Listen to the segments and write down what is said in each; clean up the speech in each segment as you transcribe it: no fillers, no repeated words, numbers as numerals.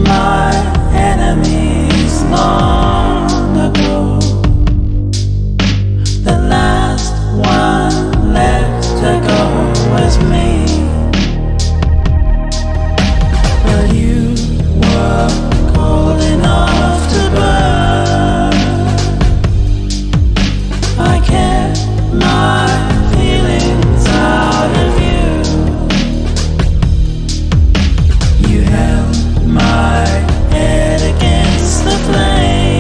my enemies long ago. The last one left to go was me. But you were cold enough to burn. I kept my feelings out of you. You held my head against the flame.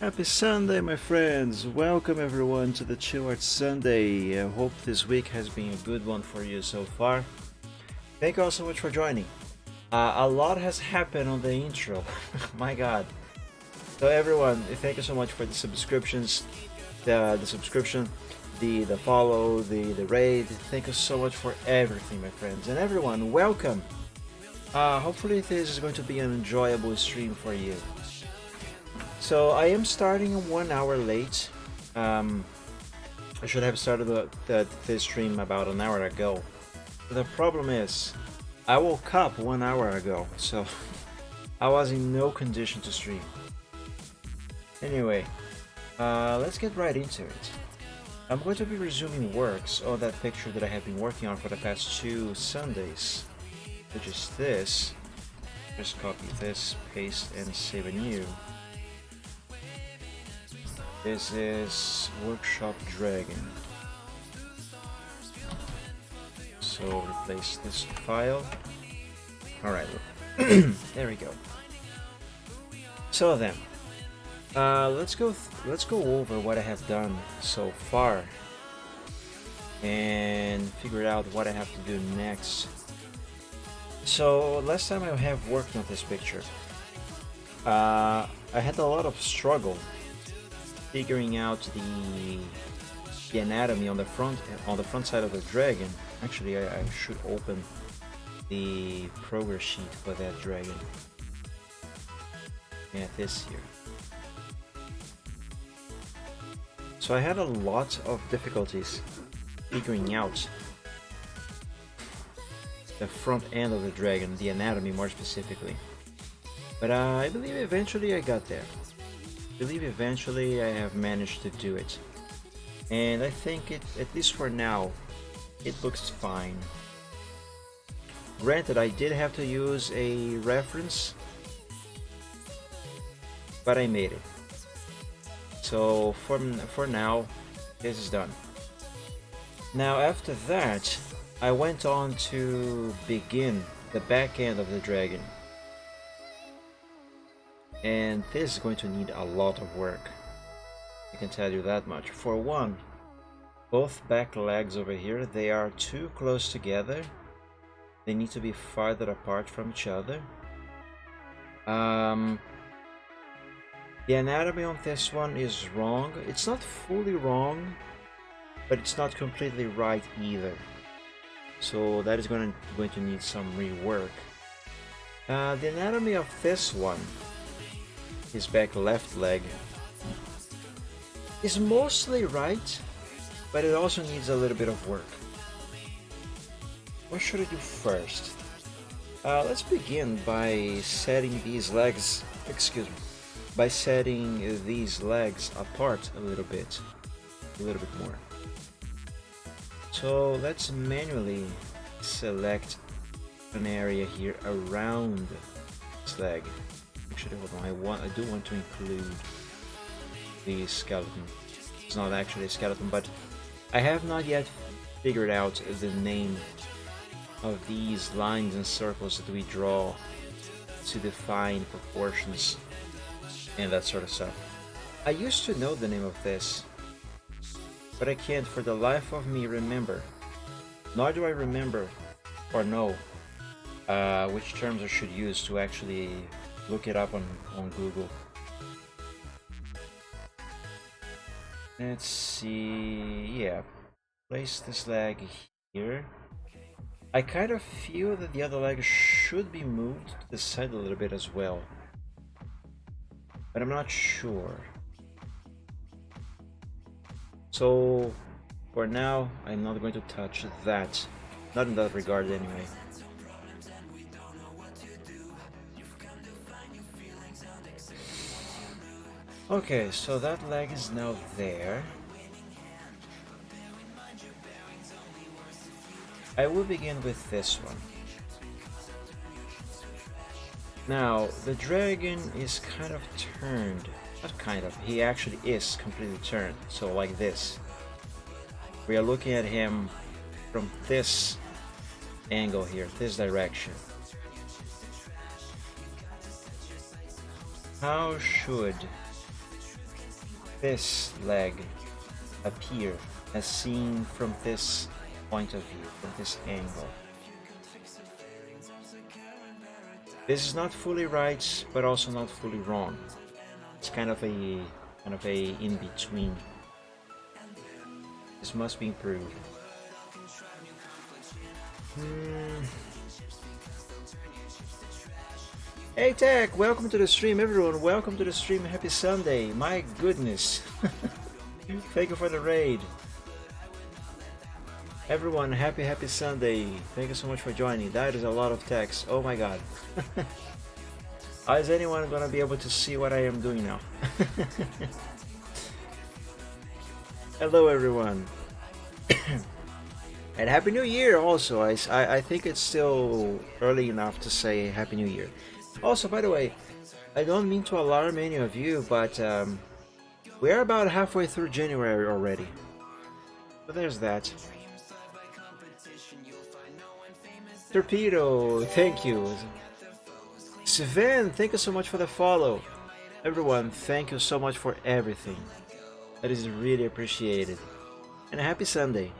Happy Sunday, my friends! Welcome everyone to the Chill Art Sunday. I hope this week has been a good one for you so far. Thank you all so much for joining. A lot has happened on the intro. My God! So everyone, thank you so much for the subscriptions, the subscription, the follow, the raid. Thank you so much for everything, my friends, and everyone. Welcome. Hopefully this is going to be an enjoyable stream for you. So I am starting 1 hour late. I should have started this stream about an hour ago. The problem is, I woke up 1 hour ago, so I was in no condition to stream. Anyway, let's get right into it. I'm going to be resuming works on that picture that I have been working on for the past 2 Sundays, which is this. Just copy this, paste, and save a new. This is Workshop Dragon. So replace this file. Alright, there we go. So then, let's go over what I have done so far and figure out what I have to do next. So last time I have worked on this picture, I had a lot of struggle figuring out the anatomy on the front side of the dragon. Actually, I should open the progress sheet for that dragon. Yeah, this here. So I had a lot of difficulties figuring out the front end of the dragon, the anatomy more specifically. But I believe eventually I got there. I believe eventually I have managed to do it. And I think it, at least for now, it looks fine. Granted, I did have to use a reference, but I made it. So for now, this is done. Now after that, I went on to begin the back end of the dragon. And this is going to need a lot of work. I can tell you that much. For one, both back legs over here, they are too close together. They need to be farther apart from each other. The anatomy on this one is wrong. It's not fully wrong, but it's not completely right either. So that is going to need some rework. The anatomy of this one, his back left leg, is mostly right, but it also needs a little bit of work. What should I do first? Let's begin by setting these legs, by setting these legs apart a little bit more. So let's manually select an area here around this leg. Actually, hold on, I do want to include the skeleton. It's not actually a skeleton, but I have not yet figured out the name of these lines and circles that we draw to define proportions and that sort of stuff. I used to know the name of this, but I can't for the life of me remember. Nor do I remember or know which terms I should use to actually look it up on Google. Let's see, yeah, place this leg here. I kind of feel that the other leg should be moved to the side a little bit as well, but I'm not sure. So for now, I'm not going to touch that, not in that regard anyway. Okay, so that leg is now there. I will begin with this one. Now, the dragon is kind of turned. Not kind of, he actually is completely turned. So like this. We are looking at him from this angle here, this direction. How should this leg appear as seen from this point of view, from this angle. This is not fully right, but also not fully wrong. It's kind of a in between. This must be improved. Hey Tech, welcome to the stream, everyone. Welcome to the stream. Happy Sunday. My goodness. Thank you for the raid. Everyone, happy Sunday. Thank you so much for joining. That is a lot of text. Oh my god. How is anyone gonna be able to see what I am doing now? Hello everyone. And Happy New Year also. I think it's still early enough to say Happy New Year. Also, by the way, I don't mean to alarm any of you, but we're about halfway through January already. So there's that. Torpedo, thank you. Sven, thank you so much for the follow. Everyone, thank you so much for everything. That is really appreciated. And a happy Sunday.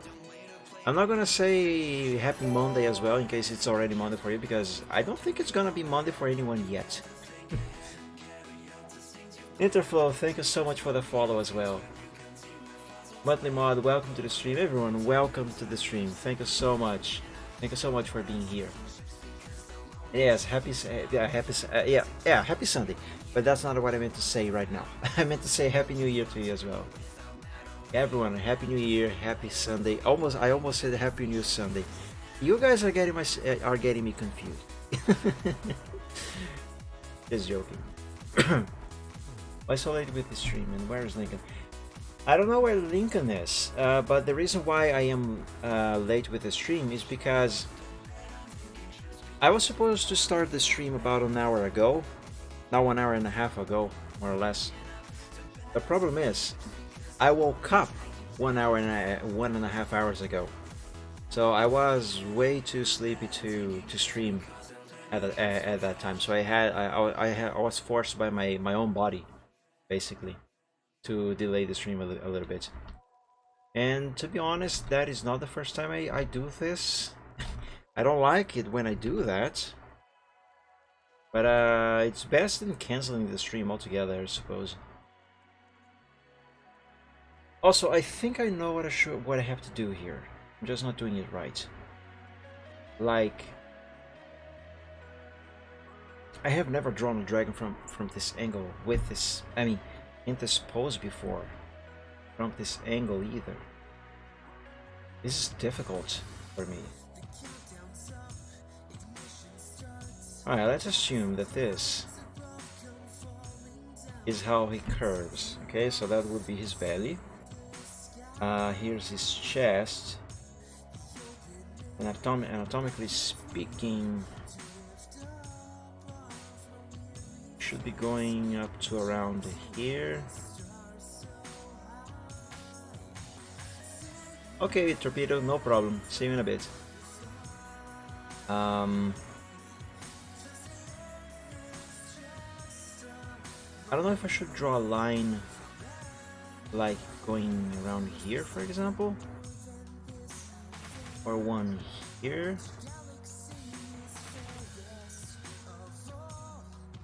I'm not gonna say happy Monday as well, in case it's already Monday for you, because I don't think it's gonna be Monday for anyone yet. Interflow, thank you so much for the follow as well. Monthly Mod, welcome to the stream. Everyone, welcome to the stream. Thank you so much. Thank you so much for being here. Yes, happy Sunday. But that's not what I meant to say right now. I meant to say Happy New Year to you as well. Everyone, Happy New Year, Happy Sunday. I almost said Happy New Sunday. You guys are getting me confused. Just joking. Why so late with the stream? And where is Lincoln? I don't know where Lincoln is, but the reason why I am late with the stream is because I was supposed to start the stream about an hour ago. Now 1 hour and a half ago, more or less. The problem is, I woke up 1 hour and 1.5 hours ago. So I was way too sleepy to stream at that time. So I was forced by my own body, basically, to delay the stream a little bit. And to be honest, that is not the first time I do this. I don't like it when I do that. But it's best than canceling the stream altogether, I suppose. Also, I think I know what I have to do here. I'm just not doing it right. Like, I have never drawn a dragon from this angle with this, I mean, in this pose before. From this angle either. This is difficult for me. Alright, let's assume that this is how he curves. Okay, so that would be his belly. Here's his chest. And anatomically speaking, should be going up to around here. Okay, Torpedo, no problem. See you in a bit. I don't know if I should draw a line like going around here, for example, or one here.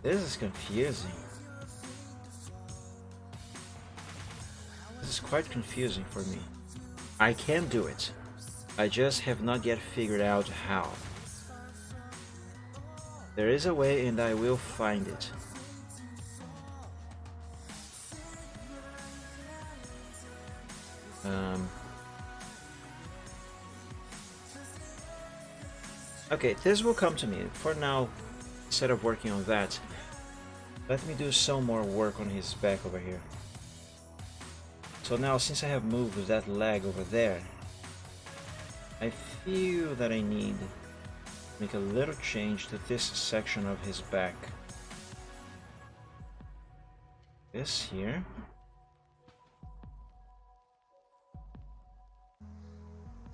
This is confusing. This is quite confusing for me. I can do it. I just have not yet figured out how. There is a way and I will find it. Okay, this will come to me. For now, instead of working on that, let me do some more work on his back over here. So now, since I have moved that leg over there, I feel that I need to make a little change to this section of his back. This here.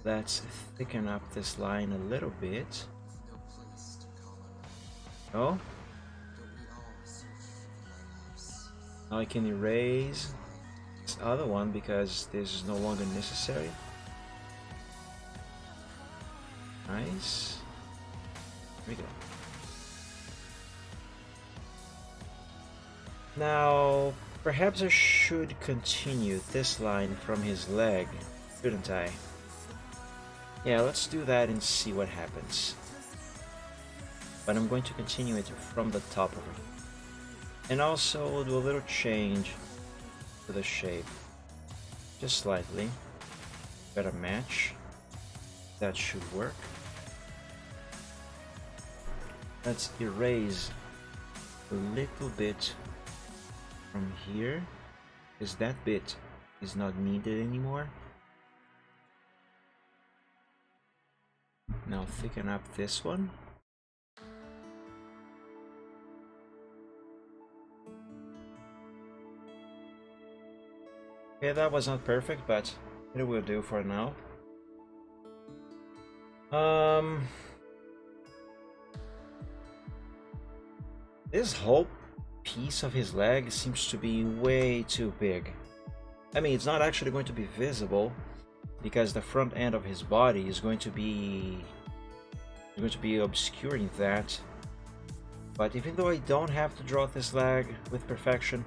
Let's thicken up this line a little bit. Oh. Now I can erase. this other one because this is no longer necessary. Nice. Here we go. Now, perhaps I should continue this line from his leg, shouldn't I? Yeah, let's do that and see what happens. But I'm going to continue it from the top of it. And also we'll do a little change to the shape. Just slightly. Better match. That should work. Let's erase a little bit from here, because that bit is not needed anymore. Now thicken up this one. Okay, that was not perfect, but it will do for now. This whole piece of his leg seems to be way too big. I mean, it's not actually going to be visible because the front end of his body is going to be obscuring that. But even though I don't have to draw this leg with perfection,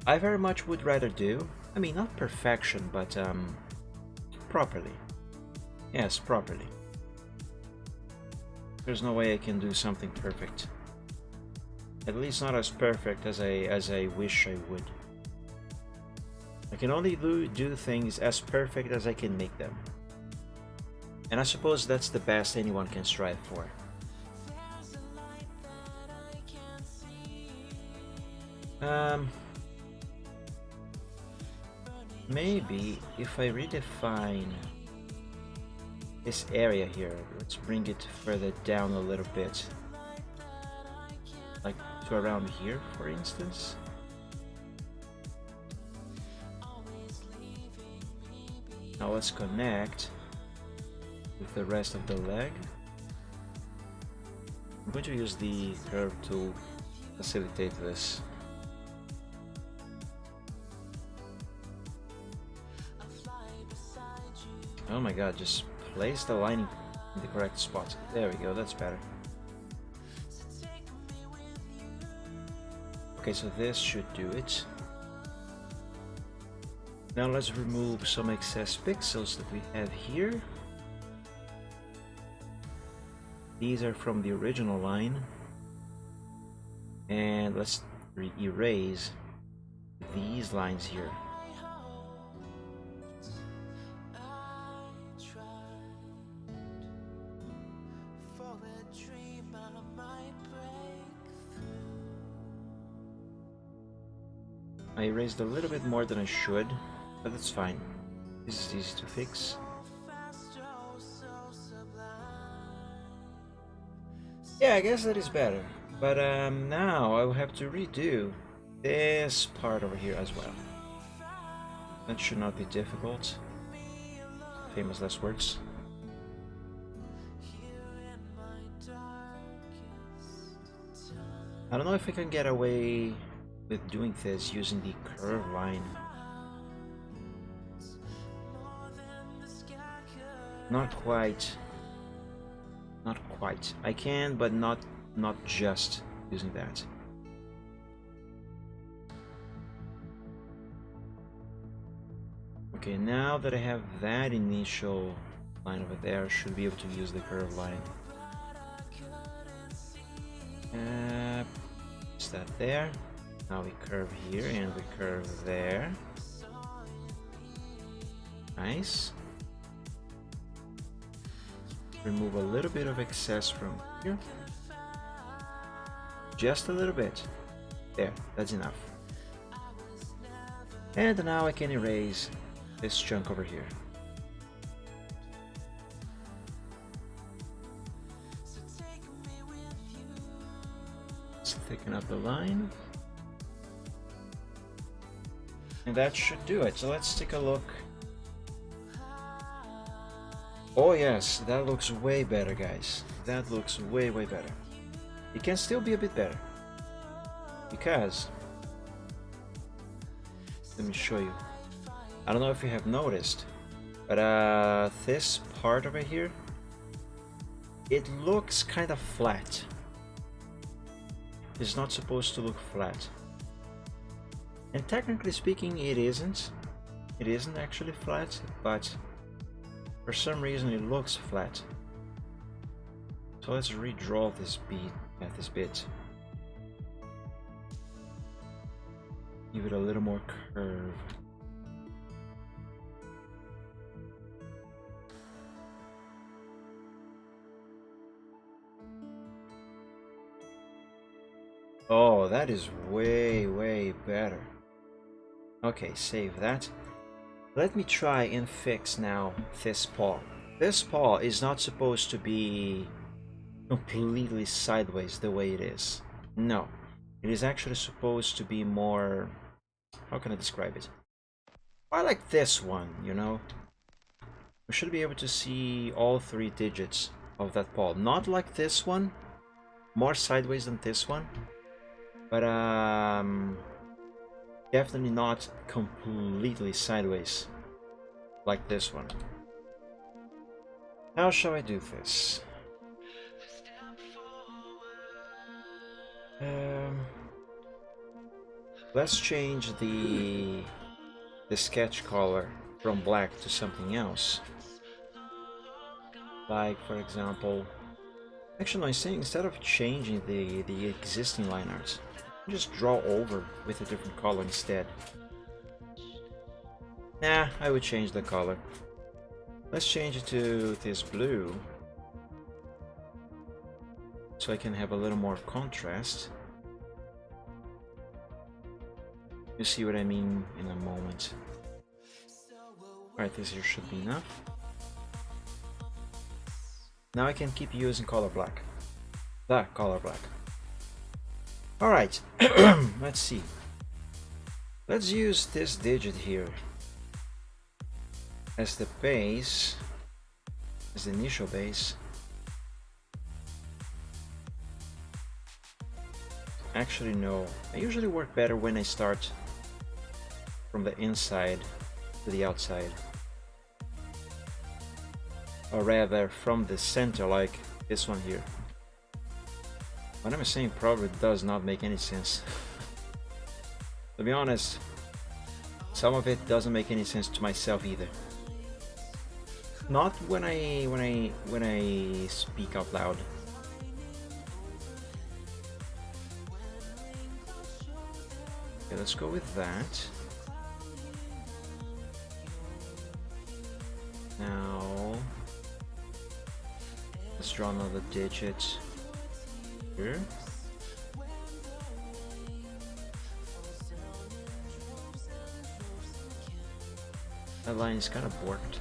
I very much would rather do, I mean, not perfection, but properly. Yes, properly. There's no way I can do something perfect. At least not as perfect as I wish I would. I can only do things as perfect as I can make them. And I suppose that's the best anyone can strive for. Maybe if I redefine this area here, let's bring it further down a little bit. Like to around here, for instance. Now let's connect with the rest of the leg. I'm going to use the curve to facilitate this. Oh my god, just place the lining in the correct spot. There we go, that's better. Okay, so this should do it. Now let's remove some excess pixels that we have here. These are from the original line. And let's erase these lines here. I erased a little bit more than I should, but that's fine. This is easy to fix. Yeah, I guess that is better. But now I will have to redo this part over here as well. That should not be difficult. Famous last words. I don't know if I can get away with doing this using the curve line. Not quite. Not quite. I can, but not just using that. Okay, now that I have that initial line over there, I should be able to use the curve line. Is that there? Now we curve here and we curve there. Nice. Remove a little bit of excess from here. Just a little bit. There, that's enough. And now I can erase this chunk over here. Let's thicken up the line. And that should do it. So let's take a look. Oh yes, that looks way better, guys. That looks way better. It can still be a bit better, because Let me show you. I don't know if you have noticed, but this part over here, it looks kind of flat. It's not supposed to look flat. And technically speaking, it isn't. It isn't actually flat, but for some reason it looks flat. So let's redraw this bit. Give it a little more curve. Oh, that is way, way better. Okay, save that. Let me try and fix now this paw. This paw is not supposed to be completely sideways the way it is. No, it is actually supposed to be more... How can I describe it? I like this one, you know? We should be able to see all 3 digits of that paw. Not like this one, more sideways than this one. But definitely not completely sideways like this one. How shall I do this? Let's change the sketch color from black to something else. Like, for example, actually no, instead of changing the existing line art, just draw over with a different color instead. Nah, I would change the color. Let's change it to this blue, so I can have a little more contrast. You see what I mean in a moment. Alright, this here should be enough. Now I can keep using color black. The color black. Alright, let's see. Let's use this digit here as the base, as the initial base. Actually, no. I usually work better when I start from the inside to the outside. Or rather, from the center, like this one here. What I'm saying probably does not make any sense. To be honest, some of it doesn't make any sense to myself either. Not when I speak out loud. Okay, let's go with that. Now let's draw another digit here. That line is kind of warped.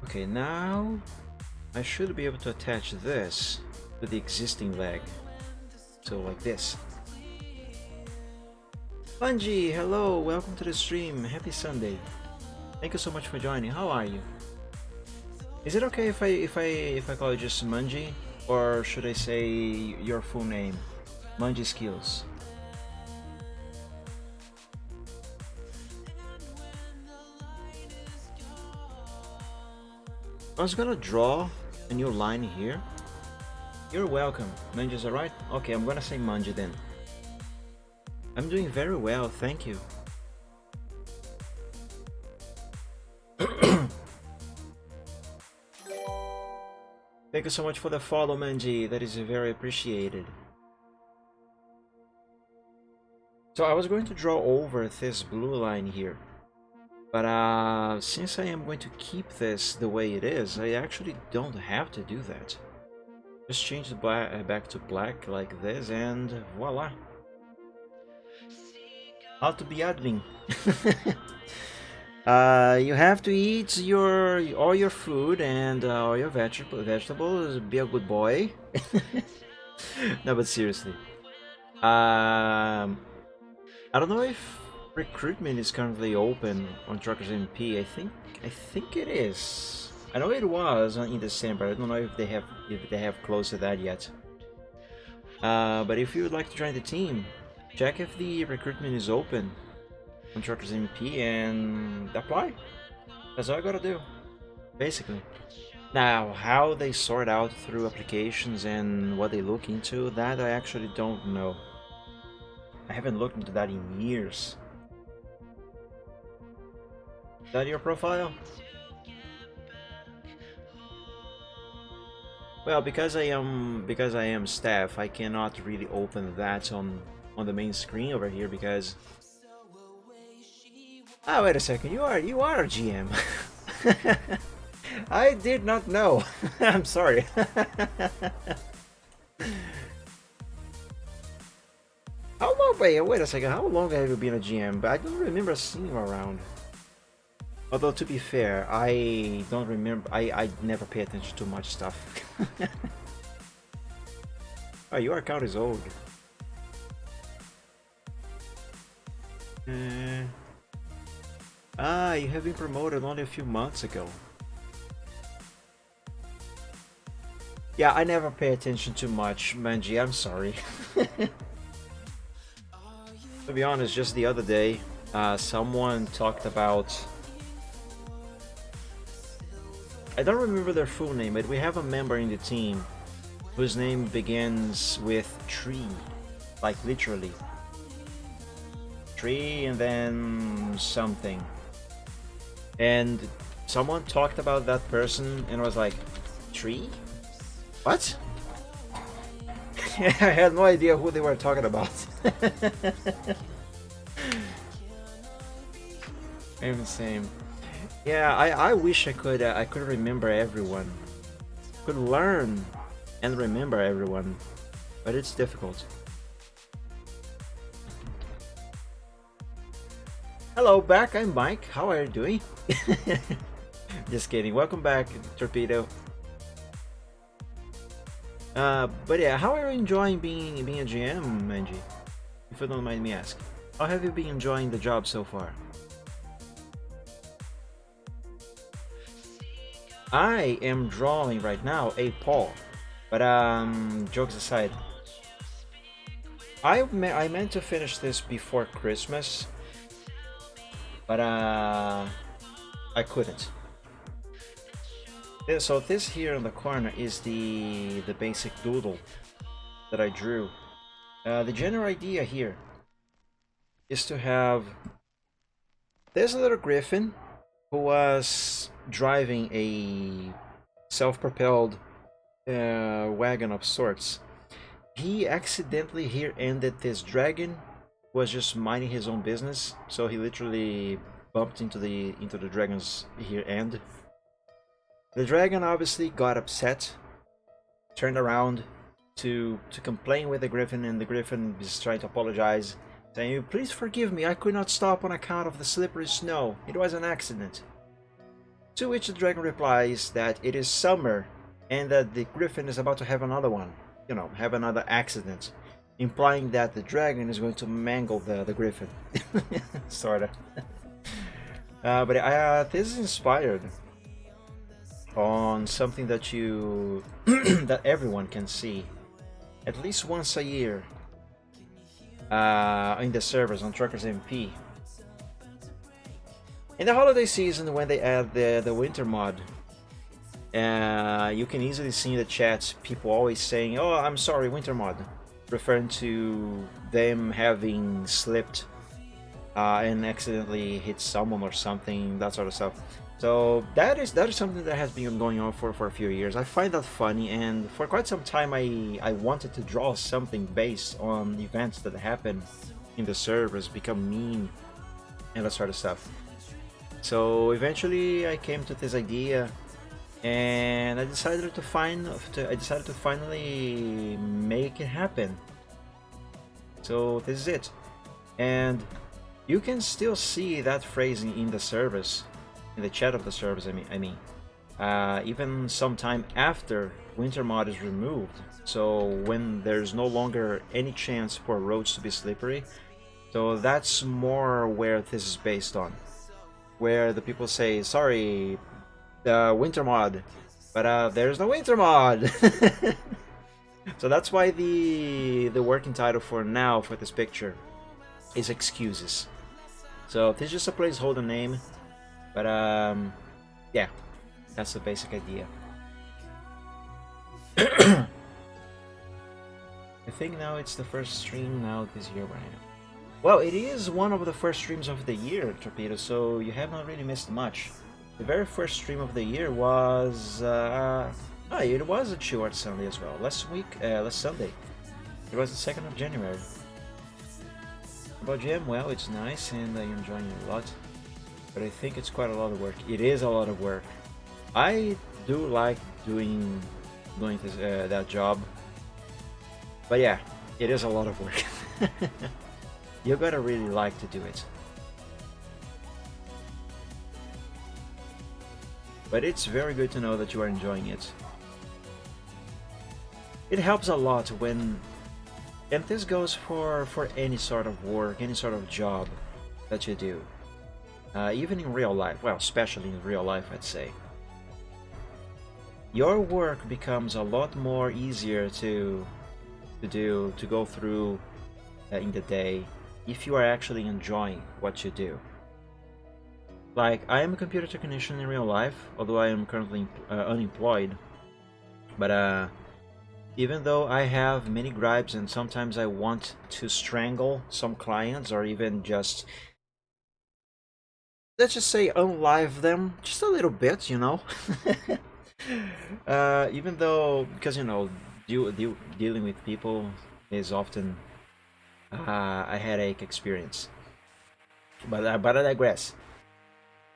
Okay, now I should be able to attach this to the existing leg. So like this. Bungie, hello, welcome to the stream. Happy Sunday. Thank you so much for joining. How are you? Is it okay if I call you just Mungie, or should I say your full name? Mungie Skills. I was gonna draw a new line here. You're welcome. Mungie's alright? Okay, I'm gonna say Mungie then. I'm doing very well, thank you. Thank you so much for the follow, Mungie. That is very appreciated. So I was going to draw over this blue line here. But since I am going to keep this the way it is, I actually don't have to do that. Just change the back to black like this and voila. How to be admin. You have to eat all your food and all your vegetables. Be a good boy. No, but seriously. I don't know if recruitment is currently open on Truckers MP. I think it is. I know it was in December. I don't know if they have closed to that yet. But if you would like to join the team, check if the recruitment is open on Truckers MP and apply. That's all I gotta do, basically. Now, how they sort out through applications and what they look into, that I actually don't know. I haven't looked into that in years. Is that your profile? Well, because I am staff, I cannot really open that on the main screen over here because. Ah, wait a second. You are a GM. I did not know. I'm sorry. How long? Wait a second. How long have you been a GM? But I don't remember seeing you around. Although to be fair, I don't remember. I never pay attention to much stuff. Oh, your account is old. You have been promoted only a few months ago. Yeah, I never pay attention too much, Manji. I'm sorry. To be honest, just the other day, someone talked about. I don't remember their full name, but we have a member in the team whose name begins with tree, like literally. Tree and then something. And someone talked about that person and was like, tree? What? I had no idea who they were talking about. I'm the same. Yeah, I wish I could remember everyone. Could learn and remember everyone, but it's difficult. Hello, back. I'm Mike. How are you doing? Just kidding. Welcome back, Torpedo. But yeah, how are you enjoying being a GM, Manji? If you don't mind me asking, how have you been enjoying the job so far? I am drawing right now a paw, but jokes aside, I meant to finish this before Christmas, but I couldn't. So this here in the corner is the basic doodle that I drew. The general idea here is to have this little griffin who was driving a self-propelled wagon of sorts. He accidentally here ended this dragon who was just minding his own business, so he literally bumped into the dragon's here end. The dragon obviously got upset, turned around to complain with the griffin, and the griffin is trying to apologize, saying, "Please forgive me, I could not stop on account of the slippery snow. It was an accident." To which the dragon replies that it is summer and that the griffin is about to have another one, have another accident, implying that the dragon is going to mangle the griffin. Sorta. But this is inspired on something that you that everyone can see at least once a year in the servers on Truckers MP. In the holiday season, when they add the winter mod, you can easily see in the chat people always saying, "Oh, I'm sorry, winter mod," referring to them having slipped and accidentally hit someone or something, that sort of stuff. So that is something that has been going on for a few years. I find that funny, and for quite some time I wanted to draw something based on events that happen in the servers, become meme, and that sort of stuff. So eventually I came to this idea, and I decided to finally make it happen. So this is it, and you can still see that phrasing in the service. In the chat of the servers, I mean, even sometime after winter mod is removed. So when there's no longer any chance for roads to be slippery, So that's more where this is based on. Where the people say, sorry, the winter mod, but there's no winter mod. So that's why the working title for now for this picture is excuses. So this is just a placeholder name, but yeah, that's the basic idea. I think now it's the first stream now this year right now. Well, it is one of the first streams of the year, Torpedo, so you have not really missed much. The very first stream of the year was it was a Chewart Sunday as well. Last Sunday. It was the 2nd of January. About GM, well, it's nice and I'm enjoying it a lot. But I think it's quite a lot of work. It is a lot of work. I do like doing this, that job. But yeah, it is a lot of work. You gotta really like to do it. But it's very good to know that you are enjoying it. It helps a lot when, and this goes for any sort of work, any sort of job that you do. Even in real life, well, especially in real life, I'd say. Your work becomes a lot more easier to go through in the day if you are actually enjoying what you do. Like, I am a computer technician in real life, although I am currently unemployed. But even though I have many gripes and sometimes I want to strangle some clients or even just, let's just say, unlive them just a little bit, you know. Even though, because you know, dealing with people is often a headache experience. But I digress.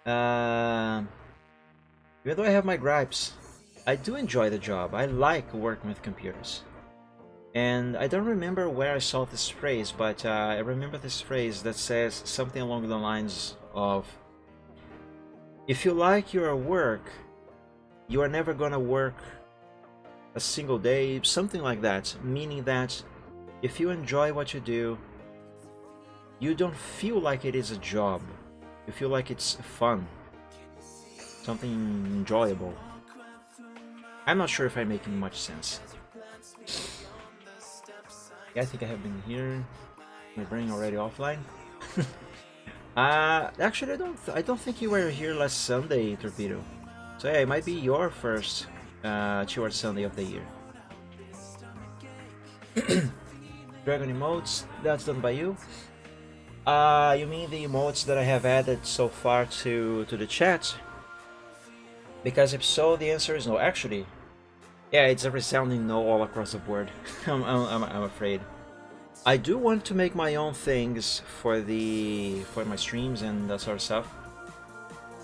Even though I have my gripes, I do enjoy the job. I like working with computers. And I don't remember where I saw this phrase, but I remember this phrase that says something along the lines of, if you like your work, you are never gonna work a single day, something like that. Meaning that if you enjoy what you do, you don't feel like it is a job. You feel like it's fun, something enjoyable. I'm not sure if I'm making much sense. Yeah, I think I have been here. My brain already offline. Actually, I don't think you were here last Sunday, Torpedo. So yeah, it might be your first Chewart Sunday of the year. Dragon emotes, that's done by you. You mean the emotes that I have added so far to the chat? Because if so, the answer is no. Actually, yeah, it's a resounding no all across the board. I'm afraid. I do want to make my own things for my streams and that sort of stuff.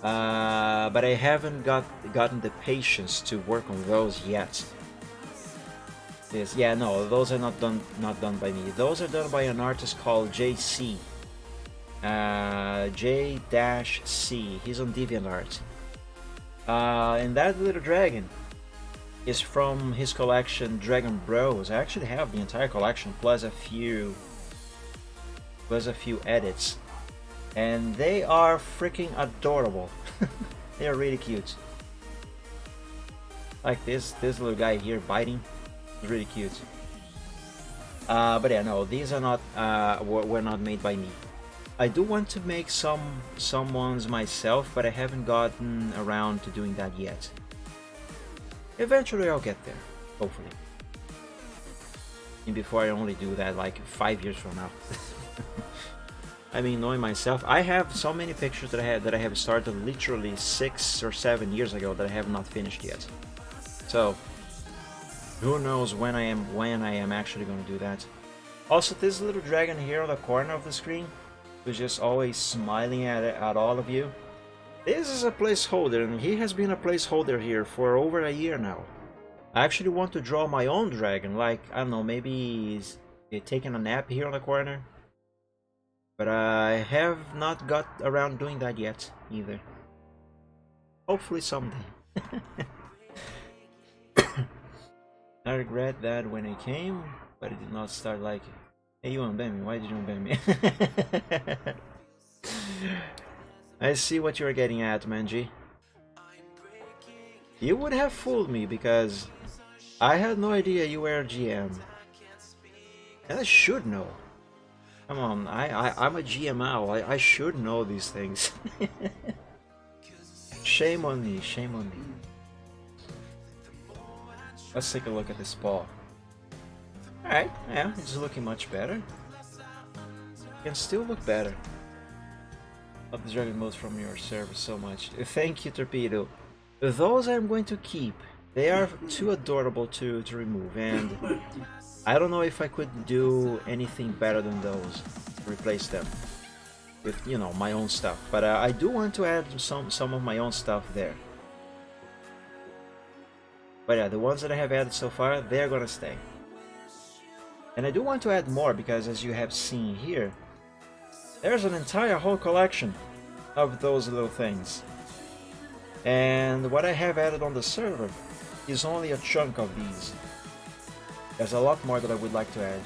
But I haven't gotten the patience to work on those yet. Yeah, no, those are not done by me. Those are done by an artist called JC. J-C. He's on DeviantArt. And that little dragon is from his collection Dragon Bros. I actually have the entire collection plus a few edits, and they are freaking adorable. They are really cute. Like this little guy here biting, is really cute. But yeah, no, these are not were not made by me. I do want to make some ones myself, but I haven't gotten around to doing that yet. Eventually I'll get there, hopefully. And before I only do that like 5 years from now. I mean, knowing myself, I have so many pictures that I have started literally 6 or 7 years ago that I have not finished yet. So who knows when I am actually going to do that. Also, this little dragon here on the corner of the screen, who's just always smiling at all of you. This is a placeholder, and he has been a placeholder here for over a year now. I actually want to draw my own dragon, like, I don't know, maybe he's taking a nap here on the corner. But I have not got around doing that yet, either. Hopefully someday. I regret that when it came, but it did not start like Hey, you unban me. Why did you unban me? I see what you're getting at, Manji. You would have fooled me because I had no idea you were a GM. And I should know. Come on, I'm a GML. I should know these things. Shame on me, shame on me. Let's take a look at this paw. Alright, yeah, it's looking much better. Can still look better. Love the dragon modes from your service so much. Thank you, Torpedo. Those I'm going to keep. They are too adorable to remove, and I don't know if I could do anything better than those. Replace them with, you know, my own stuff. But I do want to add some of my own stuff there. But yeah, the ones that I have added so far, they're gonna stay. And I do want to add more because, as you have seen here, there's an entire whole collection of those little things. And what I have added on the server is only a chunk of these. There's a lot more that I would like to add.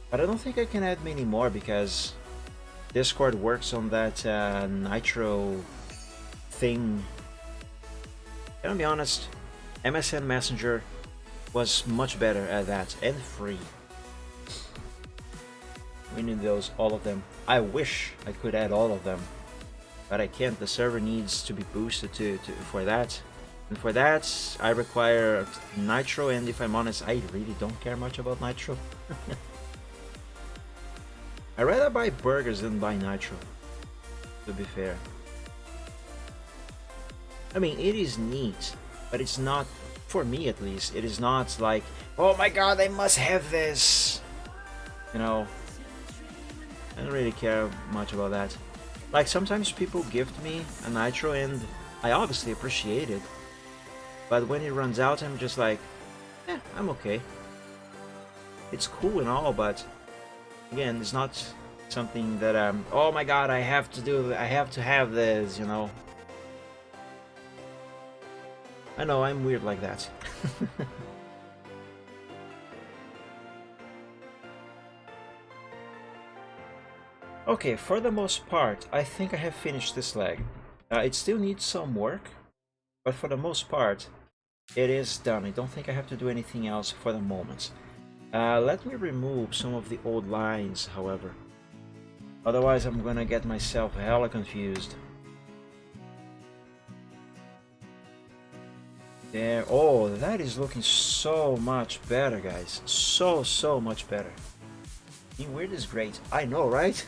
But I don't think I can add many more because Discord works on that Nitro thing. And I'll be honest, MSN Messenger was much better at that, and free. We need those, all of them. I wish I could add all of them, but I can't. The server needs to be boosted for that. And for that, I require Nitro, and if I'm honest, I really don't care much about Nitro. I'd rather buy burgers than buy Nitro, to be fair. I mean, it is neat, but it's not, for me at least, it is not like, oh my god, I must have this! You know, I don't really care much about that. Like, sometimes people gift me a Nitro and I obviously appreciate it. But when it runs out, I'm just like, I'm okay. It's cool and all, but again, it's not something that oh my god, I have to have this, you know. I know, I'm weird like that. Okay, for the most part, I think I have finished this leg. It still needs some work, but for the most part, it is done. I don't think I have to do anything else for the moment. Let me remove some of the old lines, however. Otherwise, I'm gonna get myself hella confused. There. Oh, that is looking so much better, guys. So much better. Being weird is great. I know, right?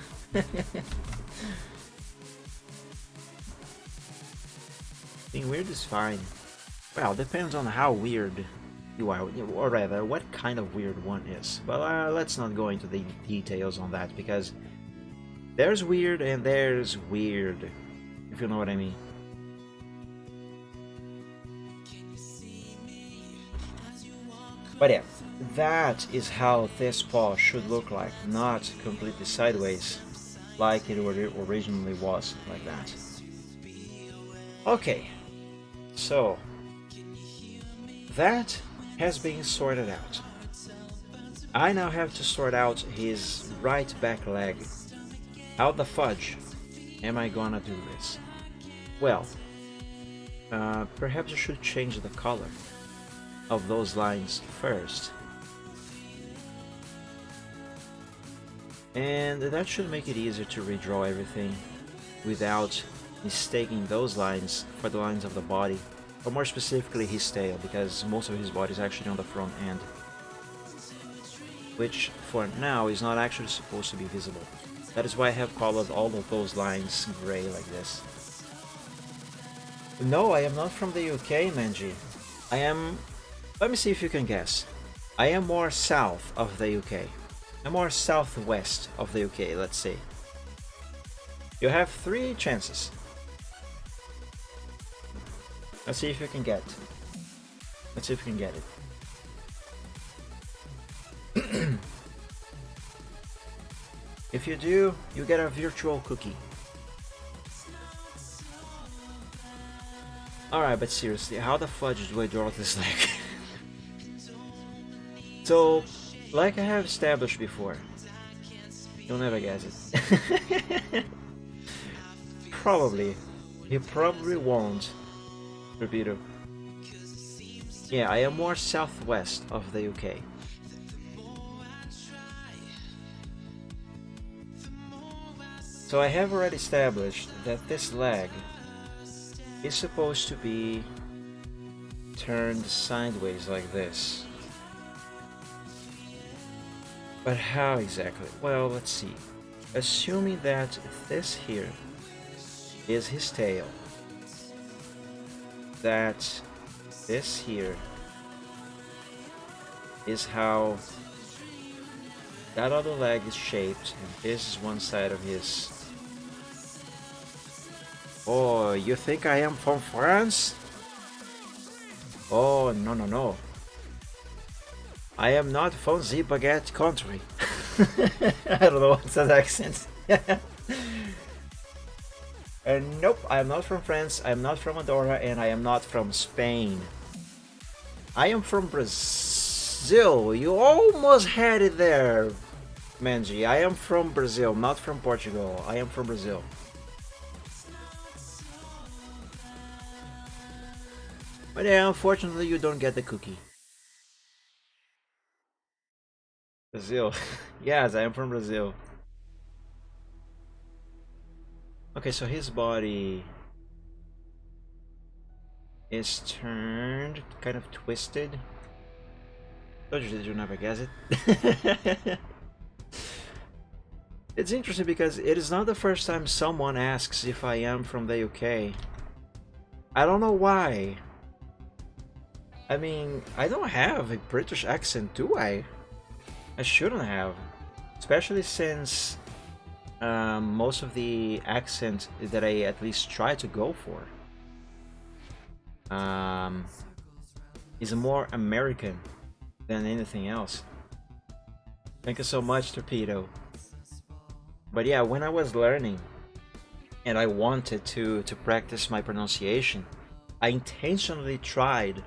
Being weird is fine. Well, depends on how weird you are, or rather, what kind of weird one is. But let's not go into the details on that, because there's weird and there's weird, if you know what I mean. But yeah, that is how this paw should look like, not completely sideways, like it originally was, like that. Okay, so that has been sorted out. I now have to sort out his right back leg. How the fudge am I gonna do this? Well, perhaps I should change the color of those lines first. And that should make it easier to redraw everything without mistaking those lines for the lines of the body, or more specifically his tail, because most of his body is actually on the front end, which for now is not actually supposed to be visible. That is why I have colored all of those lines gray like this. No, I am not from the UK, Manji. I am... Let me see if you can guess. I am more south of the UK. I'm more southwest of the UK, let's say. You have 3 chances. Let's see if you can get. Let's see if you can get it. If you do, you get a virtual cookie. Alright, but seriously, how the fudge do I draw this leg? So, like I have established before, you'll never guess it. Probably. He probably won't. Repeato. Yeah, I am more southwest of the UK. So I have already established that this leg is supposed to be turned sideways like this. But how exactly? Well, let's see. Assuming that this here is his tail, that this here is how that other leg is shaped, and this is one side of his. Oh, you think I am from France? Oh, no, no, no. I am not from the baguette country. I don't know what's that accent. And nope, I am not from France, I am not from Andorra, and I am not from Spain. I am from Brazil. You almost had it there, Manji. I am from Brazil, not from Portugal. I am from Brazil. But yeah, unfortunately you don't get the cookie. Brazil. Yes, I am from Brazil. Okay, so his body is turned, kind of twisted. Told you that you never guess it. It's interesting because it is not the first time someone asks if I am from the UK. I don't know why. I mean, I don't have a British accent, do I? I shouldn't have. Especially since most of the accent that I at least try to go for is more American than anything else. Thank you so much, Torpedo. But yeah, when I was learning and I wanted to practice my pronunciation, I intentionally tried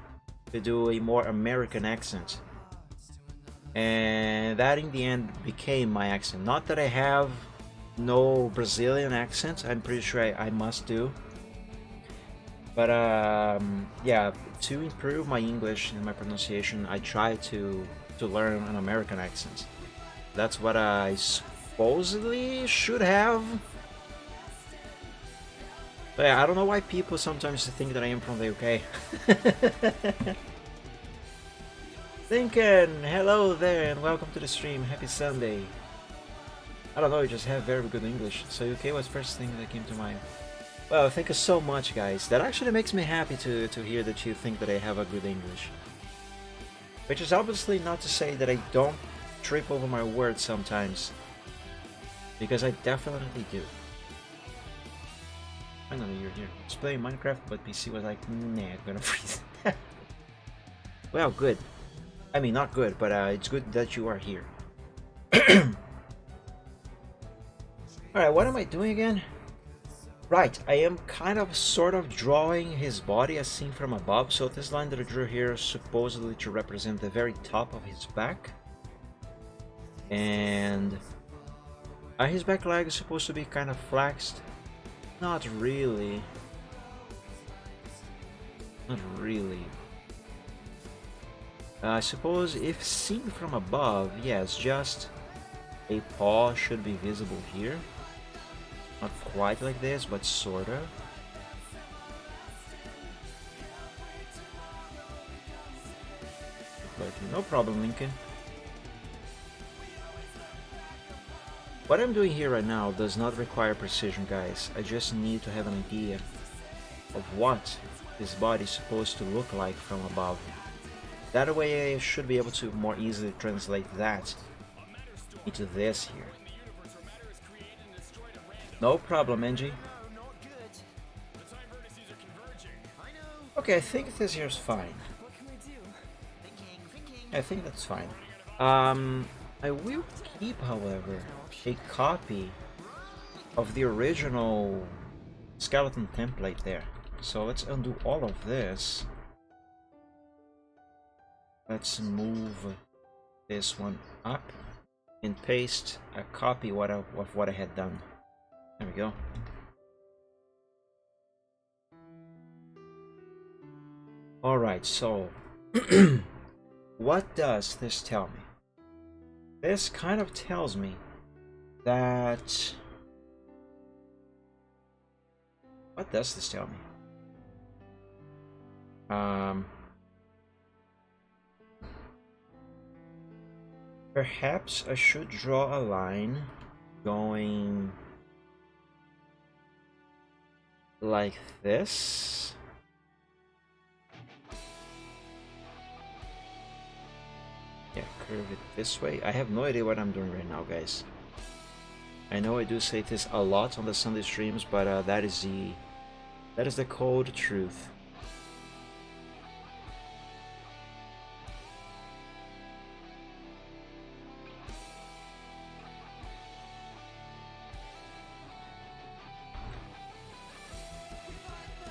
to do a more American accent. And that in the end became my accent. Not that I have no Brazilian accent, I'm pretty sure I must do. But yeah, to improve my English and my pronunciation, I try to learn an American accent. That's what I supposedly should have. But yeah, I don't know why people sometimes think that I am from the UK. Lincoln, hello there and welcome to the stream. Happy Sunday. I don't know, you just have very good English. So UK was first thing that came to mind. Well, thank you so much, guys. That actually makes me happy to hear that you think that I have a good English. Which is obviously not to say that I don't trip over my words sometimes. Because I definitely do. Finally, you're here. I was playing Minecraft, but PC was like, nah, I'm gonna freeze. Well, good. I mean, not good, but it's good that you are here. Alright, what am I doing again? Right, I am kind of sort of drawing his body as seen from above. So this line that I drew here is supposedly to represent the very top of his back. And his back leg is supposed to be kind of flexed. Not really. Not really. I suppose if seen from above, yes, just a paw should be visible here. Not quite like this, but sorta. But no problem, Lincoln. What I'm doing here right now does not require precision, guys. I just need to have an idea of what this body is supposed to look like from above. That way I should be able to more easily translate that into this here. No problem, Angie. Okay, I think this here's fine. I think that's fine. I will keep, however, a copy of the original skeleton template there. So let's undo all of this. Let's move this one up and paste a copy of what I had done. There we go. Alright, so what does this tell me? This kind of tells me that... What does this tell me? Perhaps I should draw a line going like this. Yeah, curve it this way. I have no idea what I'm doing right now, guys. I know I do say this a lot on the Sunday streams, but that is the cold truth.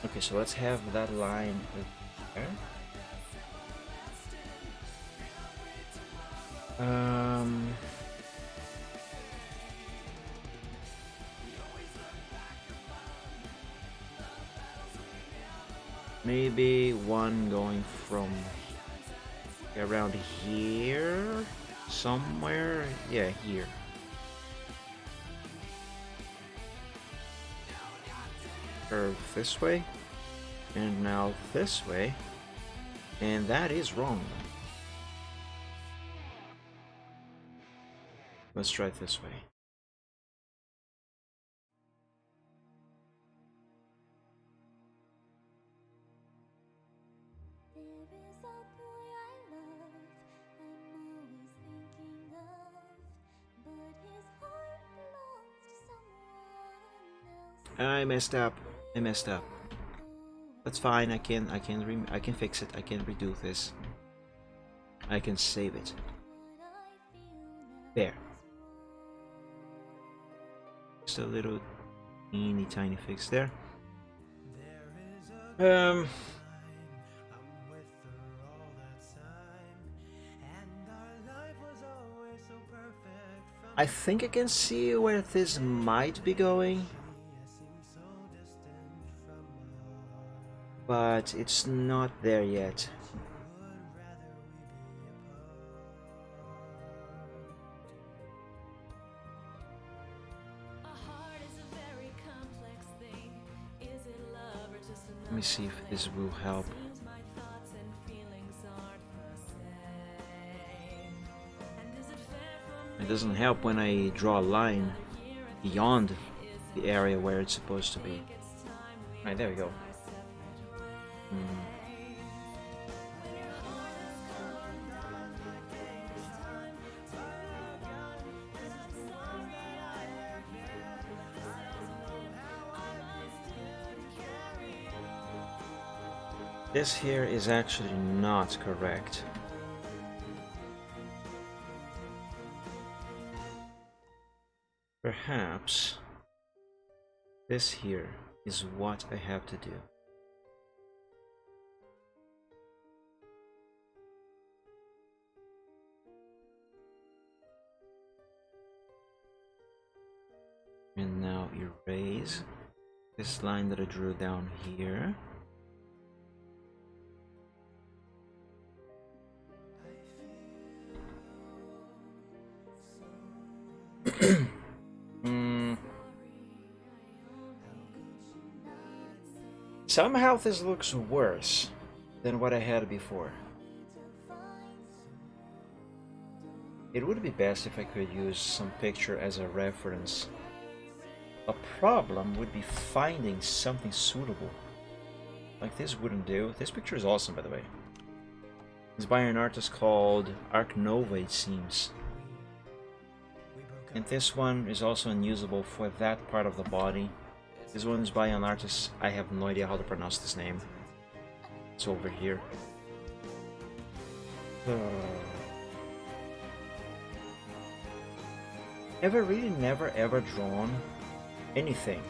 Okay, so let's have that line there. Maybe one going from around here somewhere. Yeah, here. Curve this way, and now this way, and that is wrong. Let's try it this way. I messed up. I messed up. That's fine. I can fix it. I can redo this. I can save it. There. Just a little teeny tiny fix there. I think I can see where this might be going, but it's not there yet. Let me see if this will help. It doesn't help when I draw a line beyond the area where it's supposed to be. Right, there we go. This here is actually not correct. Perhaps this here is what I have to do. And now erase this line that I drew down here. Somehow this looks worse than what I had before. It would be best if I could use some picture as a reference. A problem would be finding something suitable. Like this wouldn't do. This picture is awesome, by the way. It's by an artist called Arc Nova, it seems. And this one is also unusable for that part of the body. This one is by an artist, I have no idea how to pronounce this name. It's over here. Ever really never ever drawn anything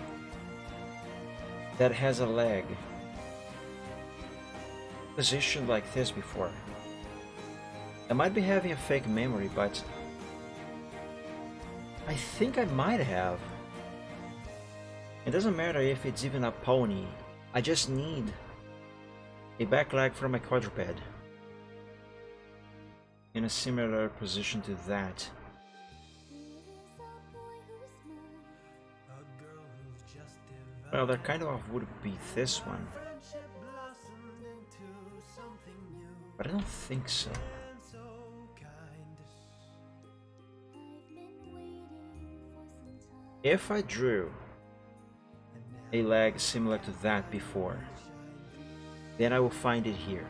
that has a leg positioned like this before. I might be having a fake memory, but I think I might have. It doesn't matter if it's even a pony. I just need a back leg from a quadruped in a similar position to that. Well, that kind of would be this one, but I don't think so. If I drew a leg similar to that before, then I will find it here.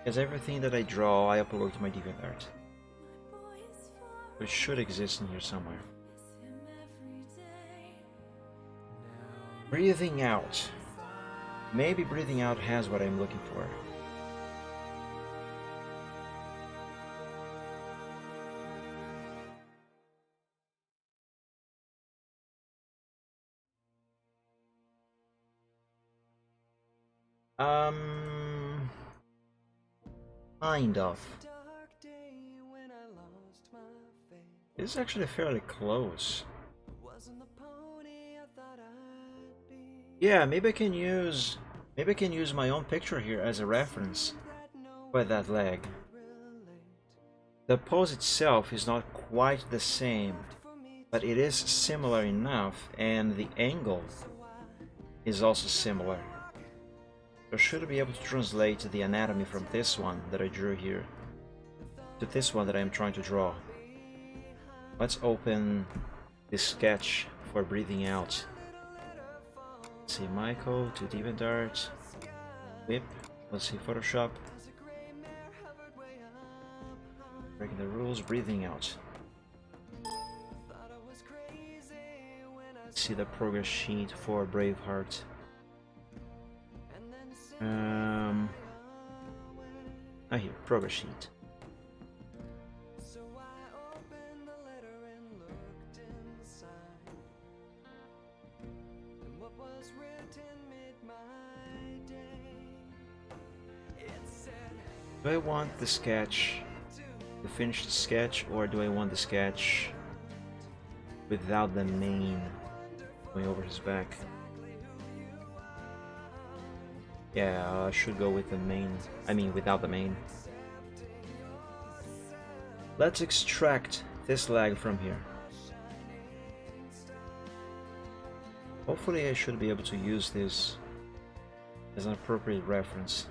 Because everything that I draw, I upload to my DeviantArt. It should exist in here somewhere. Breathing out. Maybe breathing out has what I'm looking for. Kind of. This is actually fairly close. Yeah, maybe I can use my own picture here as a reference for that leg. The pose itself is not quite the same, but it is similar enough, and the angle is also similar. I should be able to translate the anatomy from this one that I drew here to this one that I'm trying to draw. Let's open the sketch for breathing out. Let's see, Michael to DeviantArt, whip. Let's see, Photoshop. Breaking the rules, breathing out. Let's see the progress sheet for Braveheart. Here, progress sheet. Do I want the sketch, the finished sketch, or do I want the sketch without the mane going over his back? Yeah, I should go with the mane. I mean, without the mane. Let's extract this leg from here. Hopefully I should be able to use this as an appropriate reference.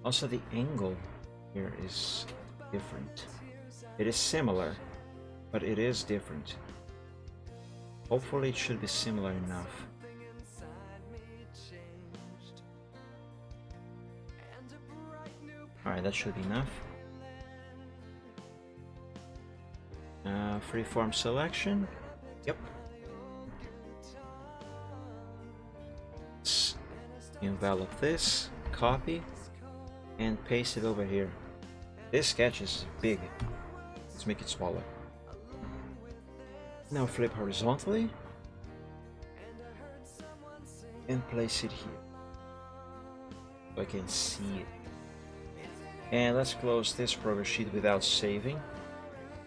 Also, the angle here is different. It is similar, but it is different. Hopefully it should be similar enough. Alright, that should be enough. Freeform selection. Yep. Let's envelop this, copy, and paste it over here. This sketch is big. Let's make it smaller. Now flip horizontally and place it here so I can see it. And let's close this progress sheet without saving.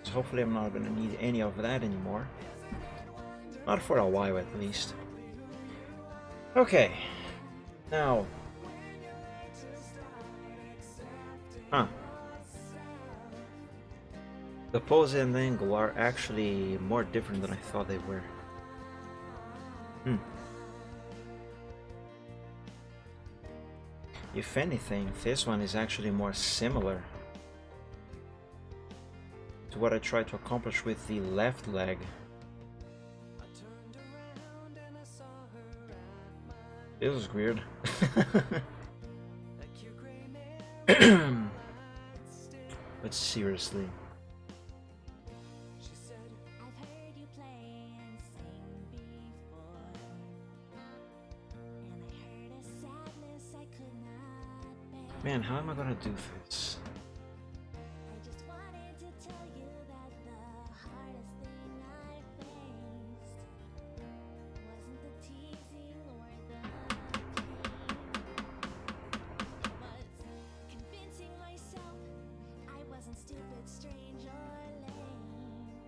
So hopefully I'm not going to need any of that anymore. Not for a while at least. Okay. Now. The pose and the angle are actually more different than I thought they were. If anything, this one is actually more similar to what I tried to accomplish with the left leg. This is weird. But seriously. Man, how am I gonna do this?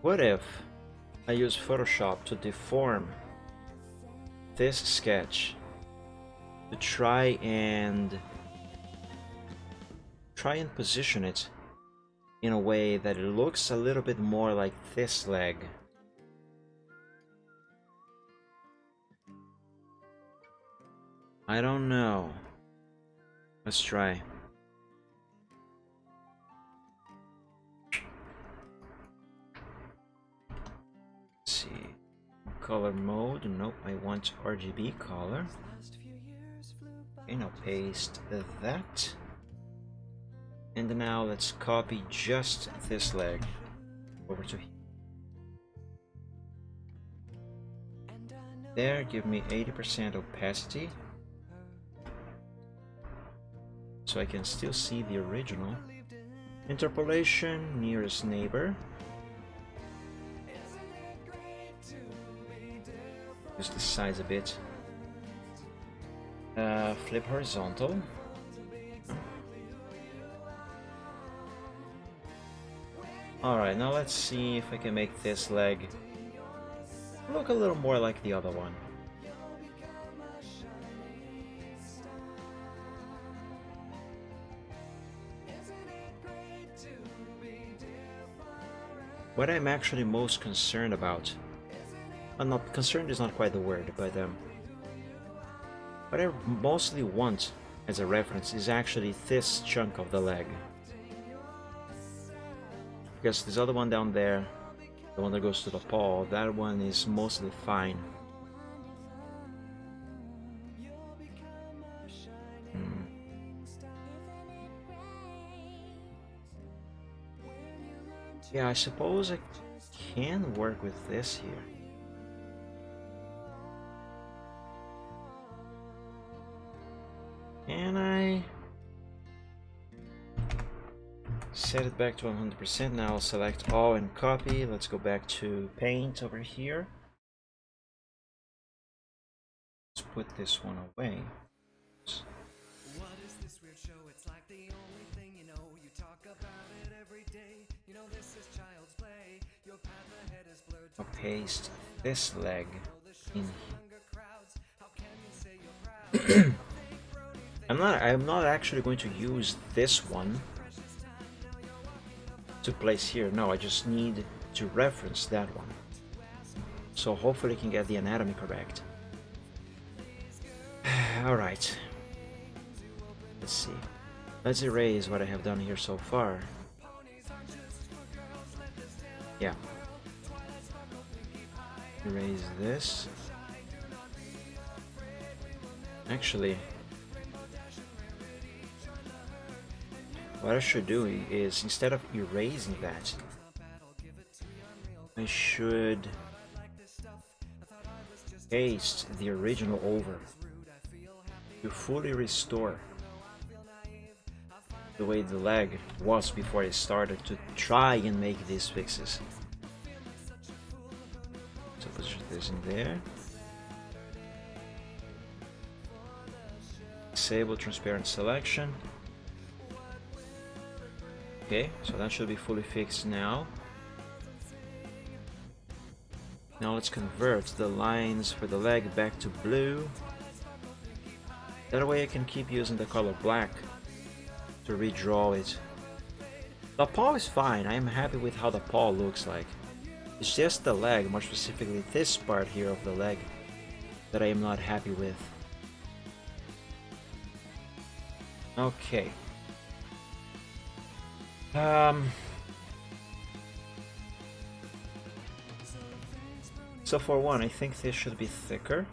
What if I use Photoshop to deform this sketch to try and position it in a way that it looks a little bit more like this leg? I don't know. Let's try. Let's see. Color mode. Nope, I want RGB color. Okay, now paste that. And now let's copy just this leg over to here. There, give me 80% opacity, so I can still see the original. Interpolation, nearest neighbor. Just the size a bit. Flip horizontal. Alright, now let's see if I can make this leg look a little more like the other one. What I'm actually most concerned about, well, not concerned is not quite the word, but what I mostly want as a reference is actually this chunk of the leg. Because this other one down there, the one that goes to the paw, that one is mostly fine. Yeah, I suppose I can work with this here. Can I set it back to 100%? Now I'll select all and copy. Let's go back to paint over here. Let's put this one away. What is this weird show? It's like the only thing you know. You talk about it every day. You know this is child's play. Your path ahead is blurred. I'll paste this leg in. I'm not actually going to use this one to place here. No, I just need to reference that one. So hopefully I can get the anatomy correct. Alright. Let's see. Let's erase what I have done here so far. Yeah. Erase this. Actually, what I should do is, instead of erasing that, I should paste the original over to fully restore the way the leg was before I started to try and make these fixes. So position this in there. Disable transparent selection. Okay, so that should be fully fixed now. Now let's convert the lines for the leg back to blue. That way I can keep using the color black to redraw it. The paw is fine. I am happy with how the paw looks like. It's just the leg, more specifically this part here of the leg, that I am not happy with. Okay. So for one, I think this should be thicker.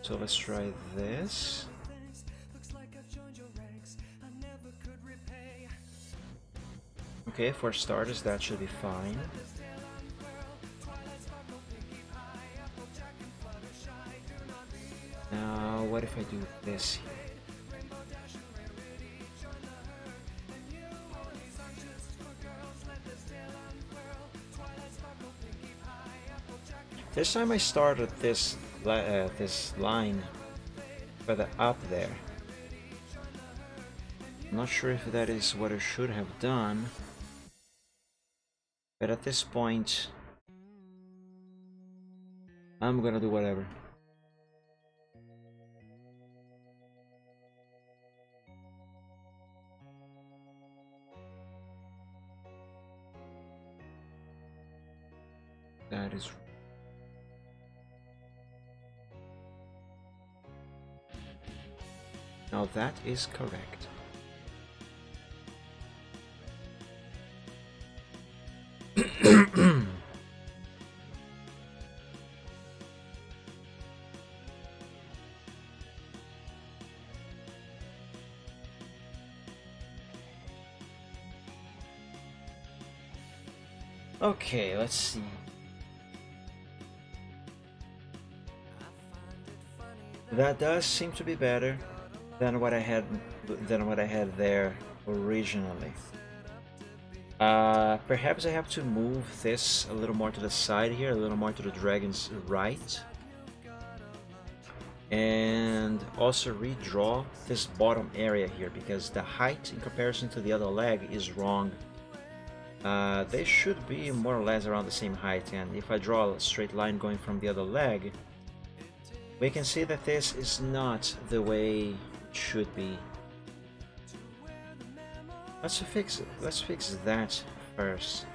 So let's try this. Okay, for starters, that should be fine. Now, what if I do this here? This time I started this line further up there. I'm not sure if that is what I should have done. But at this point, I'm gonna do whatever. That is. Now that is correct. Okay, let's see. That does seem to be better than what I had there originally. Perhaps I have to move this a little more to the side here, a little more to the dragon's right. And also redraw this bottom area here, because the height in comparison to the other leg is wrong. They should be more or less around the same height, and if I draw a straight line going from the other leg, we can see that this is not the way it should be. Let's fix that first.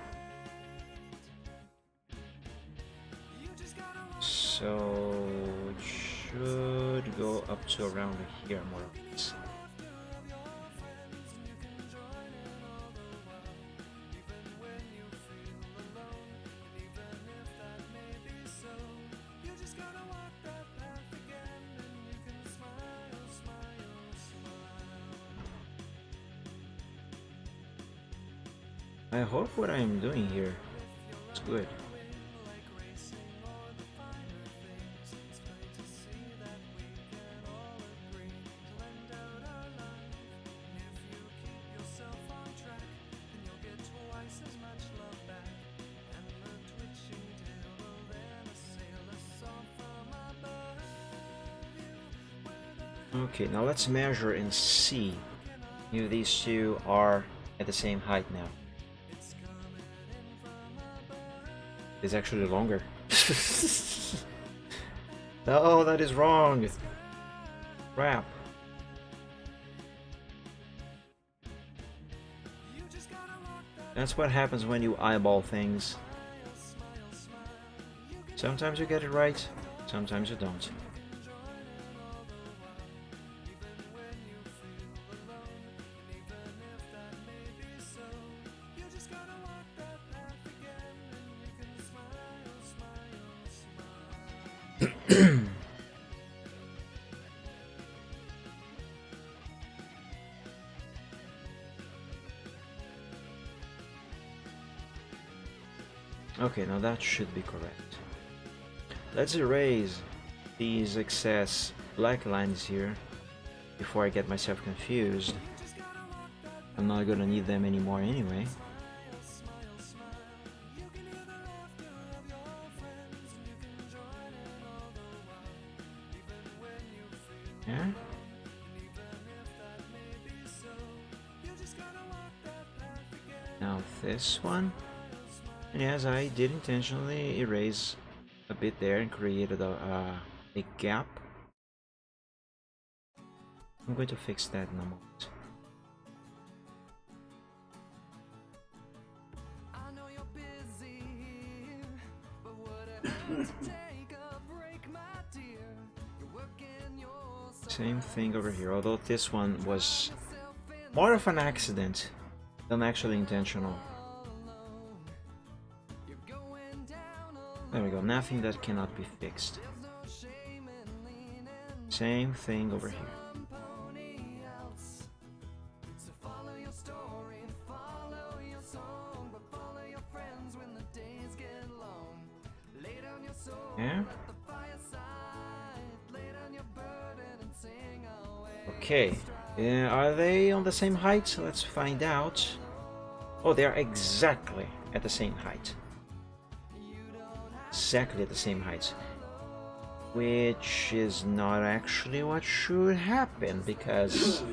So it should go up to around here more or less. I hope what I am doing here is good. Okay, now let's measure and see if these two are at the same height now. It's actually longer. No, that is wrong. Crap. That's what happens when you eyeball things. Sometimes you get it right, sometimes you don't. Okay, now that should be correct. Let's erase these excess black lines here before I get myself confused. I'm not gonna need them anymore anyway. Yeah. Now this one. And yes, I did intentionally erase a bit there and created a gap. I'm going to fix that in a moment. Same thing over here, although this one was more of an accident than actually intentional. There we go, nothing that cannot be fixed. Same thing over here. Yeah. Okay. Are they on the same height? Let's find out. Oh, they are exactly at the same height. Exactly at the same height. Which is not actually what should happen, because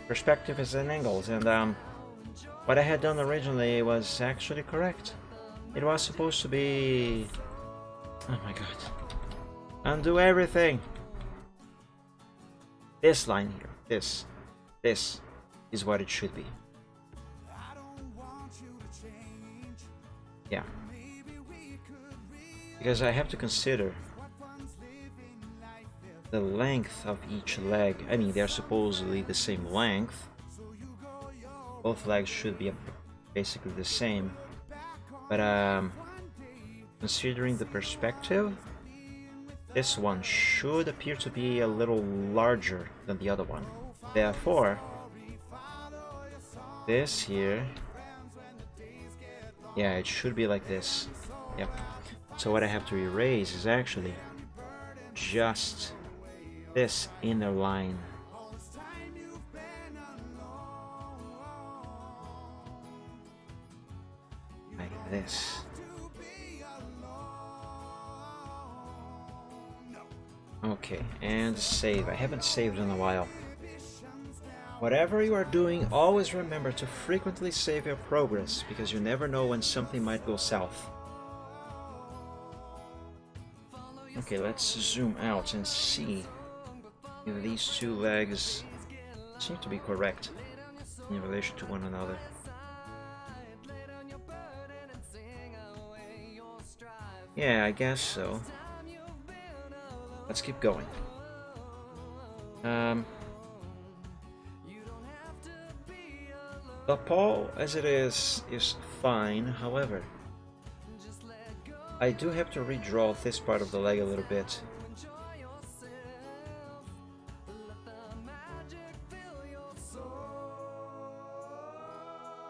perspective is an angles, and what I had done originally was actually correct. It was supposed to be... Oh my god. Undo everything! This line here. This is what it should be. Yeah. Because I have to consider the length of each leg. I mean, they're supposedly the same length. Both legs should be basically the same. But considering the perspective, this one should appear to be a little larger than the other one. Therefore, this here, yeah, it should be like this. Yep. So what I have to erase is actually just this inner line. Like this. Okay, and save. I haven't saved in a while. Whatever you are doing, always remember to frequently save your progress, because you never know when something might go south. Okay, let's zoom out and see if these two legs seem to be correct in relation to one another. Yeah, I guess so. Let's keep going. The paw as it is fine, however, I do have to redraw this part of the leg a little bit.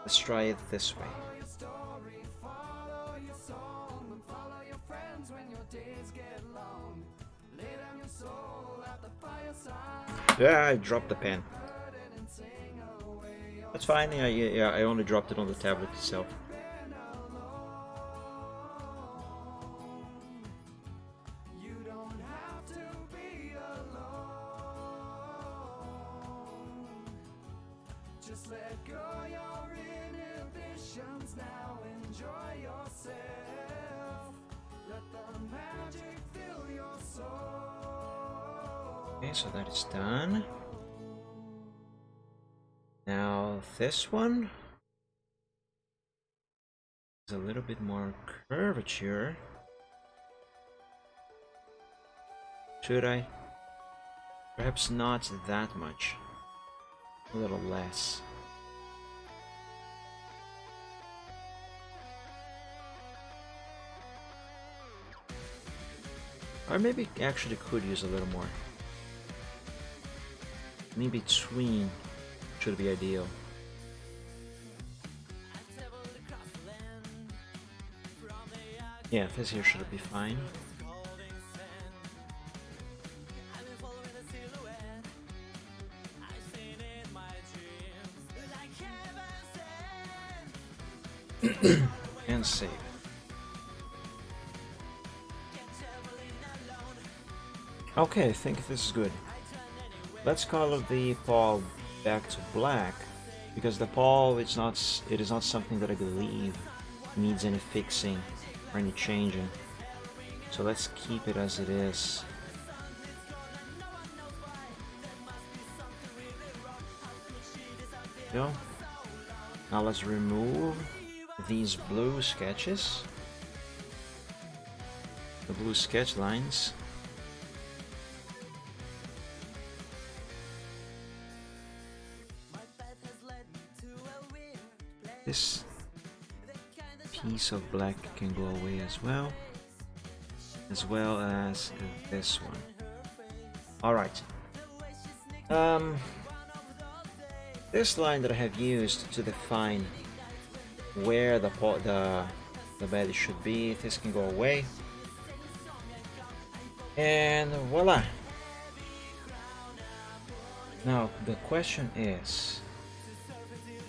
Let's try it this way. Yeah, I dropped the pen. That's fine. Yeah, I only dropped it on the tablet itself. Just let go your inhibitions now. Enjoy yourself. Let the magic fill your soul. Okay, so that is done. Now this one is a little bit more curvature. Should I? Perhaps not that much. A little less. Or maybe actually could use a little more. In between should be ideal. Yeah, this here should be fine. And save. Okay, I think this is good. Let's color the paw back to black, because the paw it is not something that I believe needs any fixing or any changing. So let's keep it as it is. Go. Now let's remove these blue sketches, the blue sketch lines. This piece of black can go away as well as this one. All right. This line that I have used to define where the belly should be, this can go away, and voila. Now the question is,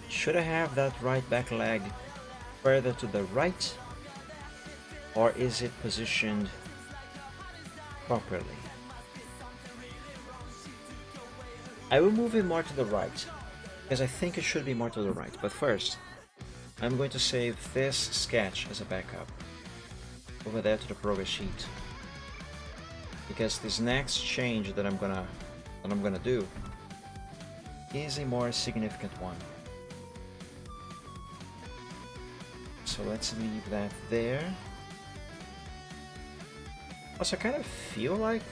should I have that right back leg further to the right, or is it positioned properly? I will move it more to the right, because I think it should be more to the right. But first, I'm going to save this sketch as a backup over there to the progress sheet, because this next change that I'm gonna do is a more significant one. So let's leave that there. Also, I kind of feel like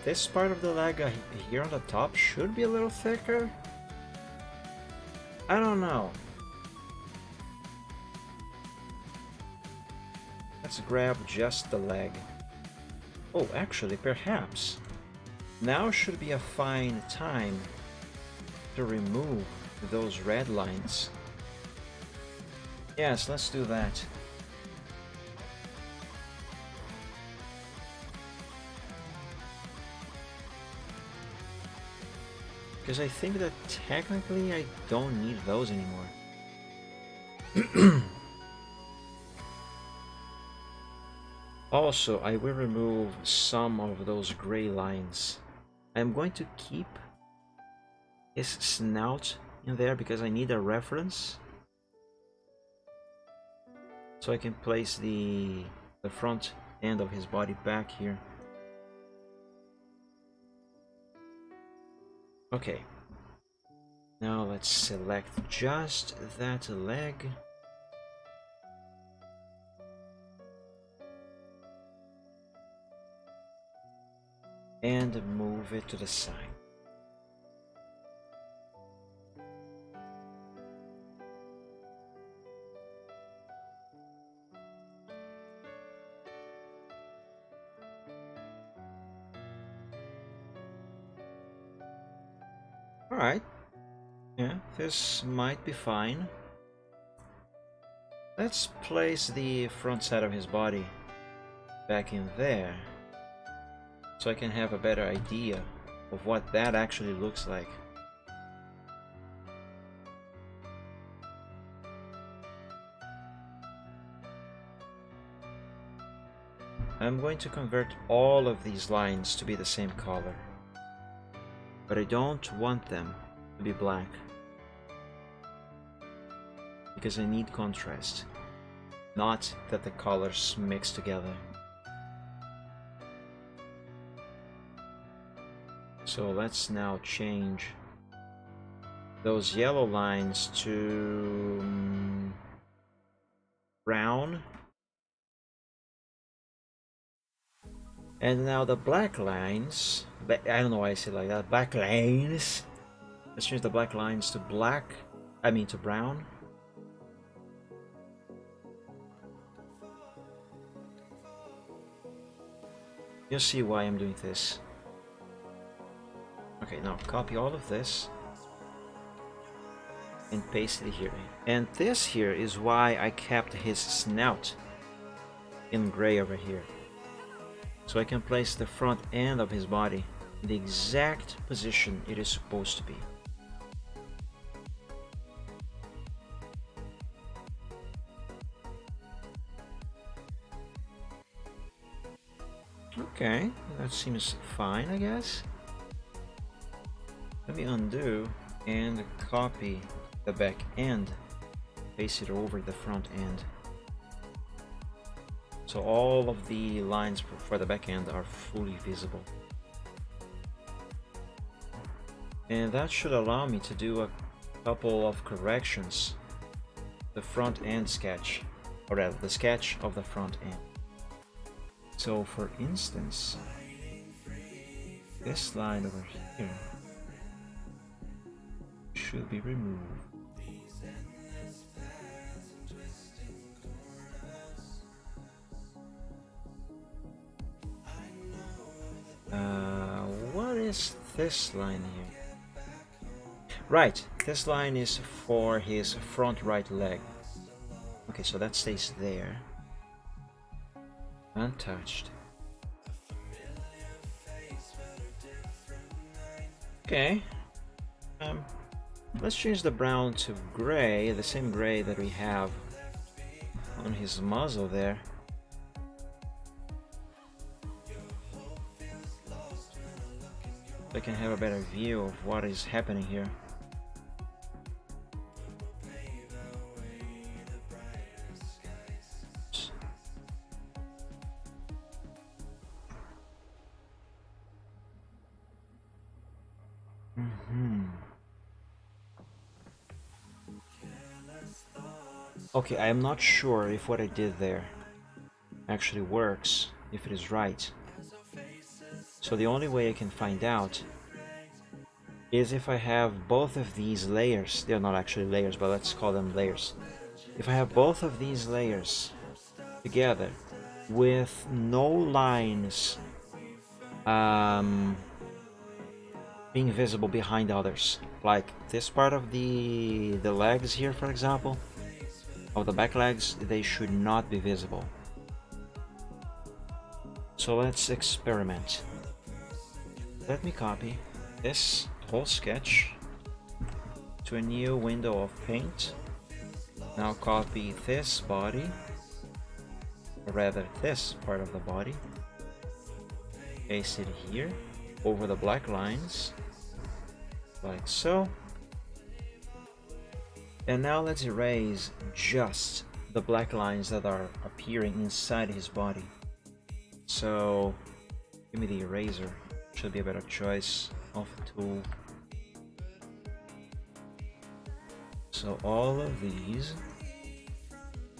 this part of the leg here on the top should be a little thicker. I don't know. Let's grab just the leg. Oh, actually, perhaps now should be a fine time to remove those red lines. Yes, let's do that. Because I think that technically I don't need those anymore. Also, I will remove some of those gray lines. I'm going to keep his snout in there because I need a reference. So I can place the front end of his body back here. Okay. Now let's select just that leg. And move it to the side. Alright. Yeah, this might be fine. Let's place the front side of his body back in there, so I can have a better idea of what that actually looks like. I'm going to convert all of these lines to be the same color, but I don't want them to be black because I need contrast, not that the colors mix together. So let's now change those yellow lines to brown. And now the black lines, I don't know why I say it like that, black lines. Let's change the black lines to to brown. You'll see why I'm doing this. Okay, now copy all of this and paste it here. And this here is why I kept his snout in gray over here. So I can place the front end of his body in the exact position it is supposed to be. Okay, that seems fine, I guess. Let me undo and copy the back end, paste it over the front end. So all of the lines for the back end are fully visible. And that should allow me to do a couple of corrections. The front end sketch, or rather the sketch of the front end. So for instance, this line over here should be removed. What is this line here? Right, this line is for his front right leg. Okay, so that stays there, untouched. Okay, let's change the brown to gray, the same gray that we have on his muzzle there. So I can have a better view of what is happening here. Okay, I am not sure if what I did there actually works, if it is right. So the only way I can find out is if I have both of these layers. They're not actually layers, but let's call them layers. If I have both of these layers together with no lines being visible behind others, like this part of the legs here, for example, of the back legs, they should not be visible. So let's experiment. Let me copy this whole sketch to a new window of paint. Now copy this body, or rather this part of the body, paste it here over the black lines, like so. And now let's erase just the black lines that are appearing inside his body. So give me the eraser, should be a better choice of a tool. So all of these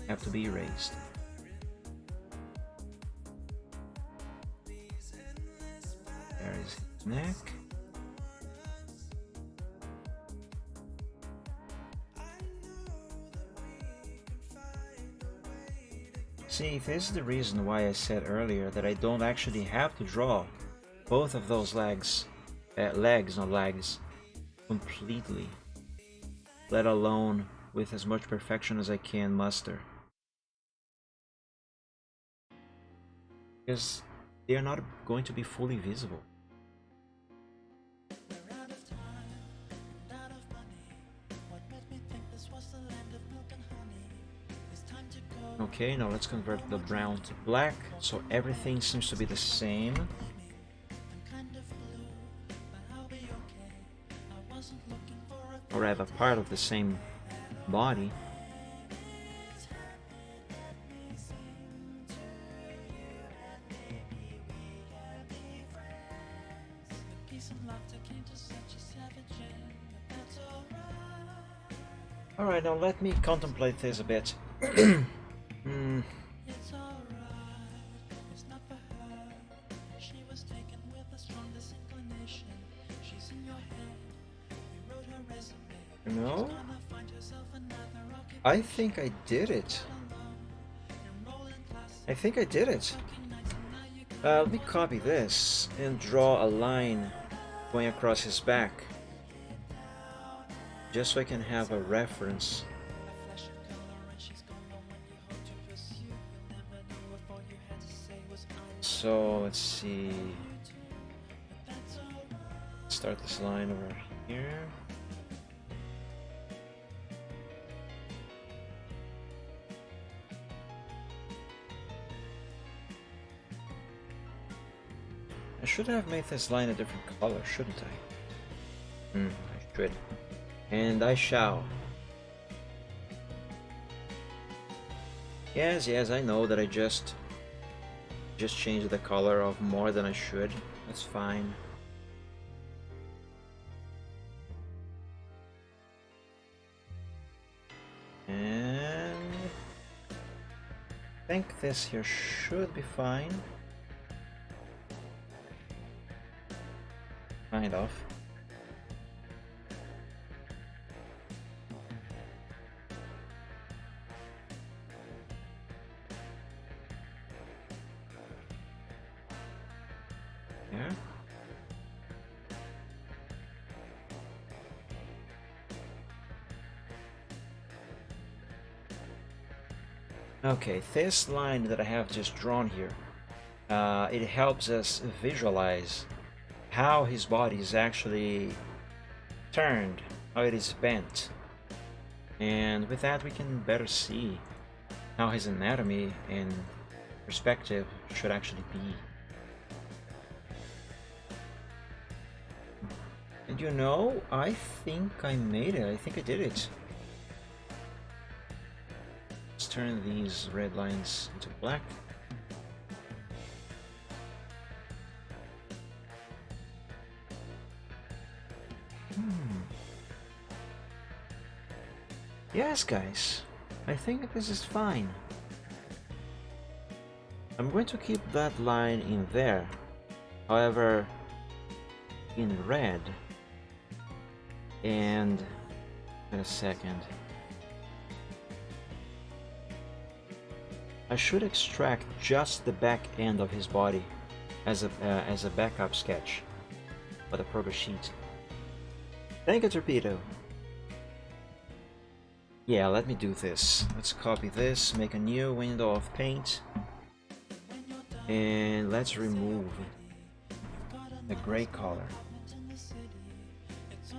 have to be erased. There is his neck. See, this is the reason why I said earlier that I don't actually have to draw both of those legs, not legs, completely, let alone with as much perfection as I can muster. Because they are not going to be fully visible. We're out of time and out of money. What made me think this was the land of milk and honey? It's time to go. Okay, now let's convert the brown to black, so everything seems to be the same. I'm kind of blue, but I'll be okay. I wasn't looking for a Or rather, part of the same body. peace and laughter came to such a savage end, but that's alright. Alright, now let me contemplate this a bit. It's alright, it's not for her. She was taken with the strongest inclination. She's in your head, you wrote her resume. No? Gonna find herself another occupation. I think I did it. I think I did it. Let me copy this and draw a line going across his back, just so I can have a reference. So let's see. Start this line over here. I should have made this line a different color, shouldn't I? I should. And I shall. Yes, I know that I just changed the color of more than I should. That's fine. And I think this here should be fine. Kind of. Yeah. Okay, this line that I have just drawn here, it helps us visualize how his body is actually turned, how it is bent. And with that we can better see how his anatomy and perspective should actually be. And you know, I think I made it. I think I did it. Let's turn these red lines into black. Yes, guys. I think this is fine. I'm going to keep that line in there. However, in red. And wait a second. I should extract just the back end of his body as a backup sketch for the progress sheet. Thank you, Torpedo. Yeah, let me do this. Let's copy this, make a new window of paint, and let's remove the gray color.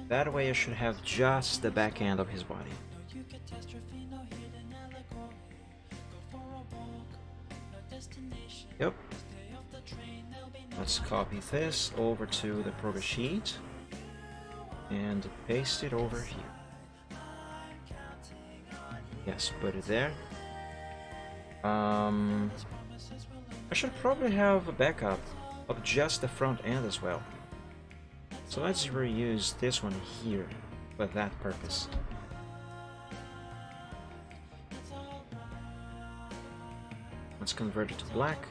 That way I should have just the back end of his body. Yep. Let's copy this over to the progress sheet and paste it over here. Yes, put it there. I should probably have a backup of just the front end as well. So let's reuse this one here for that purpose. Let's convert it to black.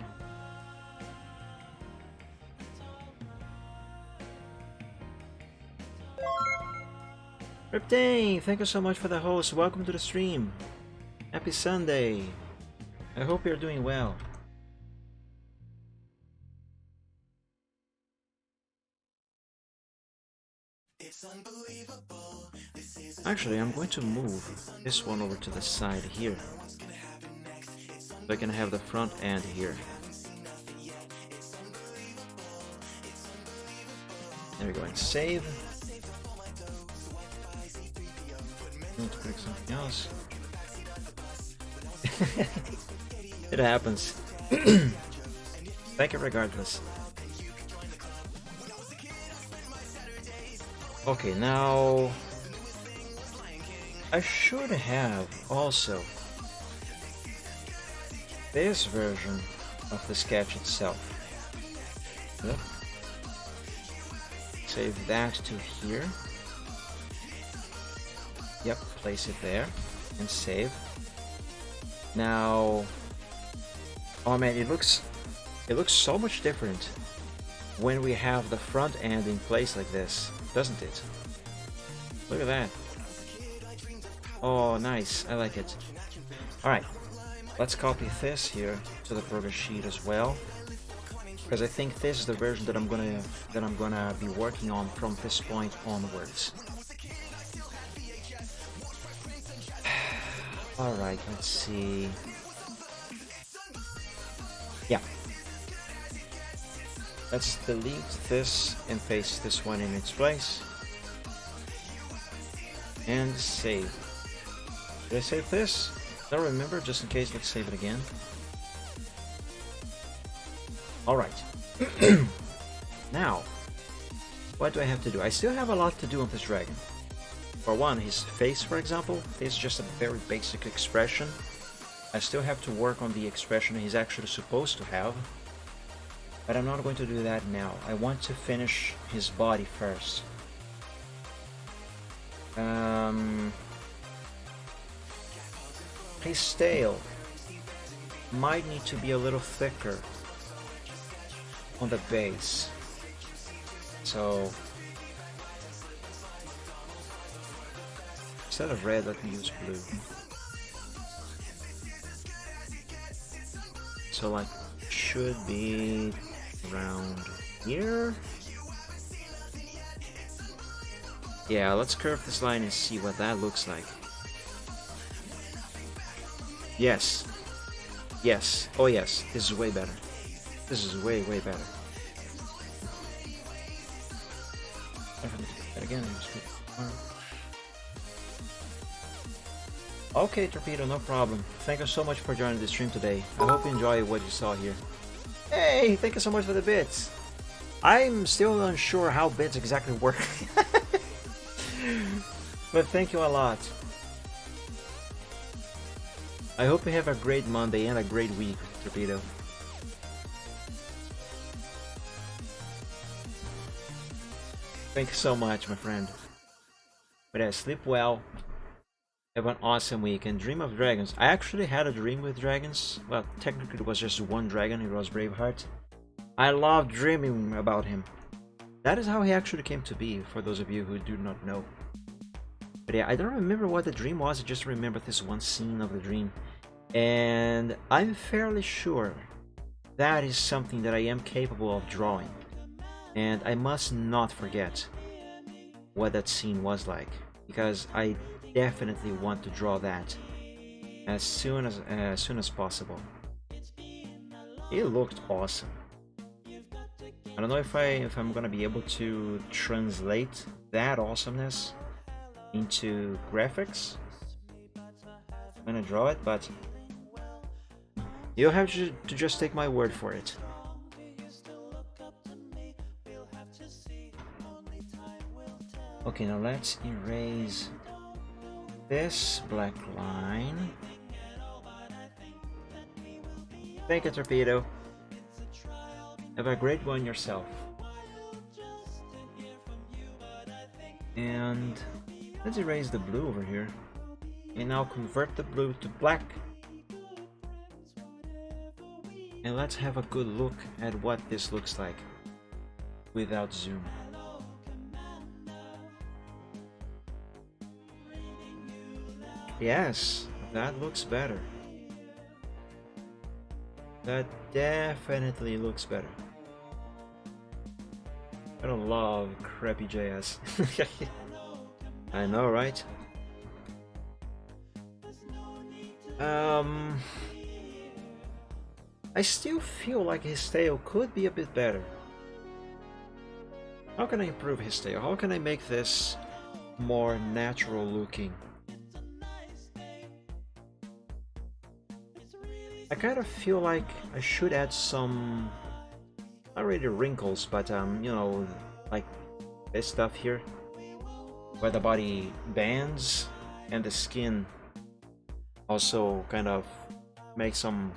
Riptane, thank you so much for the host. Welcome to the stream. Happy Sunday. I hope you're doing well. Actually, I'm going to move this one over to the side here, so I can have the front end here. There we go, and save. Need to click something else. It happens. Thank you regardless. Okay, now I should have also this version of the sketch itself. Yep. Save that to here. Yep, place it there and save. Now, oh man, it looks so much different when we have the front end in place like this, doesn't it? Look at that. Oh, nice. I like it. Alright, let's copy this here to the progress sheet as well, because I think this is the version that I'm gonna be working on from this point onwards. Alright, let's see. Yeah. Let's delete this and paste this one in its place. And save. Did I save this? I don't remember, just in case, let's save it again. Alright. Now, what do I have to do? I still have a lot to do on this dragon. For one, his face, for example, is just a very basic expression. I still have to work on the expression he's actually supposed to have. But I'm not going to do that now. I want to finish his body first. His tail might need to be a little thicker on the base. So instead of red, let me use blue. So like, should be around here. Yeah, let's curve this line and see what that looks like. Yes. Yes. Oh yes, this is way better. This is way, way better. That again. Okay, Torpedo, no problem. Thank you so much for joining the stream today. I hope you enjoy what you saw here. Hey, thank you so much for the bits. I'm still unsure how bits exactly work. But thank you a lot. I hope you have a great Monday and a great week, Torpedo. Thank you so much, my friend. But yeah, sleep well. Have an awesome week and dream of dragons. I actually had a dream with dragons. Well, technically it was just one dragon, it was Braveheart. I love dreaming about him. That is how he actually came to be, for those of you who do not know. But yeah, I don't remember what the dream was, I just remember this one scene of the dream. And I'm fairly sure that is something that I am capable of drawing. And I must not forget what that scene was like, because I definitely want to draw that as soon as possible. It looked awesome. I don't know if I'm gonna be able to translate that awesomeness into graphics when I draw it, but you'll have to just take my word for it. Okay, now let's erase this black line. Thank you, Torpedo. Have a great one yourself. And let's erase the blue over here. And now convert the blue to black. And let's have a good look at what this looks like without zoom. Yes, that looks better. That definitely looks better. I don't love crappy JS. I know, right? I still feel like his tail could be a bit better. How can I improve his tail? How can I make this more natural looking? I kind of feel like I should add some, not really wrinkles, but you know, like this stuff here, where the body bends and the skin also kind of makes some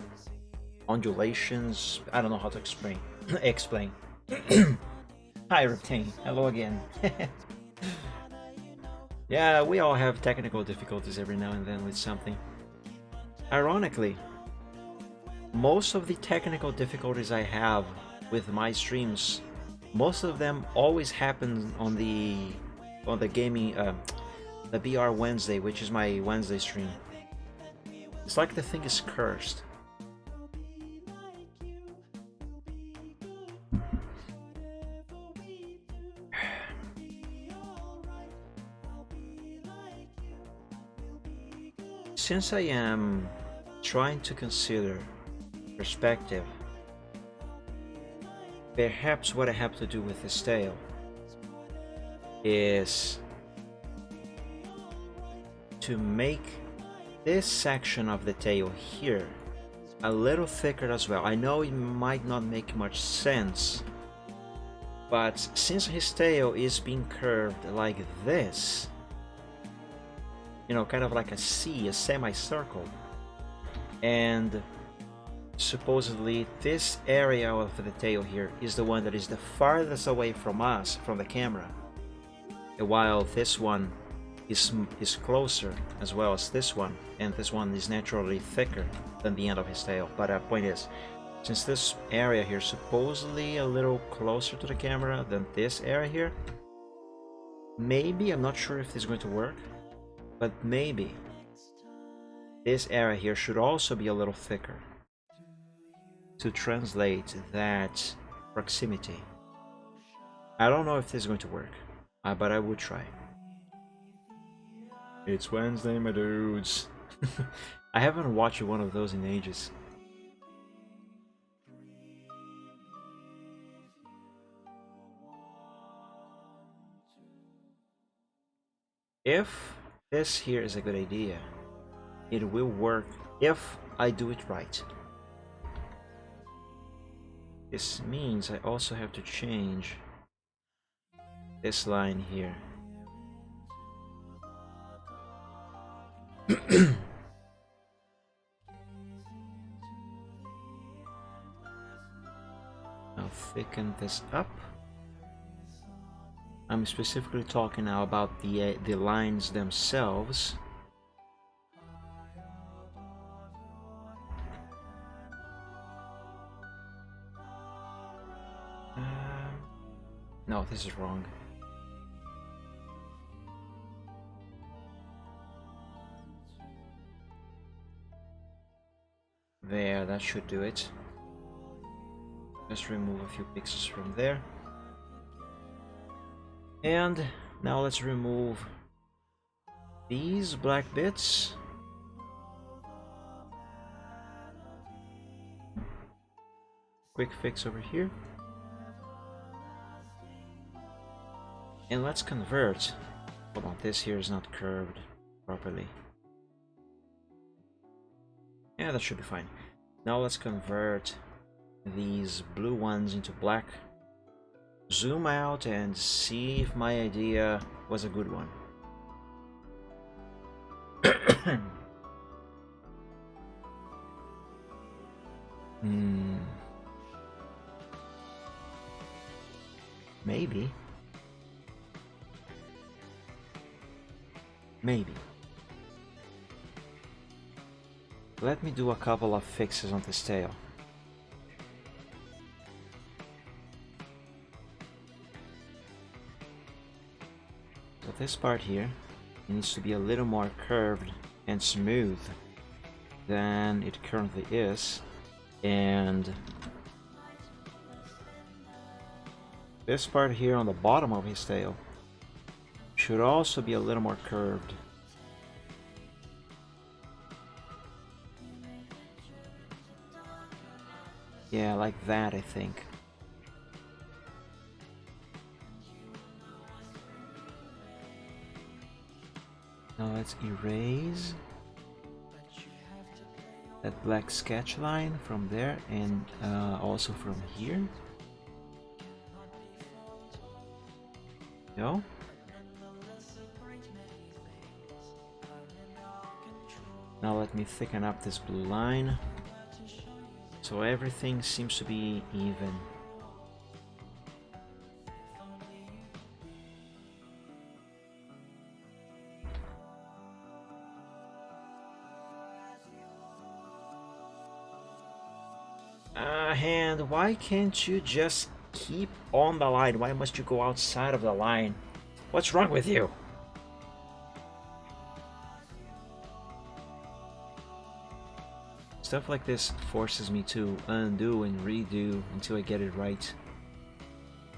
undulations. I don't know how to explain. Hi, Reptane. Hello again. Yeah, we all have technical difficulties every now and then with something. Ironically, most of the technical difficulties I have with my streams, most of them always happen on the gaming, the BR Wednesday, which is my Wednesday stream. It's like the thing is cursed. Since I am trying to consider perspective, perhaps what I have to do with this tail is to make this section of the tail here a little thicker as well. I know it might not make much sense, but since his tail is being curved like this, you know, kind of like a C, a semicircle, and supposedly this area of the tail here is the one that is the farthest away from us, from the camera, while this one is closer as well as this one, and this one is naturally thicker than the end of his tail. But the point is, since this area here is supposedly a little closer to the camera than this area here, maybe, I'm not sure if this is going to work, but maybe this area here should also be a little thicker to translate that proximity. I don't know if this is going to work, but I would try. It's Wednesday, my dudes. I haven't watched one of those in ages. If this here is a good idea, it will work if I do it right. This means I also have to change this line here. I'll thicken this up. I'm specifically talking now about the lines themselves. No, this is wrong. There, that should do it. Just remove a few pixels from there. And now let's remove these black bits. Quick fix over here. And let's convert. Hold on, this here is not curved properly. Yeah, that should be fine. Now let's convert these blue ones into black. Zoom out and see if my idea was a good one. Maybe. Maybe. Let me do a couple of fixes on this tail. So this part here needs to be a little more curved and smooth than it currently is. And this part here on the bottom of his tail should also be a little more curved. Yeah, like that, I think. Now let's erase that black sketch line from there and also from here. No? Now let me thicken up this blue line so everything seems to be even. And why can't you just keep on the line? Why must you go outside of the line? What's wrong with you? Stuff like this forces me to undo and redo until I get it right.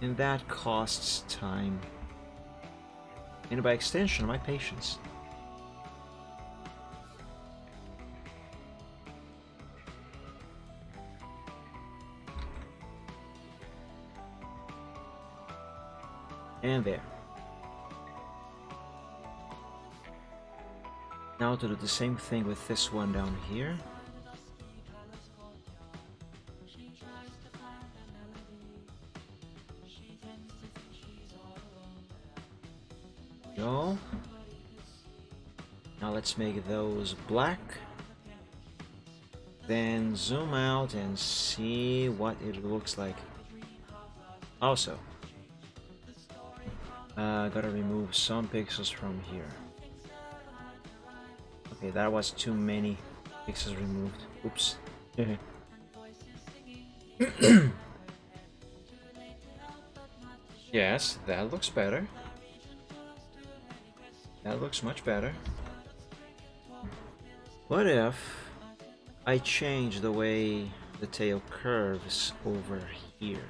And that costs time. And by extension, my patience. And there. Now to do the same thing with this one down here. Go. Now let's make those black. Then zoom out and see what it looks like. Also, gotta remove some pixels from here. Okay, that was too many pixels removed. Oops. Yes, that looks better. That looks much better. What if I change the way the tail curves over here?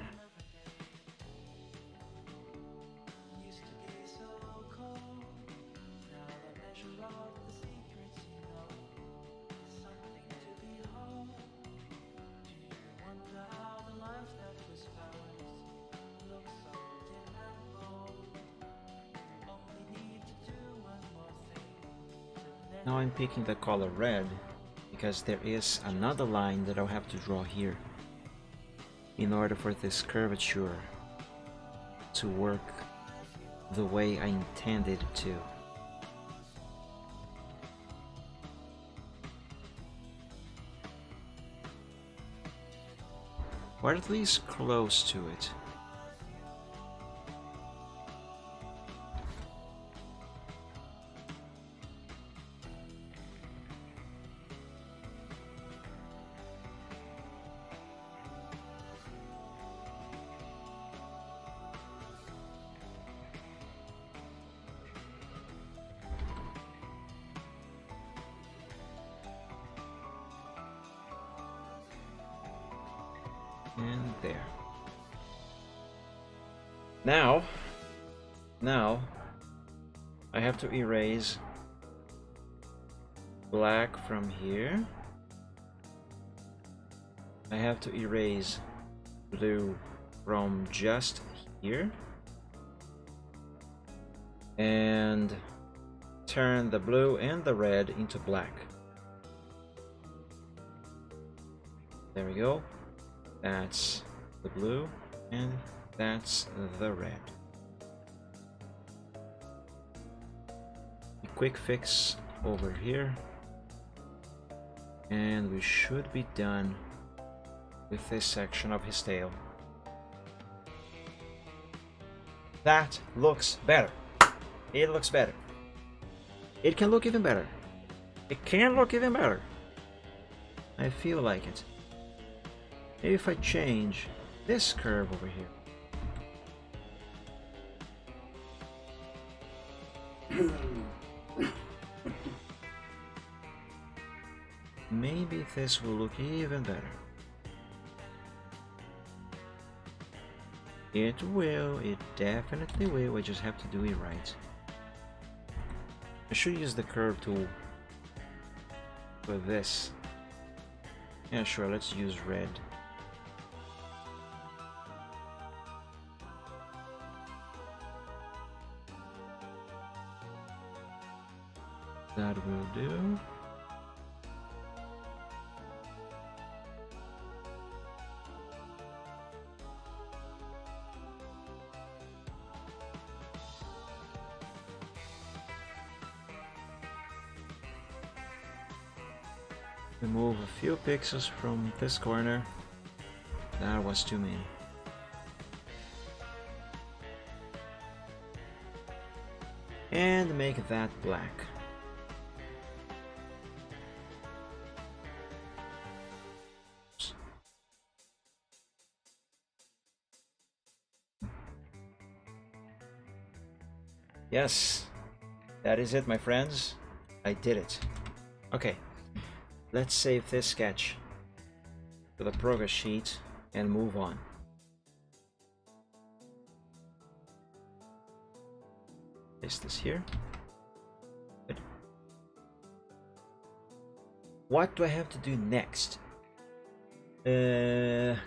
Now I'm picking the color red because there is another line that I'll have to draw here in order for this curvature to work the way I intended it to. Or at least close to it. there. Now I have to erase black from here. I have to erase blue from just here. And turn the blue and the red into black. There we go. That's the blue and that's the red. A quick fix over here. And we should be done with this section of his tail. That looks better. It looks better. It can look even better. It can look even better. I feel like it. Maybe if I change this curve over here. Maybe this will look even better. It will. It definitely will. I just have to do it right. I should use the curve tool for this. Yeah, sure, let's use red. That will do. Remove a few pixels from this corner. That was too many. And make that black. Yes, that is it, my friends. I did it. Okay. Let's save this sketch to the progress sheet and move on. Place this here. Good. What do I have to do next? This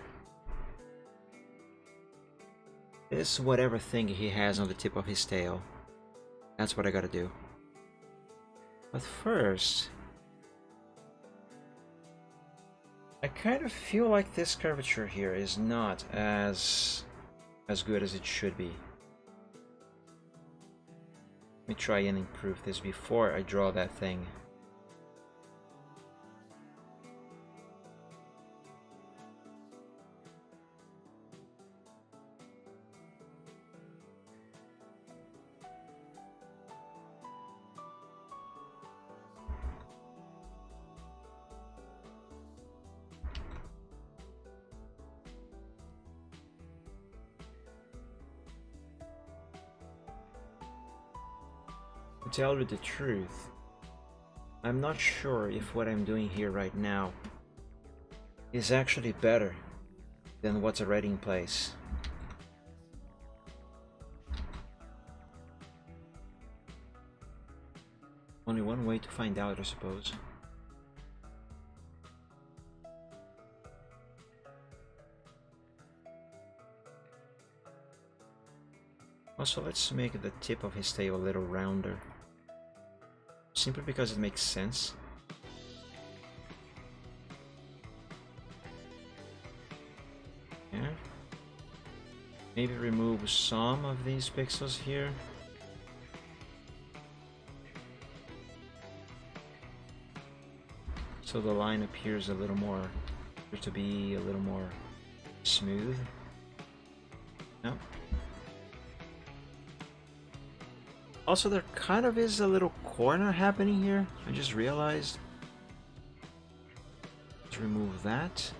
whatever thing he has on the tip of his tail. That's what I gotta do. But first, I kind of feel like this curvature here is not as good as it should be. Let me try and improve this before I draw that thing. To tell you the truth, I'm not sure if what I'm doing here right now is actually better than what's already in place. Only one way to find out, I suppose. Also, let's make the tip of his tail a little rounder. Simply because it makes sense. Yeah. Maybe remove some of these pixels here. So the line appears a little more, to be a little more smooth. No. Also, there kind of is a little corner happening here. I just realized. Let's remove that.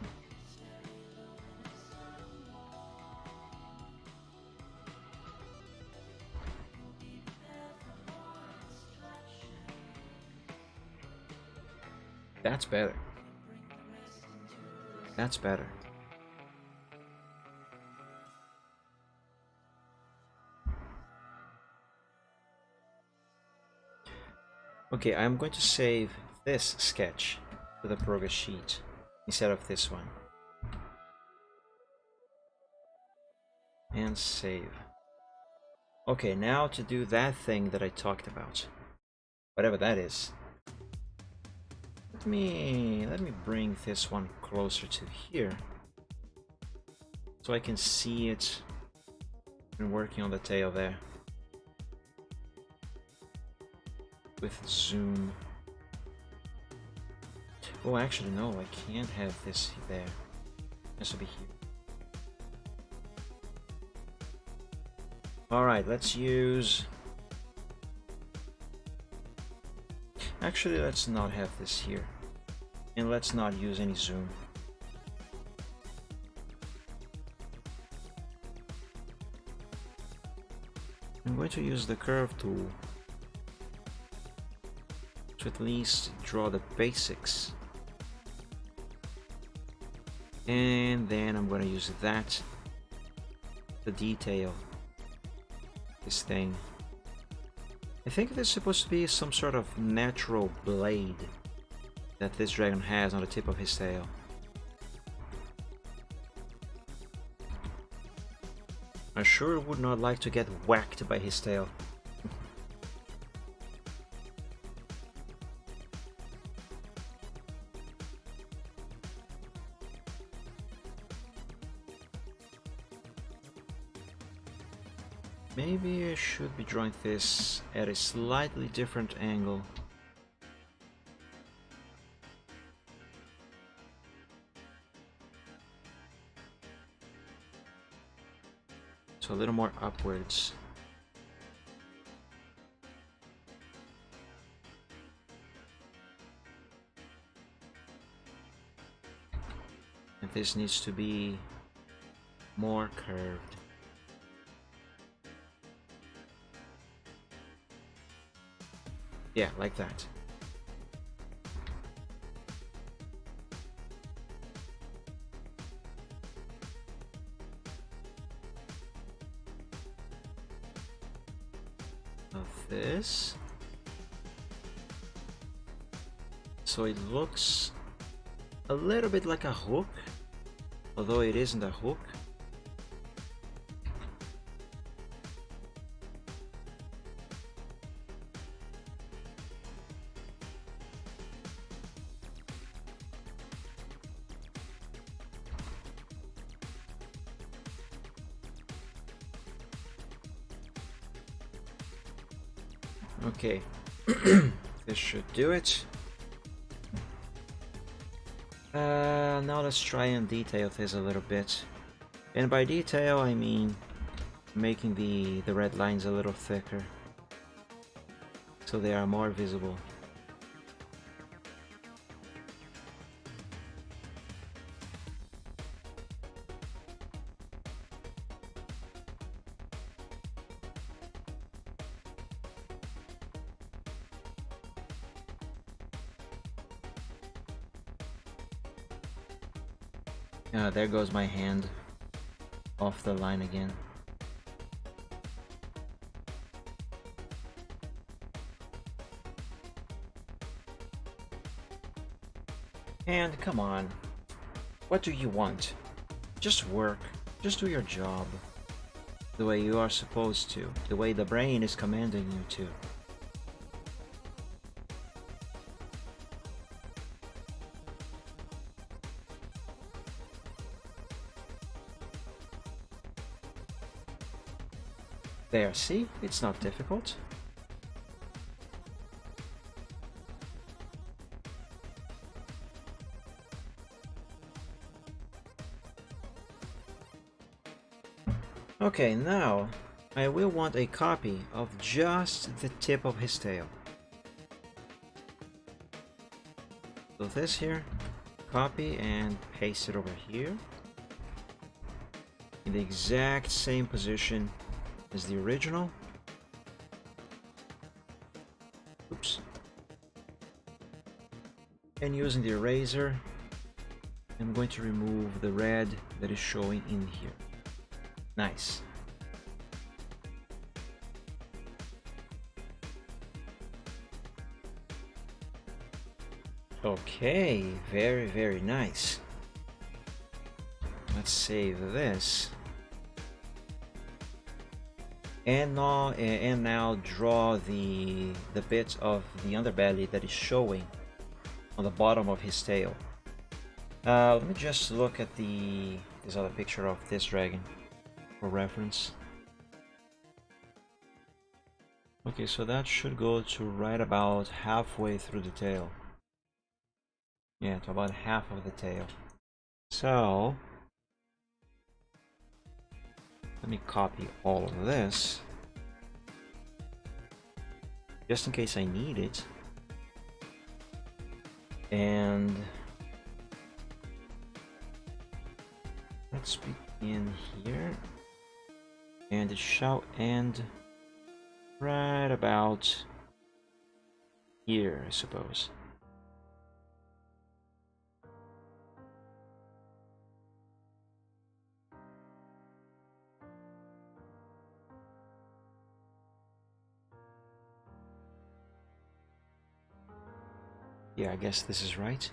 That's better. That's better. Okay, I'm going to save this sketch to the progress sheet instead of this one. And save. Okay, now to do that thing that I talked about. Whatever that is. Let me bring this one closer to here. So I can see it and working on the tail there. With zoom. Oh, actually no, I can't have this there. It has to be here. Alright, let's use... Actually, let's not have this here. And let's not use any zoom. I'm going to use the curve tool to at least draw the basics. And then I'm going to use that to detail this thing. I think there's supposed to be some sort of natural blade that this dragon has on the tip of his tail. I sure would not like to get whacked by his tail. Maybe I should be drawing this at a slightly different angle. So a little more upwards. And this needs to be more curved. Yeah, like that. Of this. So it looks a little bit like a hook, although it isn't a hook. Okay, this should do it. Now let's try and detail this a little bit. And by detail, I mean making the red lines a little thicker, so they are more visible. There goes my hand off the line again. And come on, what do you want? Just work, just do your job the way you are supposed to, the way the brain is commanding you to. There, see? It's not difficult. Okay, now I will want a copy of just the tip of his tail. So this here, copy and paste it over here. In the exact same position as the original. Oops. And using the eraser, I'm going to remove the red that is showing in here. Nice. Okay, very, very nice. Let's save this. And now draw the bit of the underbelly that is showing on the bottom of his tail. Let me just look at this other picture of this dragon for reference. Okay, so that should go to right about halfway through the tail. Yeah, to about half of the tail. So let me copy all of this, just in case I need it. And let's begin here. And it shall end right about here, I suppose. Yeah, I guess this is right.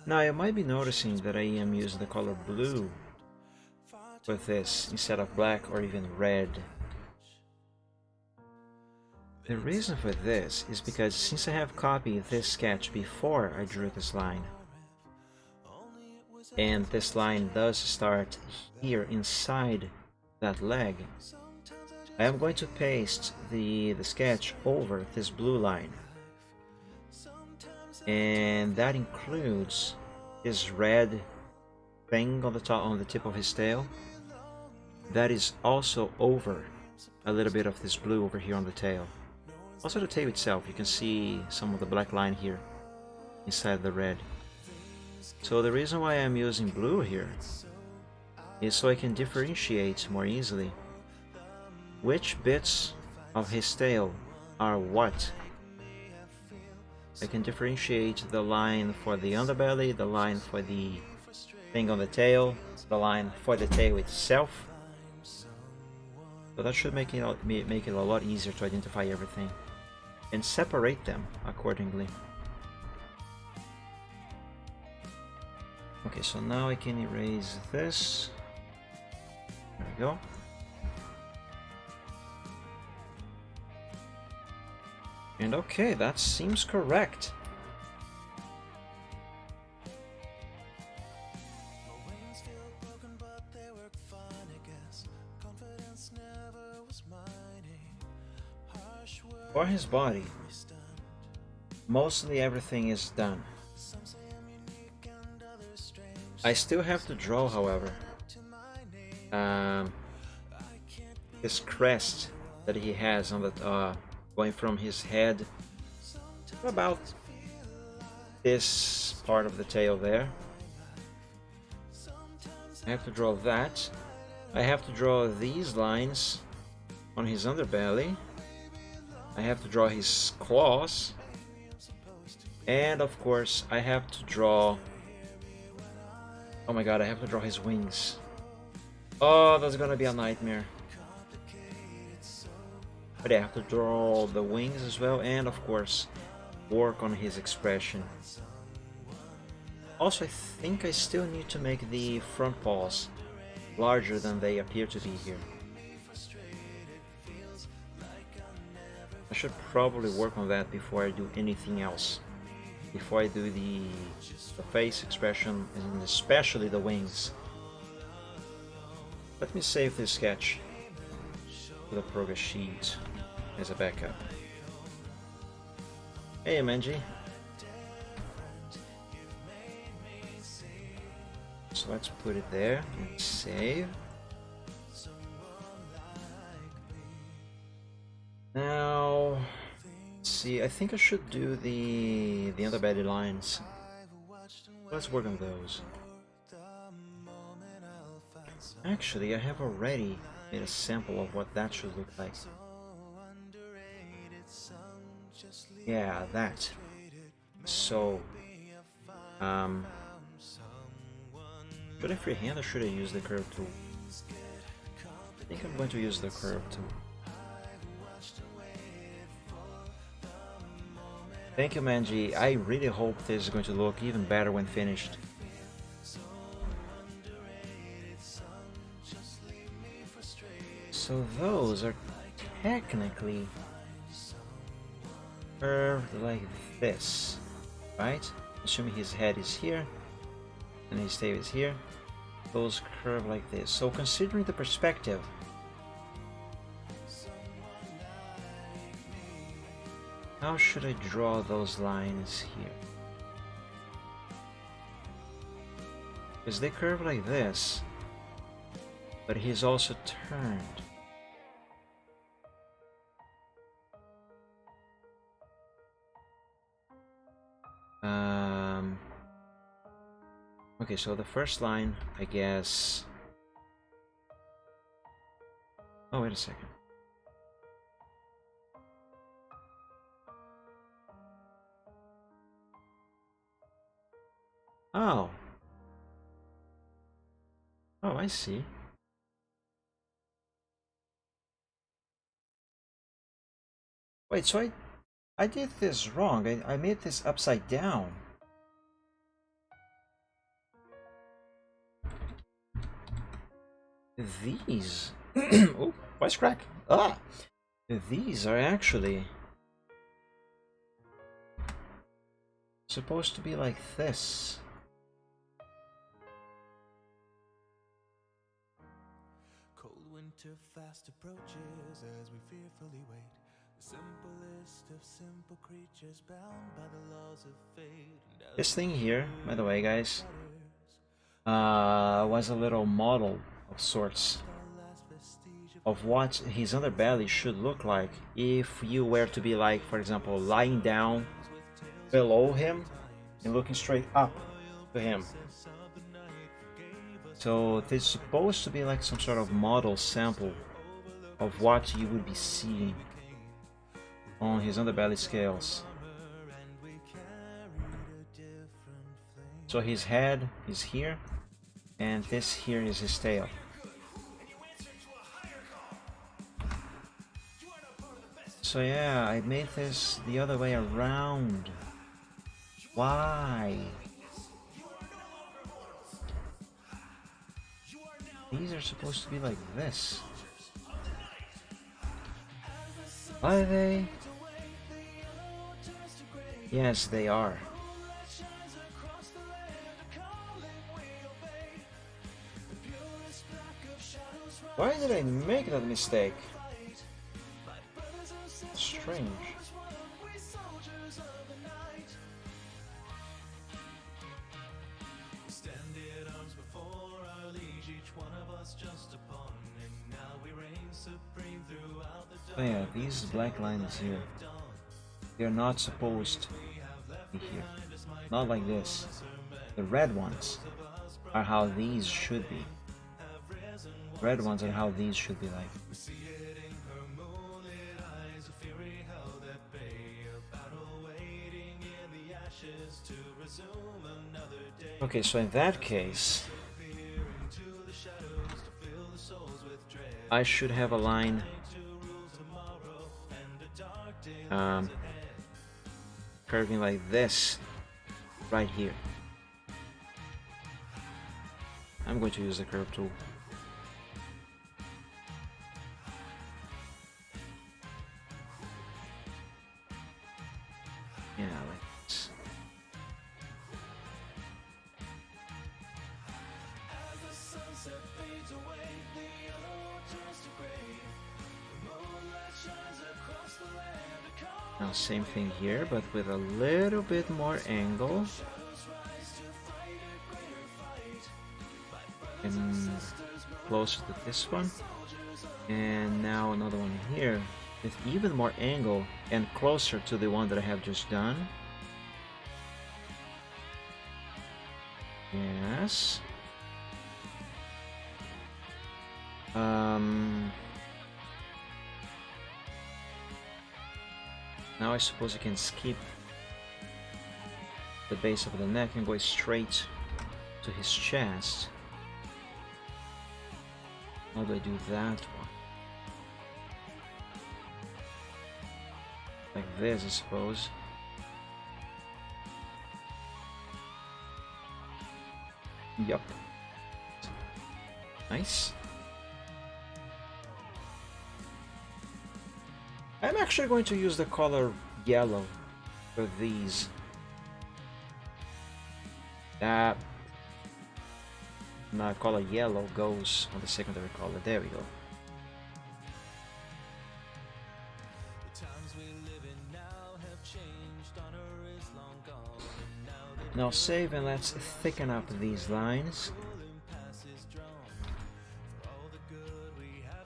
Now you might be noticing that I am using the color blue with this instead of black or even red. The reason for this is because since I have copied this sketch before I drew this line, and this line does start here inside that leg, I am going to paste the sketch over this blue line, and that includes this red thing on the top, on the tip of his tail. That is also over a little bit of this blue over here on the tail. Also the tail itself, you can see some of the black line here inside the red. So the reason why I'm using blue here is so I can differentiate more easily which bits of his tail are what. I can differentiate the line for the underbelly, the line for the thing on the tail, the line for the tail itself. So that should make it a lot easier to identify everything and separate them accordingly. Okay, so now I can erase this. There we go. And okay, that seems correct. For his body, mostly everything is done. I still have to draw, however, this crest that he has on the going from his head to about this part of the tail there. I have to draw that. I have to draw these lines on his underbelly. I have to draw his claws, and of course I have to draw, oh my god, I have to draw his wings. Oh, that's gonna be a nightmare. But I have to draw the wings as well, and of course work on his expression. Also, I think I still need to make the front paws larger than they appear to be here. I should probably work on that before I do anything else. Before I do the face expression, and especially the wings. Let me save this sketch to the progress sheet as a backup. Hey Manji. So let's put it there and save. Now, let's see, I think I should do the underbelly lines. Let's work on those. Actually, I have already made a sample of what that should look like. Yeah, that. So, should I freehand or should I use the curve tool? think I'm going to use the curve too. Thank you, Manji. I really hope this is going to look even better when finished. So those are technically curved like this, right? Assuming his head is here and his tail is here. Those curve like this. So considering the perspective, how should I draw those lines here? Because they curve like this, but he's also turned. Okay, so the first line, I guess. Oh, wait a second. Oh. Oh, I see. Wait, so I did this wrong. I made this upside down. These. Oh, voice crack. Ah! These are actually supposed to be like this. Cold winter fast approaches as we fearfully wait. The simplest of simple creatures bound by the laws of fate. This thing here, by the way, guys, was a little model of sorts of what his underbelly should look like if you were to be like, for example, lying down below him and looking straight up to him. So this is supposed to be like some sort of model sample of what you would be seeing on his underbelly scales. So his head is here, and this here is his tail. So yeah, I made this the other way around. Why? These are supposed to be like this. Are they? Yes, they are. Why did I make that mistake? Strange. Oh yeah, these black lines here, they're not supposed to be here. Not like this. The red ones are how these should be. Red ones are how these should be like. Okay, so in that case, I should have a line curving like this right here. I'm going to use the curve tool. Yeah, like this. Now same thing here, but with a little bit more angle. And closer to this one. And now another one here with even more angle and closer to the one that I have just done. Yes. Now I suppose I can skip the base of the neck and go straight to his chest. How do I do that one? this, I suppose. Yup. Nice. I'm actually going to use the color yellow for these. That color yellow goes on the secondary color. There we go. Now save and let's thicken up these lines.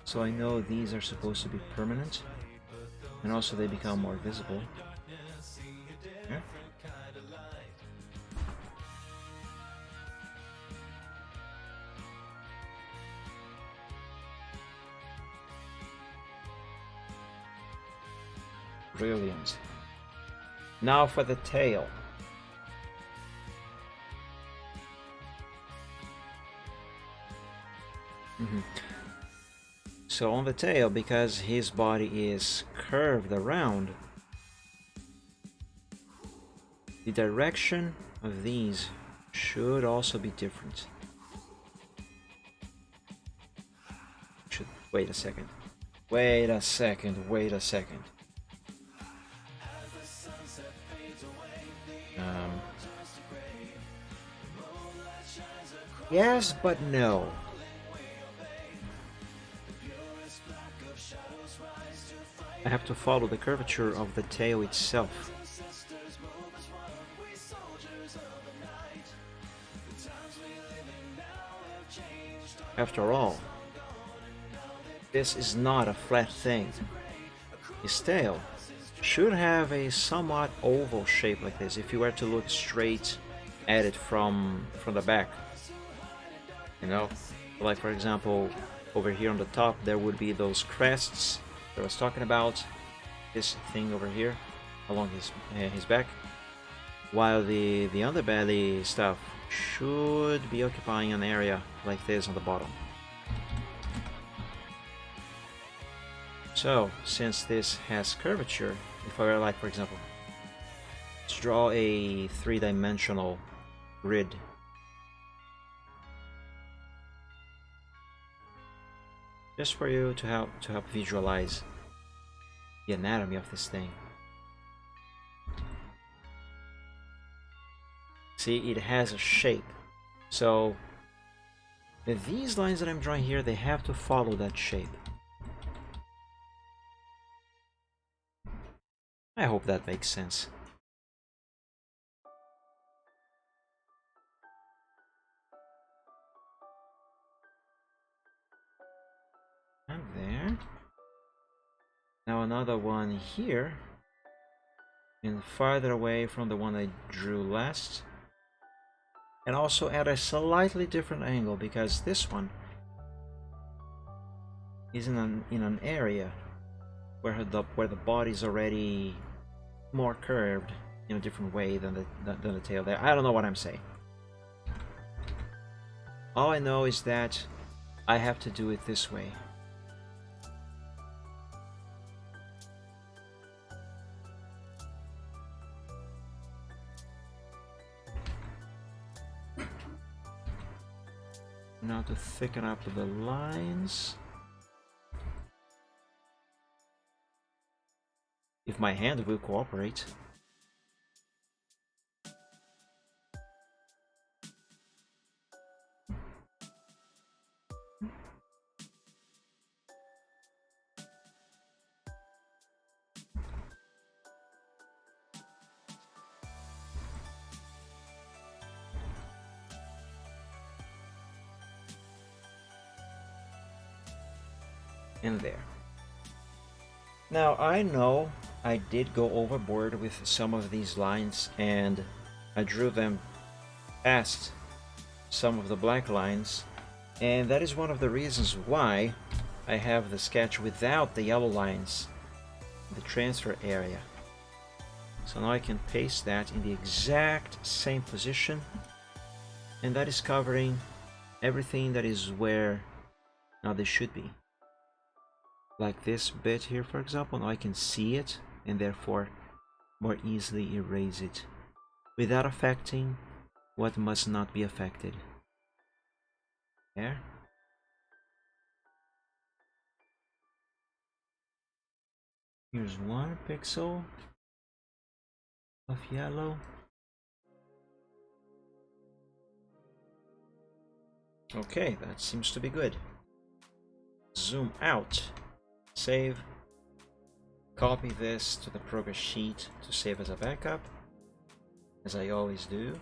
So I know these are supposed to be permanent, and also they become more visible. Yeah. Brilliant. Now for the tail. So on the tail, because his body is curved around, the direction of these should also be different. Wait a second. Wait a second. Wait a second. Yes, but no. I have to follow the curvature of the tail itself. After all, this is not a flat thing. His tail should have a somewhat oval shape like this if you were to look straight at it from the back. You know, like for example, over here on the top there would be those crests that I was talking about, this thing over here along his back, while the underbelly stuff should be occupying an area like this on the bottom. So since this has curvature, if I were like for example to draw a three-dimensional grid, just for you to help visualize the anatomy of this thing. See, it has a shape. So these lines that I'm drawing here, they have to follow that shape. I hope that makes sense. And there. Now another one here, and farther away from the one I drew last, and also at a slightly different angle because this one is in an area where the body is already more curved in a different way than the tail there. I don't know what I'm saying. All I know is that I have to do it this way. Now to thicken up the lines. If my hand will cooperate. In there. Now I know I did go overboard with some of these lines and I drew them past some of the black lines, and that is one of the reasons why I have the sketch without the yellow lines, the transfer area. So now I can paste that in the exact same position, and that is covering everything that is where now they should be. Like this bit here, for example, now I can see it, and therefore more easily erase it without affecting what must not be affected. There. Here's 1 pixel of yellow. Okay, that seems to be good. Zoom out. Save. Copy this to the progress sheet to save as a backup, as I always do.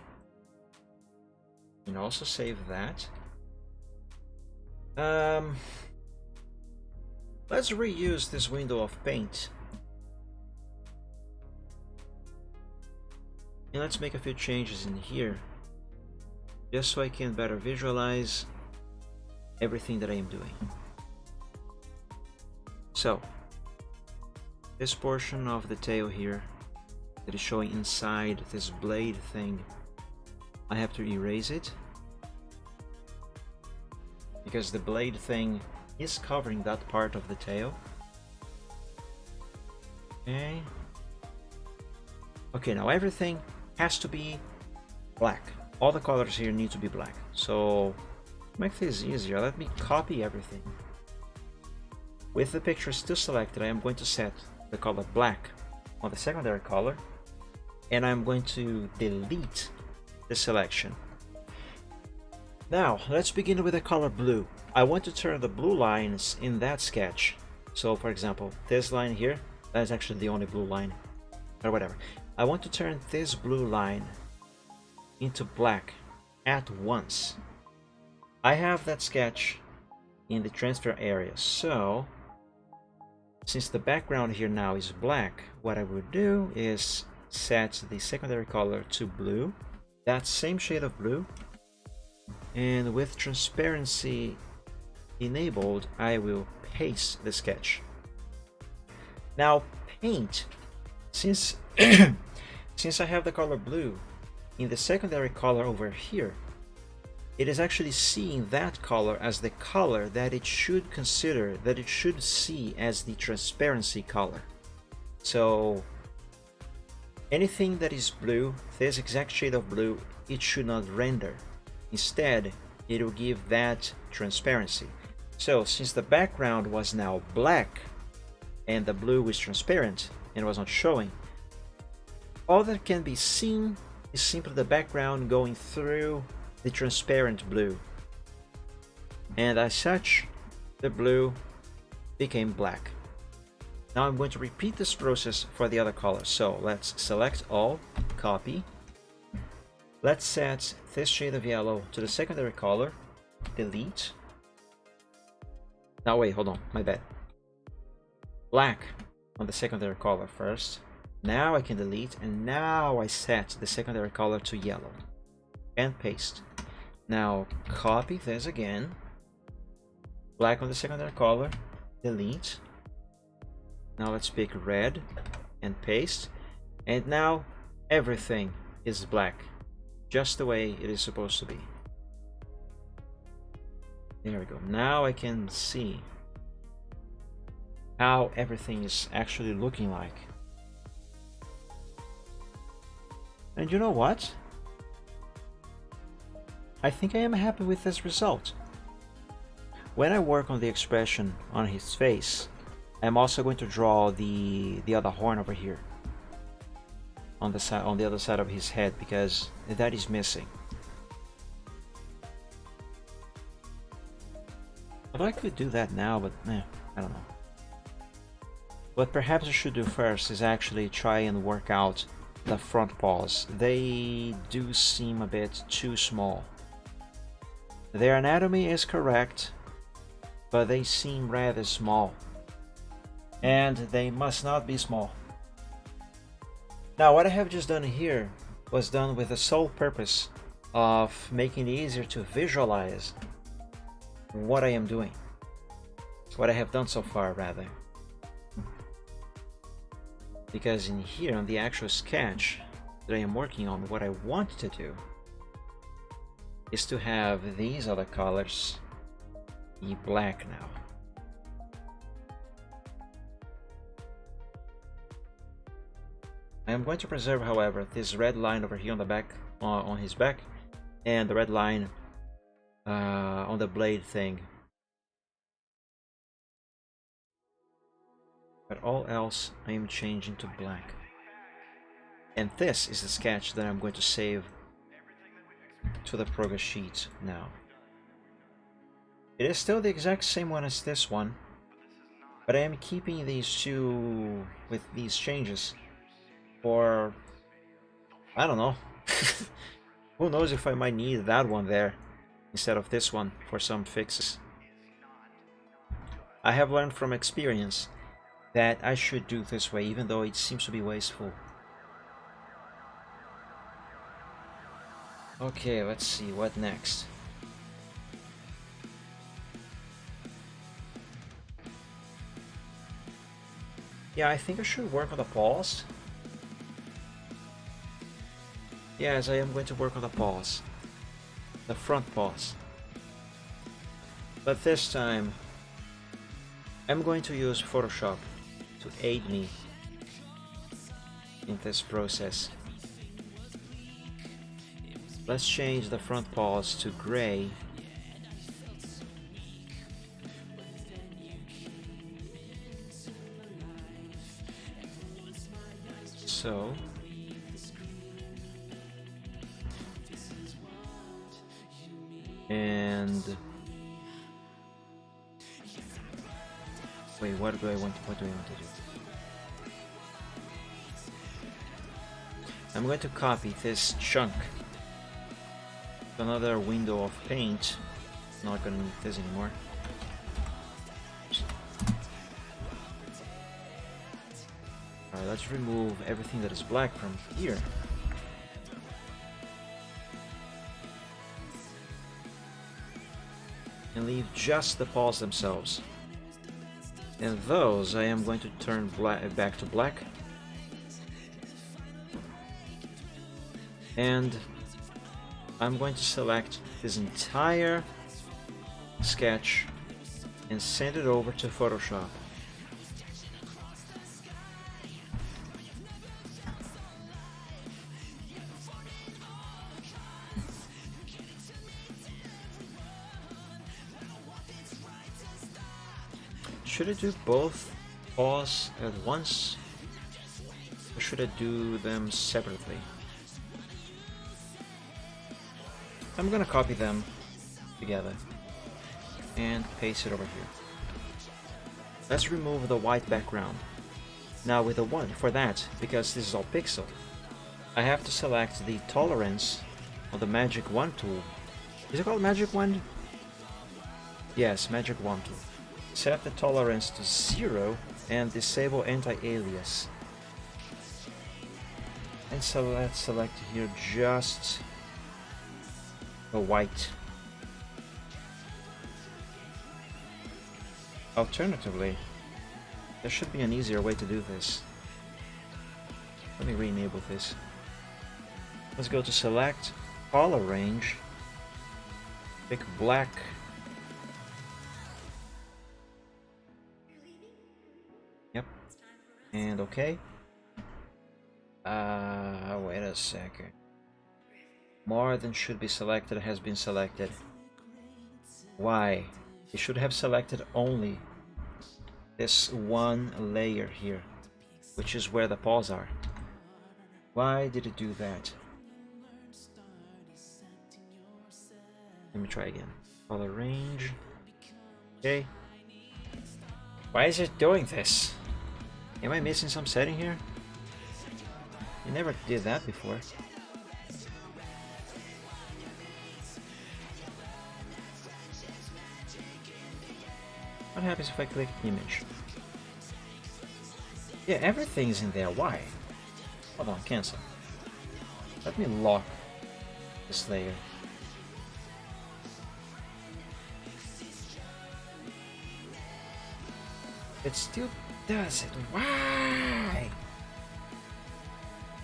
And also save that. Let's reuse this window of paint. And let's make a few changes in here, just so I can better visualize everything that I am doing. So, this portion of the tail here that is showing inside this blade thing, I have to erase it, because the blade thing is covering that part of the tail. Okay, now everything has to be black. All the colors here need to be black. So, to make this easier, let me copy everything. With the picture still selected, I am going to set the color black on the secondary color, and I'm going to delete the selection. Now, let's begin with the color blue. I want to turn the blue lines in that sketch. So, for example, this line here, that's actually the only blue line, or whatever. I want to turn this blue line into black at once. I have that sketch in the transfer area, so since the background here now is black, what I would do is set the secondary color to blue, that same shade of blue, and with transparency enabled, I will paste the sketch. Now paint, since since I have the color blue in the secondary color over here, it is actually seeing that color as the color that it should consider, that it should see as the transparency color. So anything that is blue, this exact shade of blue, it should not render. Instead, it will give that transparency. So since the background was now black and the blue is transparent and was not showing, all that can be seen is simply the background going through the transparent blue, and as such the blue became black. Now I'm going to repeat this process for the other colors. So let's select all, copy, let's set this shade of yellow to the secondary color, delete. Now wait, hold on, my bad. Black on the secondary color first. Now I can delete, and now I set the secondary color to yellow and paste. Now copy this again, black on the secondary color, delete. Now let's pick red and paste, and now everything is black, just the way it is supposed to be. There we go. Now I can see how everything is actually looking like. And you know what? I think I am happy with this result. When I work on the expression on his face, I'm also going to draw the other horn over here on the other side of his head, because that is missing. Although I could do that now, but I don't know. What perhaps I should do first is actually try and work out the front paws. They do seem a bit too small. Their anatomy is correct, but they seem rather small. And they must not be small. Now what I have just done here was done with the sole purpose of making it easier to visualize what I am doing. It's what I have done so far, rather. Because in here, on the actual sketch that I am working on, what I want to do is to have these other colors be black now. I am going to preserve, however, this red line over here on the back, on his back, and the red line on the blade thing. But all else I am changing to black. And this is the sketch that I'm going to save to the progress sheet now. It is still the exact same one as this one, but I am keeping these two with these changes for, I don't know. Who knows if I might need that one there instead of this one for some fixes. I have learned from experience that I should do this way, even though it seems to be wasteful. Okay, let's see, what next? Yeah, I think I should work on the paws. Yes, I am going to work on the paws. The front paws. But this time, I'm going to use Photoshop to aid me in this process. Let's change the front paws to gray. So, and wait, what do I want to do? I'm going to copy this chunk to another window of paint. Not gonna need this anymore. Alright, let's remove everything that is black from here. And leave just the paws themselves. And those I am going to turn back to black. And I'm going to select this entire sketch and send it over to Photoshop. Should I do both paws at once, or should I do them separately? I'm gonna copy them together and paste it over here. Let's remove the white background. Now with the one for that, because this is all pixel, I have to select the tolerance of the magic wand tool. Is it called magic wand? Yes, magic wand tool. Set the tolerance to 0 and disable anti-alias. And so let's select here just the white. Alternatively, there should be an easier way to do this. Let me re-enable this. Let's go to select, color range, pick black. Yep. And okay. Wait a second. More than should be selected has been selected. Why? It should have selected only this one layer here, which is where the paws are. Why did it do that? Let me try again. Color range. Okay. Why is it doing this? Am I missing some setting here? You never did that before. What happens if I click image? Yeah, everything's in there. Why? Hold on, cancel. Let me lock this layer. It still does it. Why?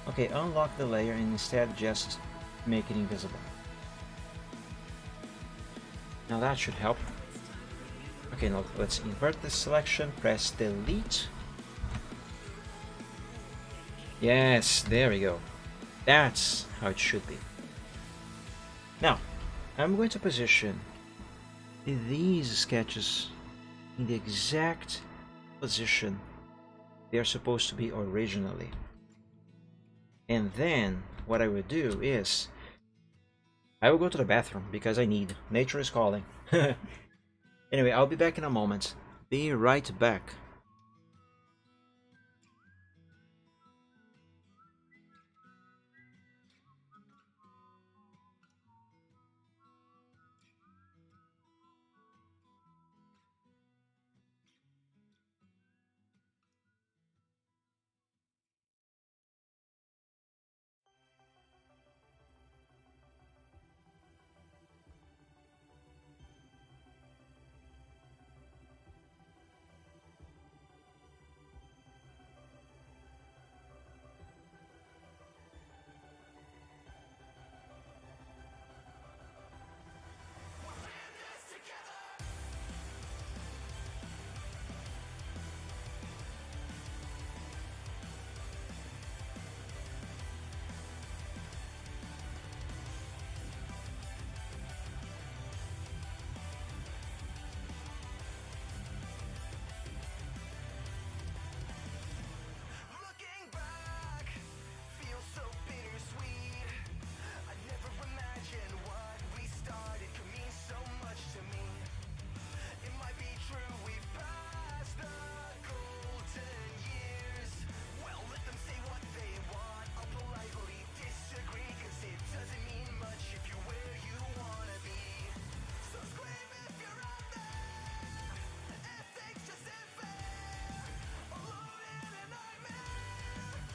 Okay, unlock the layer and instead just make it invisible. Now that should help. Okay, now let's invert the selection, press delete. Yes, there we go. That's how it should be. Now, I'm going to position these sketches in the exact position they are supposed to be originally. And then what I will do is I will go to the bathroom because I need. Nature is calling. Anyway, I'll be back in a moment. Be right back. Looking back, feels so bittersweet. I never imagined what we started could mean so much to me. It might be true we've passed the golden years. Well, let them say what they want. I'll politely disagree, 'cause it doesn't mean much if you're where you wanna be. So scream if you're out there, if things just ain't fair. Alone in a nightmare,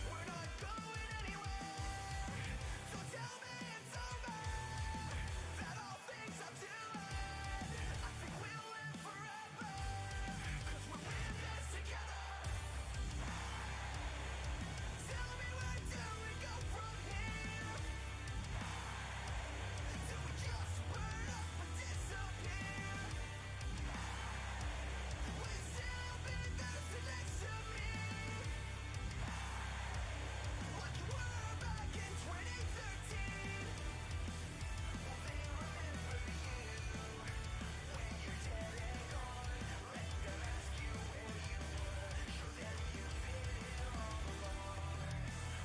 we're not going anywhere. So tell me it's over, that all things are too late. I think we'll live forever, 'cause we're in this together. Tell me, where do we go from here? Do we just burn up and disappear? Will you still be there next to me? Like you were back in 2013. Will they remember you when you're dead and gone? Let them ask you where you were. Show them you've been here all along.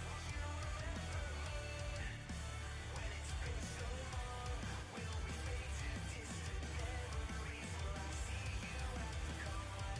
Will you remember me when it's been so long? Will we fade to distant memories? Will I see you at the con?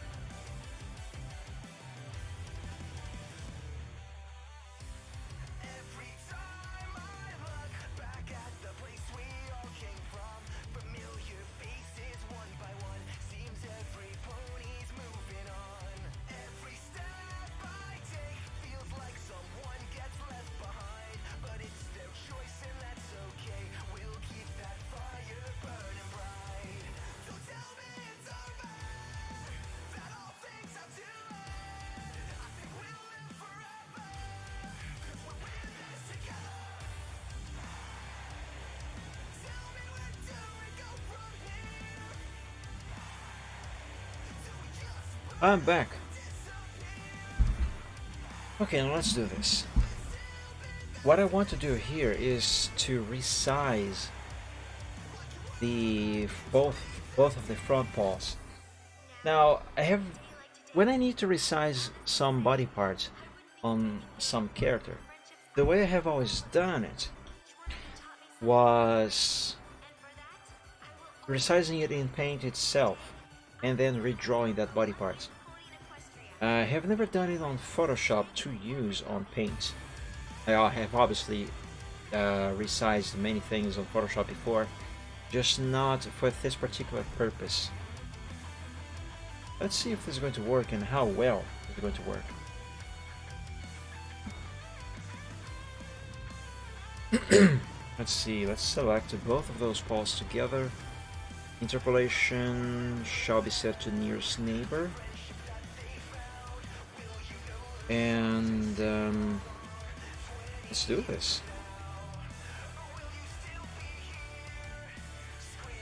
Every time I look back at the place we all came from, familiar faces one by one, seems every pony's moving on. Every step I take feels like someone gets left behind, but it's their choice and that's okay. We'll keep that fire burning bright. So tell me it's over, that all things are too late. I think we'll live forever, 'cause we're in this together. Tell me, where do we go from here? Do we just burn I'm back. disappear? Okay, now let's do this. What I want to do here is to resize the both of the front paws. Now, when I need to resize some body parts on some character, the way I have always done it was resizing it in paint itself and then redrawing that body part. I have never done it on Photoshop to use on paint. I have obviously resized many things on Photoshop before, just not for this particular purpose. Let's see if this is going to work and how well it's going to work. Let's see, let's select both of those paws together. Interpolation shall be set to nearest neighbor. And let's do this.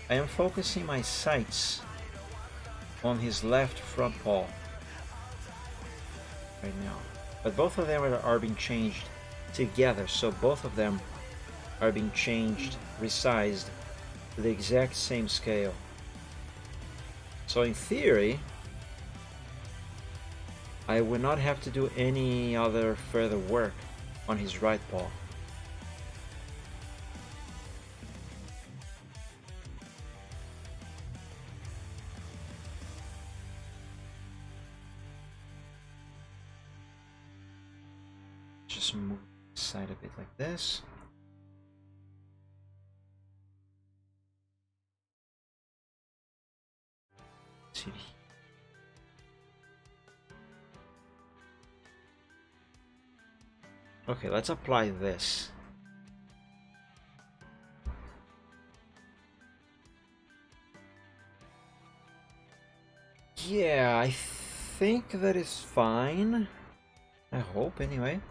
I am focusing my sights on his left front paw right now. But both of them are being changed together, so both of them are being changed, resized to the exact same scale. So in theory, I would not have to do any other further work on his right paw. Just move the side a bit like this. See. Okay, let's apply this. Yeah, I think that is fine. I hope, anyway.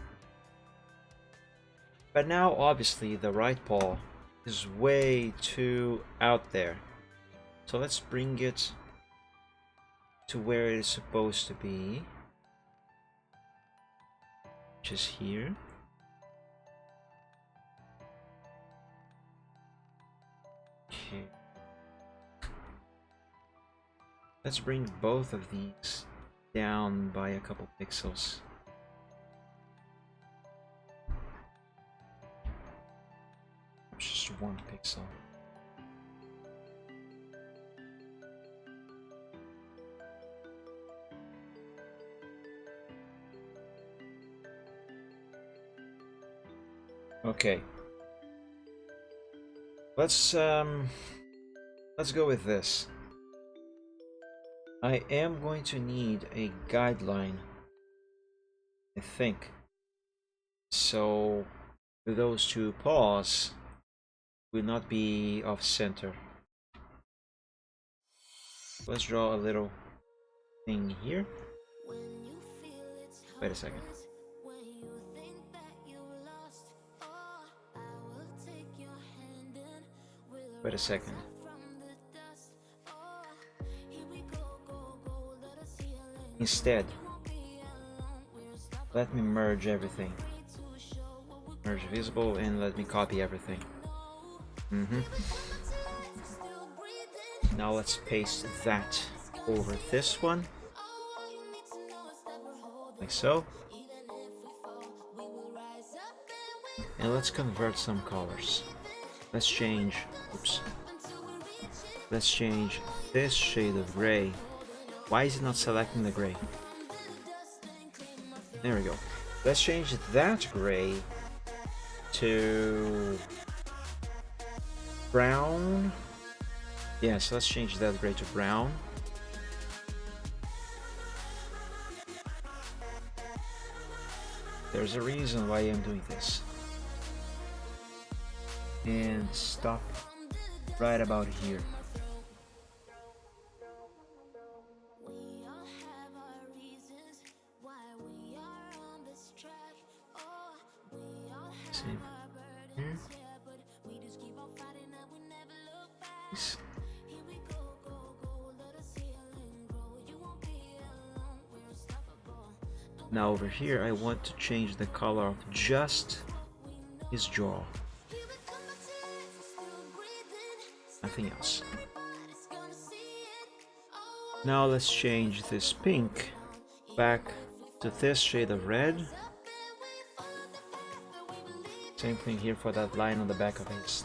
But now, obviously, the right paw is way too out there. So let's bring it to where it is supposed to be. Which is here. Okay. Let's bring both of these down by a couple pixels. Just 1 pixel. Okay. Let's go with this. I am going to need a guideline, I think. So those two paws will not be off center. Let's draw a little thing here. Wait a second. Wait a second. Instead, let me merge everything. Merge visible and let me copy everything. Now let's paste that over this one. Like so. And let's convert some colors. Let's change, oops. Let's change this shade of gray. Why is it not selecting the gray? There we go. Let's change that gray to brown. Yes, let's change that gray to brown. There's a reason why I'm doing this. And stop right about here. Same here. Now over here I want to change the color of just his jaw. Nothing else. Now let's change this pink back to this shade of red. Same thing here for that line on the back of his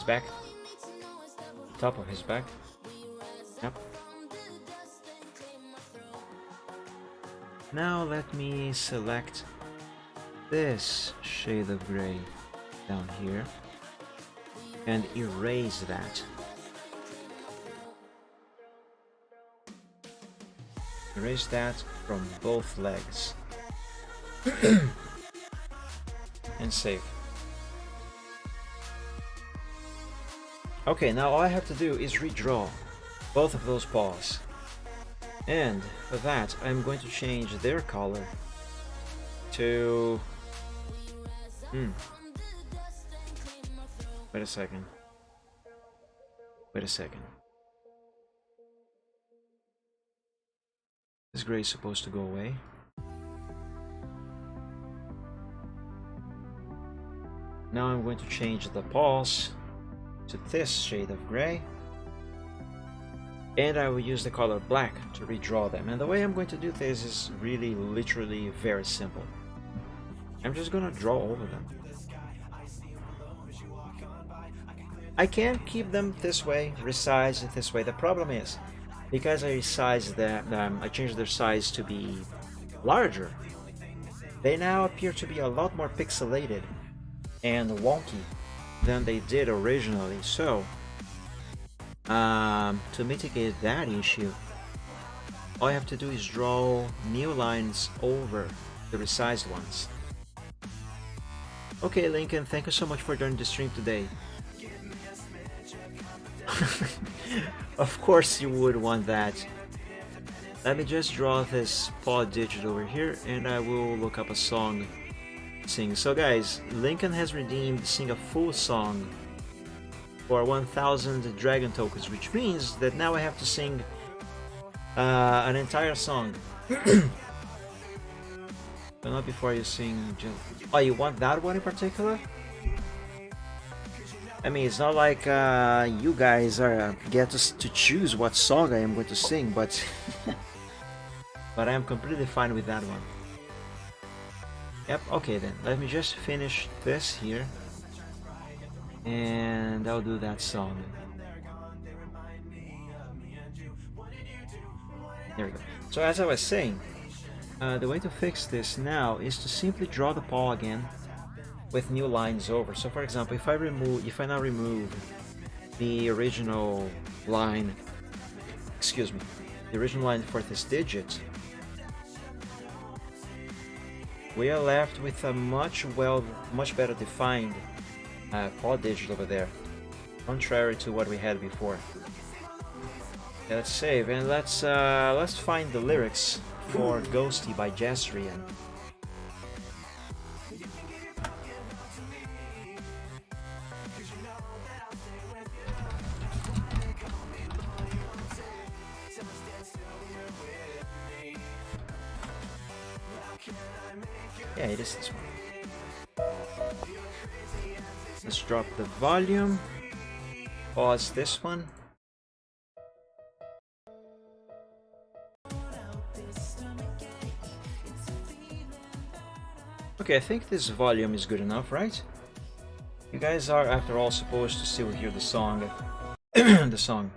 back. Top of his back. Yep. Now let me select this shade of gray down here and erase that. Erase that from both legs. And save. Okay, now all I have to do is redraw both of those paws. And for that, I'm going to change their color to... Wait a second. Wait a second. This gray is supposed to go away. Now I'm going to change the paws to this shade of gray. And I will use the color black to redraw them. And the way I'm going to do this is really, literally very simple. I'm just gonna draw over them. I can keep them this way, resize it this way. The problem is, because I resized them, I changed their size to be larger, they now appear to be a lot more pixelated and wonky than they did originally. So, to mitigate that issue, all I have to do is draw new lines over the resized ones. Okay, Lincoln, thank you so much for joining the stream today. Of course you would want that. Let me just draw this paw digit over here and I will look up a song to sing. So guys, Lincoln has redeemed sing a full song for 1000 dragon tokens, which means that now I have to sing an entire song. But not before you sing just... Oh, you want that one in particular? I mean, it's not like you guys are get to choose what song I am going to sing, but but I am completely fine with that one. Yep, okay then. Let me just finish this here, and I'll do that song. There we go. So as I was saying, the way to fix this now is to simply draw the paw again with new lines over. So for example, if I now remove the original line, excuse me, the original line for this digit, we are left with a much better defined paw digit over there, contrary to what we had before. Okay, let's save and let's find the lyrics for Ghosty by Jasrian. Yeah, it is this one. Let's drop the volume. Pause this one. Okay, I think this volume is good enough, right? You guys are, after all, supposed to still hear the song. The song.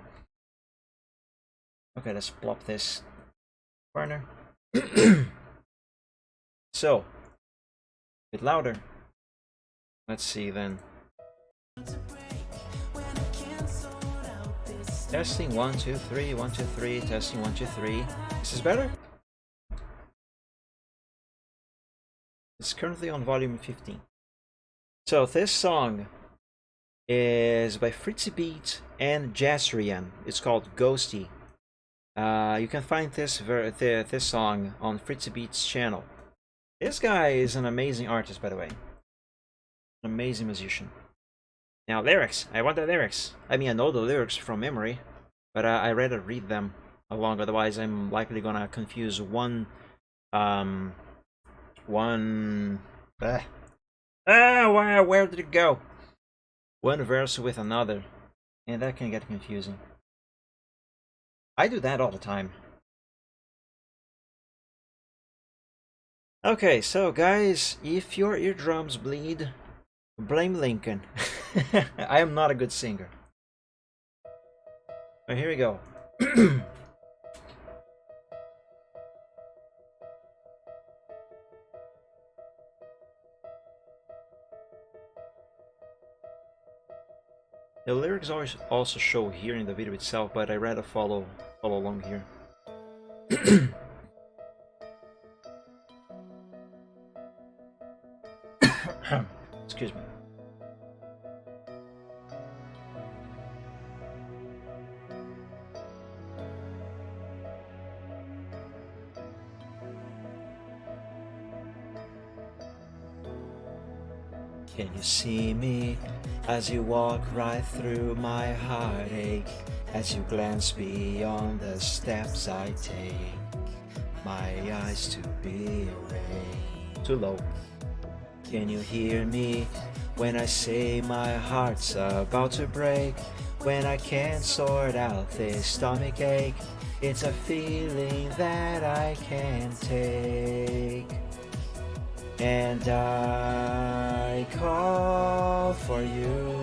Okay, let's plop this corner. So, a bit louder. Let's see then. Testing 1 2 3 1 2 3. Testing 1 2 3. This is better. It's currently on volume 15. So this song is by Fritzy Beat and Jasrian. It's called Ghosty. You can find this song on Fritzy Beat's channel. This guy is an amazing artist, by the way. An amazing musician. Now, lyrics. I want the lyrics. I mean, I know the lyrics from memory, but I rather read them along. Otherwise, I'm likely gonna confuse where did it go? One verse with another, and that can get confusing. I do that all the time. Okay, so guys, if your eardrums bleed, blame Lincoln. I am not a good singer. But here we go. The lyrics always also show here in the video itself, but I rather follow along here. Excuse me. Can you see me as you walk right through my heartache? As you glance beyond the steps I take, my eyes to be away. Too low. Can you hear me When I say my heart's about to break, when I can't sort out this stomach ache, it's a feeling that I can't take. And I call for you,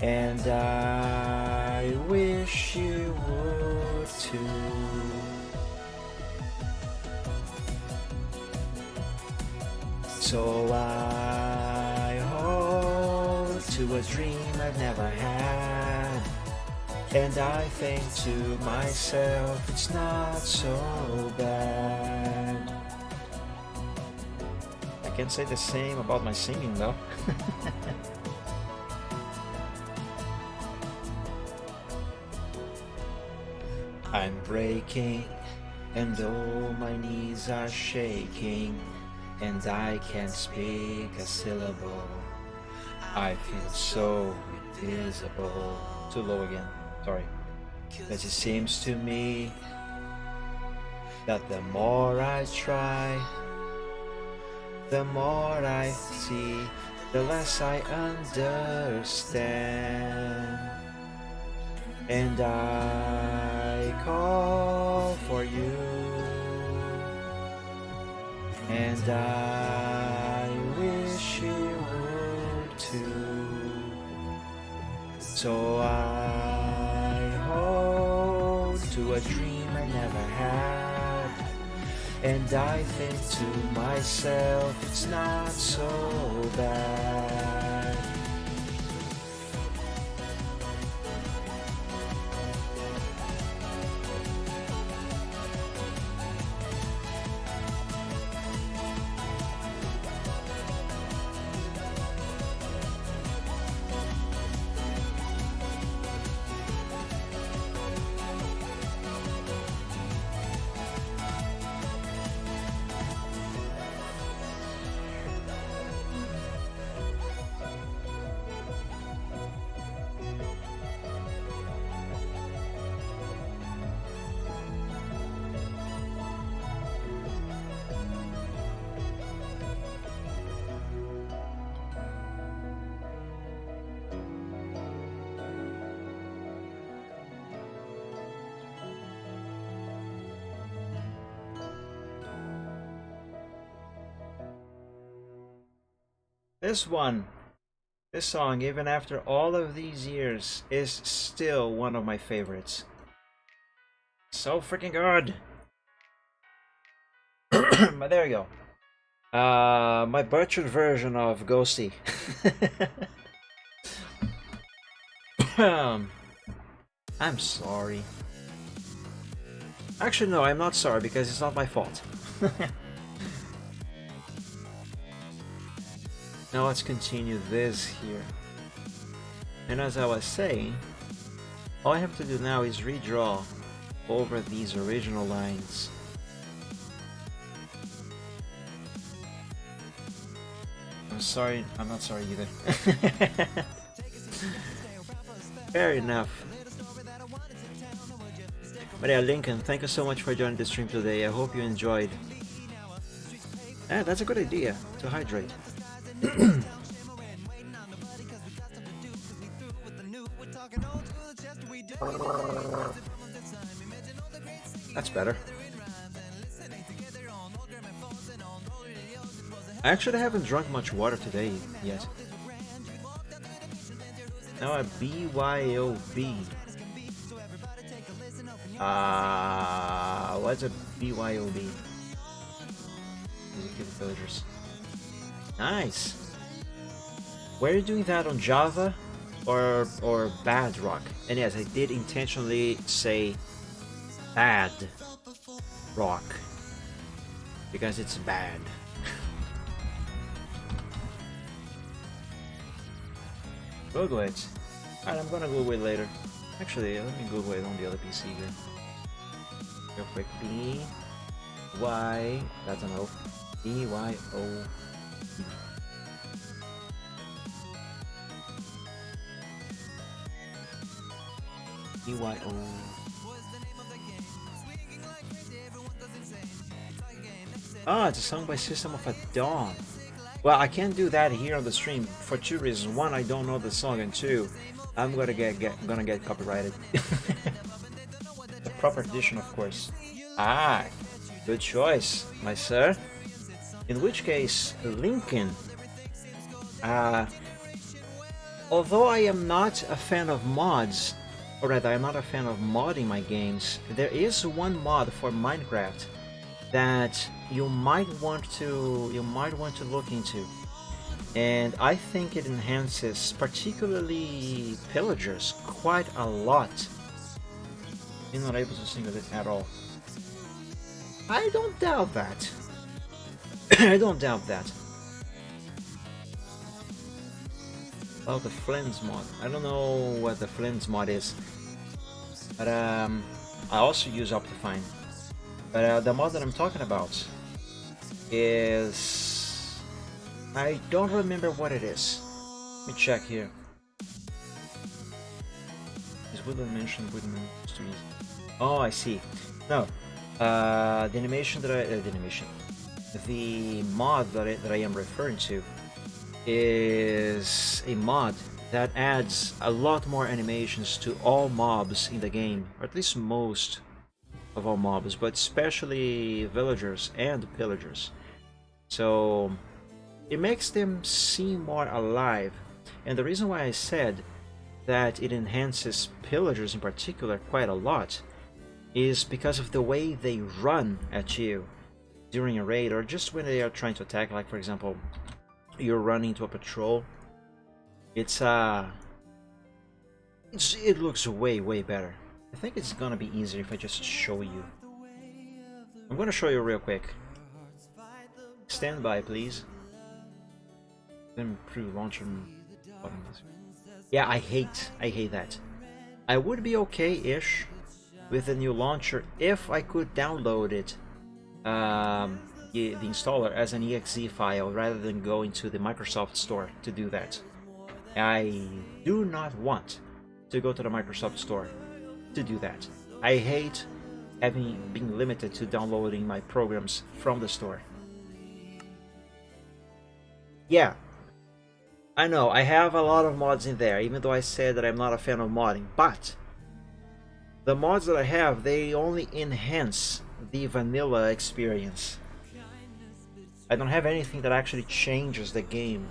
and I wish you would too. So I hold to a dream I've never had, and I think to myself it's not so bad. I can't say the same about my singing though. I'm breaking, and oh, my knees are shaking, and I can't speak a syllable. I feel so invisible. Too low again, sorry. But it seems to me that the more I try, the more I see, the less I understand. And I call for you, and I wish you would too. So I hold to a dream I never had, and I think to myself it's not so bad. This song, even after all of these years, is still one of my favorites. So freaking good! But there you go. My butchered version of Ghosty. I'm sorry. Actually, no, I'm not sorry because it's not my fault. Now let's continue this here. And as I was saying, all I have to do now is redraw over these original lines. I'm sorry, I'm not sorry either. Fair enough. But yeah, Lincoln, thank you so much for joining the stream today. I hope you enjoyed. Yeah, that's a good idea, to hydrate. That's better. I actually haven't drunk much water today yet. Now a BYOB. What's a BYOB? Execute villagers. Nice. Were you doing that on Java or Bedrock? And yes, I did intentionally say bad rock because it's bad. Google it. Alright, I'm gonna Google it later. Actually, let me Google it on the other PC here. Real quick. B-Y... That's an O. B-Y-O... B-Y-O... Ah, it's a song by System of a Dawn. Well, I can't do that here on the stream for two reasons. One, I don't know the song, and two, I'm gonna get copyrighted. The proper edition, of course. Ah, good choice, my sir. In which case, Lincoln. Although I am not a fan of mods, or rather, I'm not a fan of modding my games, there is one mod for Minecraft that you might want to look into, and I think it enhances particularly pillagers quite a lot. You're not able to sing with it at all. I don't doubt that. I don't doubt that. Oh, the Flens mod. I don't know what the Flens mod is, but I also use Optifine. But the mod that I'm talking about is... I don't remember what it is. Let me check here. Is Woodland mentioned Woodland Street? Oh, I see. No, the animation that the mod that I am referring to is a mod that adds a lot more animations to all mobs in the game, or at least most of all mobs, but especially villagers and pillagers. So it makes them seem more alive, and the reason why I said that it enhances pillagers in particular quite a lot is because of the way they run at you during a raid, or just when they are trying to attack. Like, for example, you're running to a patrol. It looks way better. I think it's gonna be easier if I just show you. I'm gonna show you real quick. Stand by, please. Improve launcher buttons. Yeah, I hate that. I would be okay-ish with the new launcher if I could download it, the installer, as an exe file rather than going to the Microsoft Store to do that. I do not want to go to the Microsoft Store to do that. I hate being limited to downloading my programs from the store. Yeah, I know I have a lot of mods in there, even though I said that I'm not a fan of modding, but the mods that I have, they only enhance the vanilla experience. I don't have anything that actually changes the game.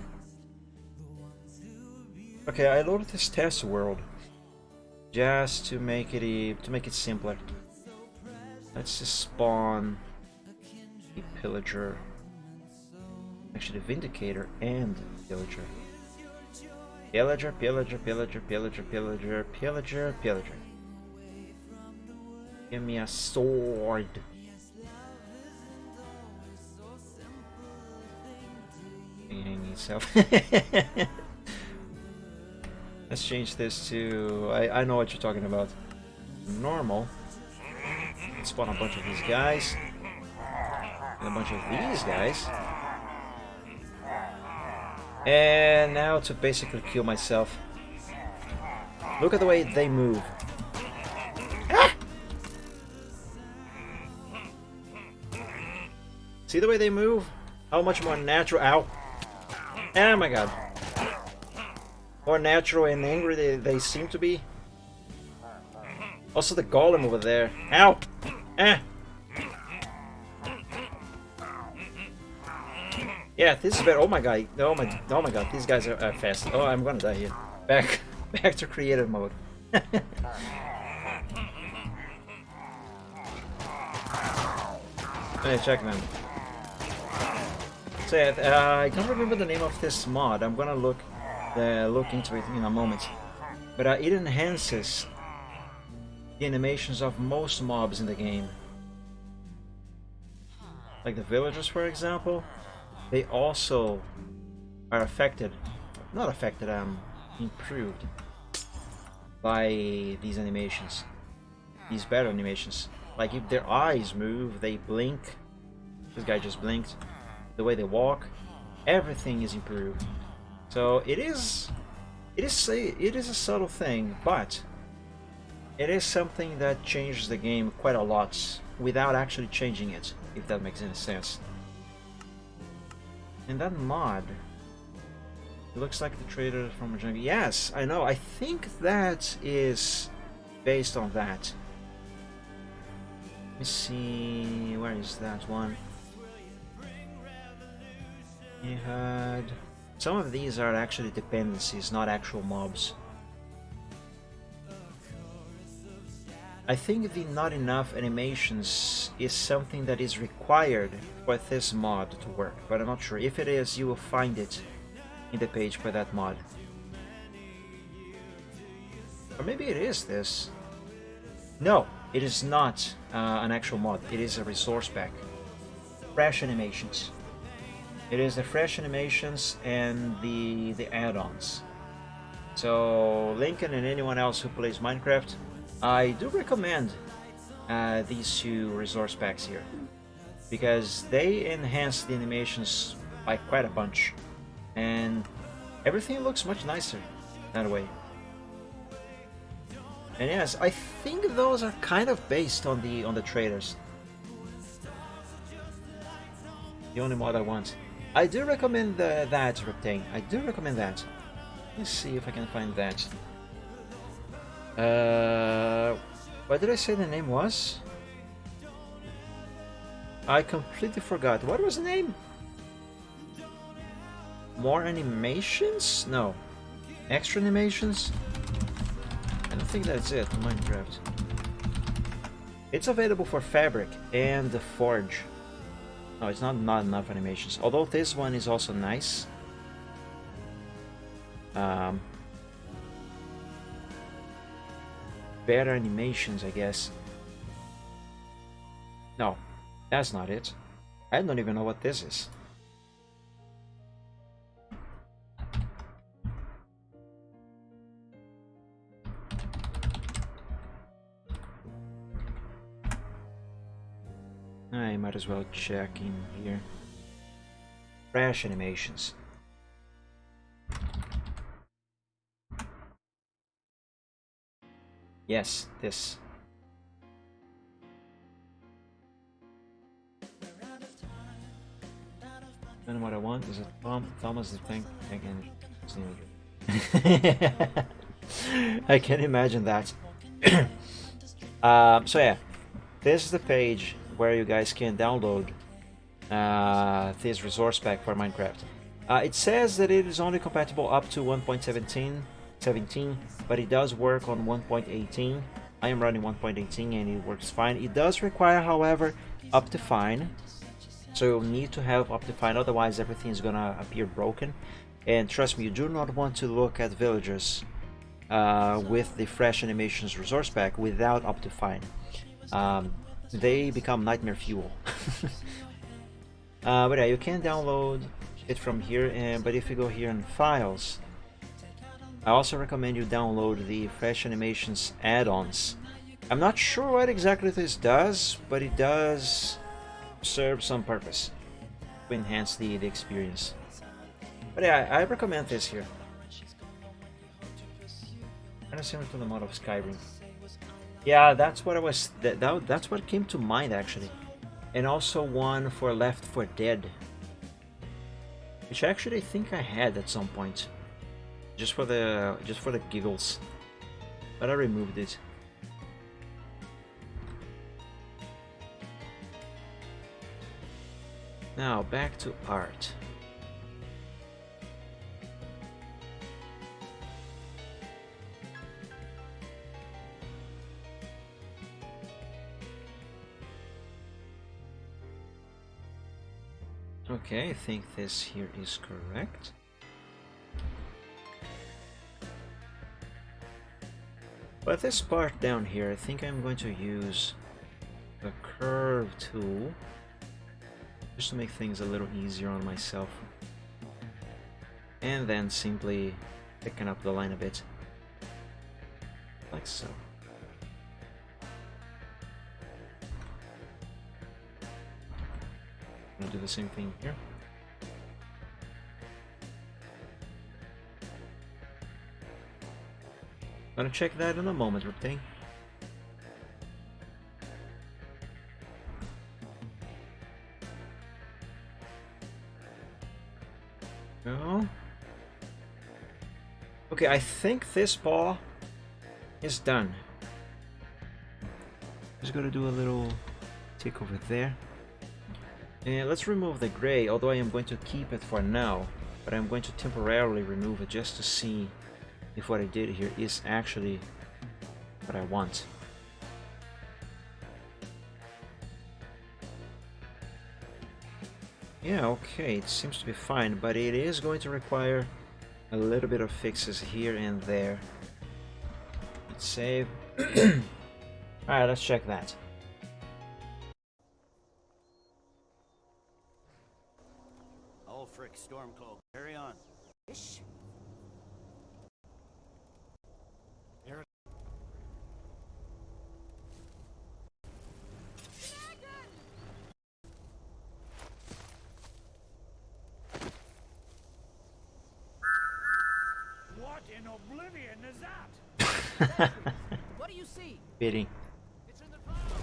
Okay, I loaded this test world just to make it simpler. Let's just spawn a pillager, actually Vindicator and pillager. Pillager, pillager, pillager, pillager, pillager, pillager, pillager. Give me a sword. Let's change this to... I know what you're talking about. Normal. Let's spawn a bunch of these guys. And a bunch of these guys. And now to basically kill myself. Look at the way they move. Ah! See the way they move? How much more natural... Ow! Oh my god. More natural and angry they seem to be. Also the golem over there. Ow! Ah! Yeah, this is better. Oh my god. Oh my god. These guys are fast. Oh, I'm gonna die here. Back to creative mode. Hey, check them. So yeah, I can't remember the name of this mod. I'm gonna look into it in a moment. But it enhances the animations of most mobs in the game. Like the villagers, for example, they also are improved by these animations, these better animations. Like if their eyes move, they blink. This guy just blinked. The way they walk, everything is improved. So it is a subtle thing, but it is something that changes the game quite a lot without actually changing it, if that makes any sense. And that mod, it looks like the trader from a jungle. Yes, I know. I think that is based on that. Let me see. Where is that one? You had some of these are actually dependencies, not actual mobs. I think the not enough animations is something that is required for this mod to work, but I'm not sure. If it is, you will find it in the page for that mod. Or maybe it is this. No, it is not an actual mod. It is a resource pack. Fresh animations. It is the fresh animations and the add-ons. So Lincoln and anyone else who plays Minecraft, I do recommend these two resource packs here, because they enhance the animations by quite a bunch, and everything looks much nicer that way. And yes, I think those are kind of based on the traders. The only mod I want. I do recommend that, Reptane. I do recommend that. Let's see if I can find that. What did I say the name was? I completely forgot. What was the name? More animations? No. Extra animations? I don't think that's it in Minecraft. It's available for Fabric and the Forge. No, it's not enough animations. Although this one is also nice. Better animations, I guess. No, that's not it. I don't even know what this is. I might as well check in here. Fresh animations. Yes, this. And what I want is a Thomas the Tank again. I can imagine that. So yeah, this is the page where you guys can download this resource pack for Minecraft. It says that it is only compatible up to 1.17, but it does work on 1.18. I am running 1.18 and it works fine. It does require, however, Optifine. So you'll need to have Optifine, otherwise everything is gonna appear broken. And trust me, you do not want to look at villagers with the Fresh Animations resource pack without Optifine. They become nightmare fuel. But yeah, you can download it from here, but if you go here in Files, I also recommend you download the Fresh Animations add-ons. I'm not sure what exactly this does, but it does serve some purpose to enhance the experience. But yeah, I recommend this here. Kind of similar to the mod of Skyrim. Yeah, that's what I was. That's what came to mind actually, and also one for Left 4 Dead, which I actually think I had at some point, just for the giggles, but I removed it. Now back to art. Okay, I think this here is correct. But this part down here, I think I'm going to use the curve tool just to make things a little easier on myself. And then simply thicken up the line a bit. Like so. I'm gonna do the same thing here. Gonna check that in a moment, Reptane. Okay, I think this paw is done. Just gonna do a little tick over there. And let's remove the gray, although I am going to keep it for now. But I'm going to temporarily remove it just to see if what I did here is actually what I want. Yeah, okay, it seems to be fine, but it is going to require a little bit of fixes here and there. Let's save. Alright, let's check that. Oh, frick, Stormcloak. Carry on. Shh. What in oblivion is that? What do you see? Pity. It's in the clouds.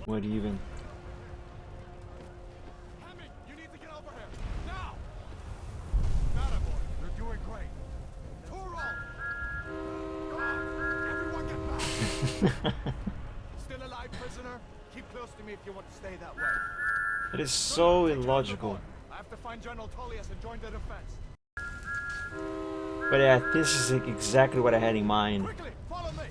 What even? Hammy, you need to get over here. Now! Attaboy, you're doing great. Toro! Everyone get back! Still alive, prisoner? Keep close to me if you want to stay that way. It is so Take care of the illogical. boy. I have to find General Tullius and join the defense. But yeah, this is exactly what I had in mind. Quickly, follow me!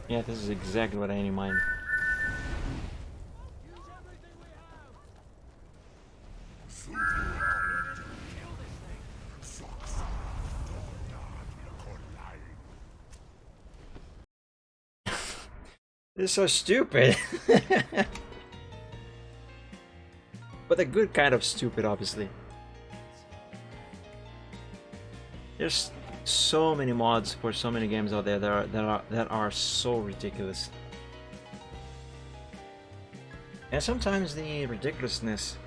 Yeah, this is exactly what I had in mind. This is so stupid. But the good kind of stupid, obviously. There's so many mods for so many games out there that are so ridiculous. And sometimes the ridiculousness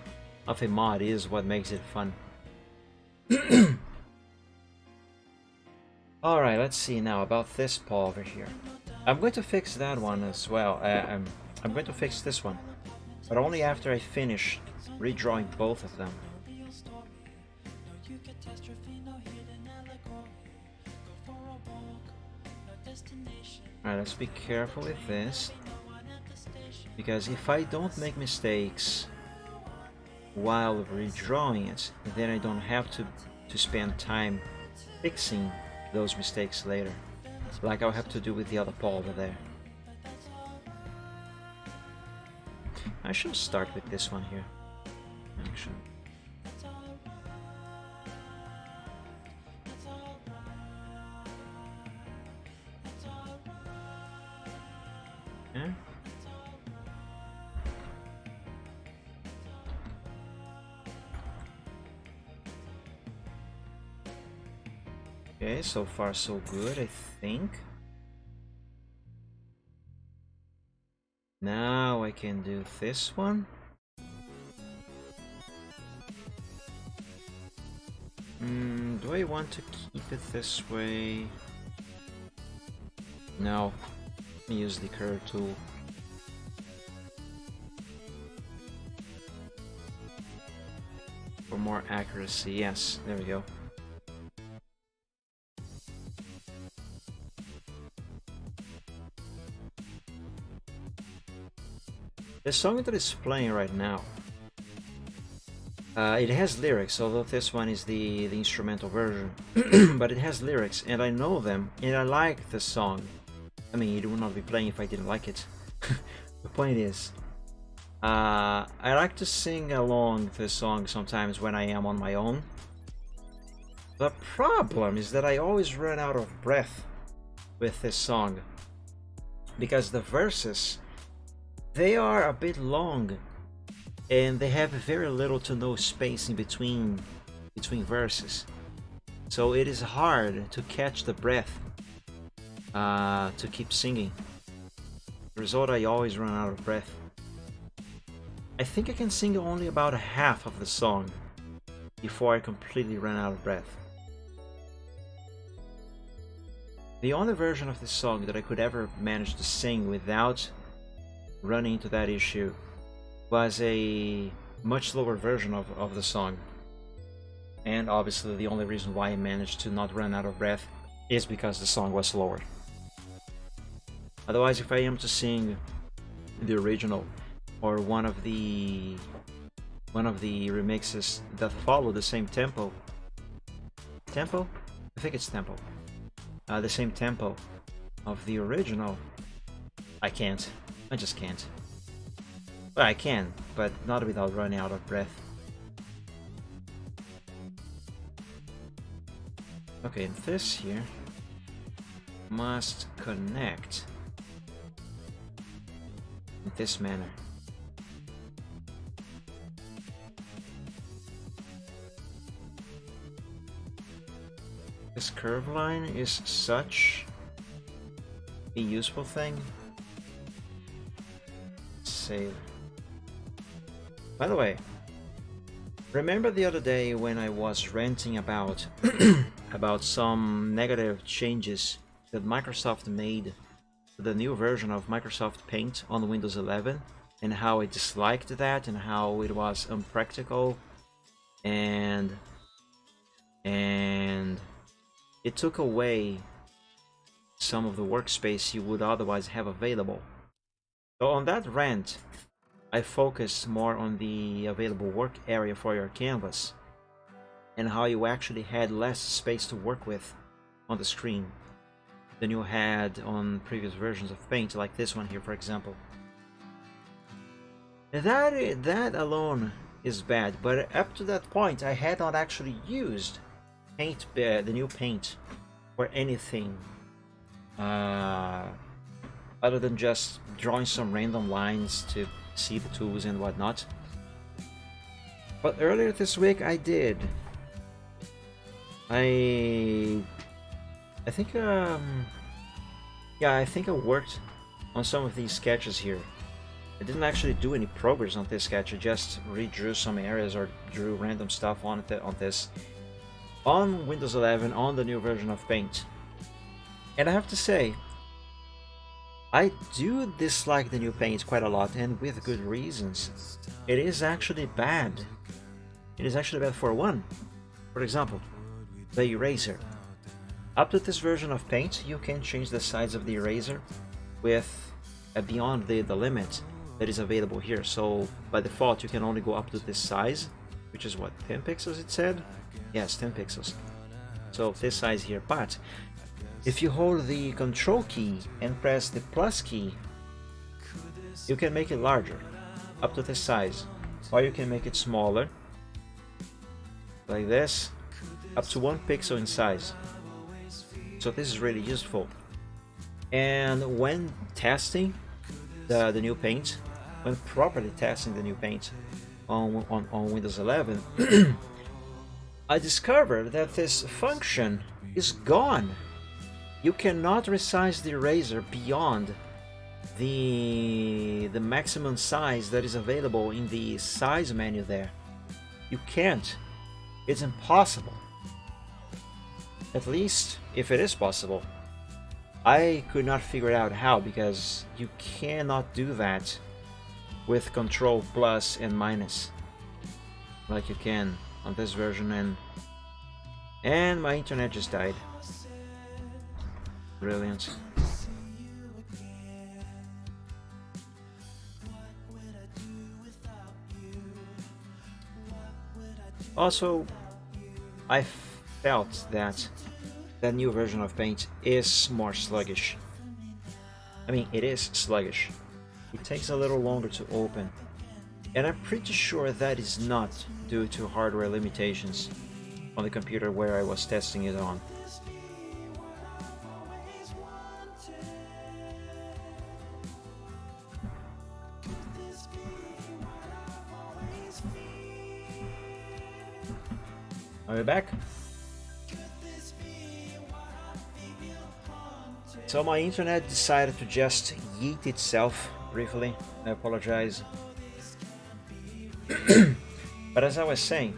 of a mod is what makes it fun. Alright, let's see now about this paw over here. I'm going to fix that one as well. I'm going to fix this one, but only after I finish redrawing both of them. Alright, let's be careful with this, because if I don't make mistakes while redrawing it, then I don't have to spend time fixing those mistakes later, like I'll have to do with the other paw over there. I should start with this one here, actually. Yeah. Okay, so far so good, I think. Now I can do this one. Do I want to keep it this way? No. Let me use the curve tool. For more accuracy, yes, there we go. The song that is playing right now, it has lyrics, although this one is the instrumental version, but it has lyrics, and I know them, and I like the song. I mean, it would not be playing if I didn't like it. The point is, I like to sing along this song sometimes when I am on my own. The problem is that I always run out of breath with this song, because the verses, they are a bit long, and they have very little to no space in between verses. So it is hard to catch the breath to keep singing. The result, I always run out of breath. I think I can sing only about a half of the song before I completely run out of breath. The only version of this song that I could ever manage to sing without running into that issue was a much slower version of the song. And obviously the only reason why I managed to not run out of breath is because the song was slower. Otherwise, if I am to sing the original or one of the remixes that follow the same tempo, I think it's tempo, the same tempo of the original, I can't. I just can't. Well, I can, but not without running out of breath. Okay, and this here must connect in this manner. This curve line is such a useful thing. Save. By the way, remember the other day when I was ranting about about some negative changes that Microsoft made to the new version of Microsoft Paint on Windows 11, and how I disliked that and how it was unpractical and it took away some of the workspace you would otherwise have available. So on that rant, I focused more on the available work area for your canvas and how you actually had less space to work with on the screen than you had on previous versions of Paint, like this one here, for example. That alone is bad, but up to that point I had not actually used Paint, the new Paint, for anything other than just drawing some random lines to see the tools and whatnot. But earlier this week I did. I think I think I worked on some of these sketches here. I didn't actually do any progress on this sketch. I just redrew some areas or drew random stuff on this on Windows 11 on the new version of Paint. And I have to say, I do dislike the new Paint quite a lot, and with good reasons. It is actually bad. It is actually bad for one. For example, the eraser. Up to this version of Paint, you can change the size of the eraser with beyond the limit that is available here. So by default, you can only go up to this size, which is what, 10 pixels it said? Yes, 10 pixels. So this size here, but if you hold the Control key and press the plus key, you can make it larger, up to this size, or you can make it smaller, like this, up to 1 pixel in size. So this is really useful. And when testing the new Paint, when properly testing the new Paint on Windows 11, I discovered that this function is gone. You cannot resize the eraser beyond the maximum size that is available in the size menu there. You can't. It's impossible. At least, if it is possible. I could not figure out how, because you cannot do that with Control plus and minus like you can on this version, and my internet just died. Brilliant. Also, I felt that the new version of Paint is more sluggish. I mean, it is sluggish. It takes a little longer to open. And I'm pretty sure that is not due to hardware limitations on the computer where I was testing it on. Are we back? So my internet decided to just yeet itself briefly. I apologize. But as I was saying,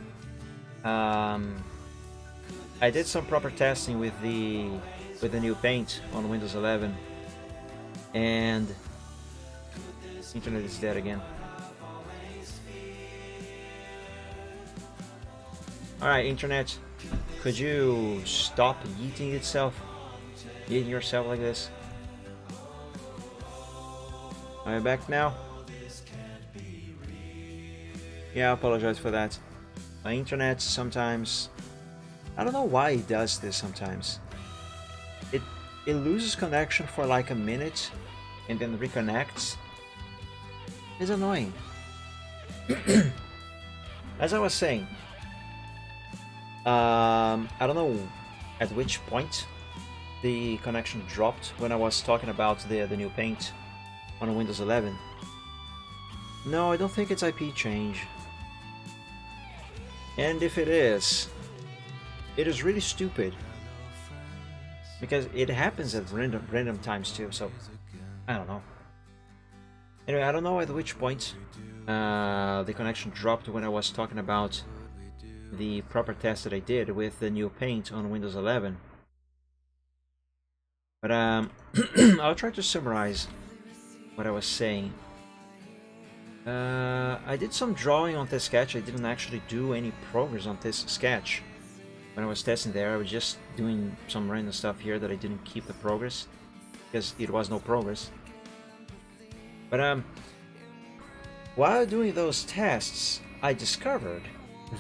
I did some proper testing with the new paint on Windows 11, and internet is dead again. Alright, internet, could you stop yeeting itself? Yeeting yourself like this? Are you back now? Yeah, I apologize for that. My internet sometimes... I don't know why it does this sometimes. It loses connection for like a minute and then reconnects. It's annoying. As I was saying, I don't know at which point the connection dropped when I was talking about the new paint on Windows 11. No, I don't think it's IP change. And if it is really stupid. Because it happens at random times too, so I don't know. Anyway, I don't know at which point the connection dropped when I was talking about the proper test that I did with the new paint on Windows 11. But I'll try to summarize what I was saying. I did some drawing on this sketch. I didn't actually do any progress on this sketch. When I was testing there, I was just doing some random stuff here that I didn't keep the progress because it was no progress. But while doing those tests, I discovered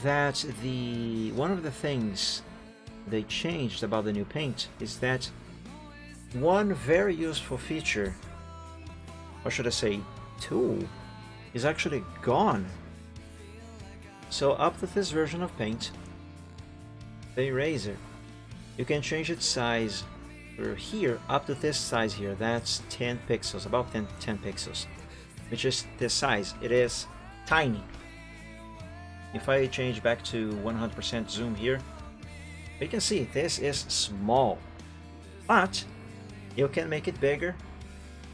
that one of the things they changed about the new paint is that one very useful feature, or should I say tool, is actually gone. So up to this version of paint, the eraser, you can change its size for here up to this size here. That's 10 pixels, about 10 pixels, which is this size. It is tiny. If I change back to 100% zoom here, you can see this is small, but you can make it bigger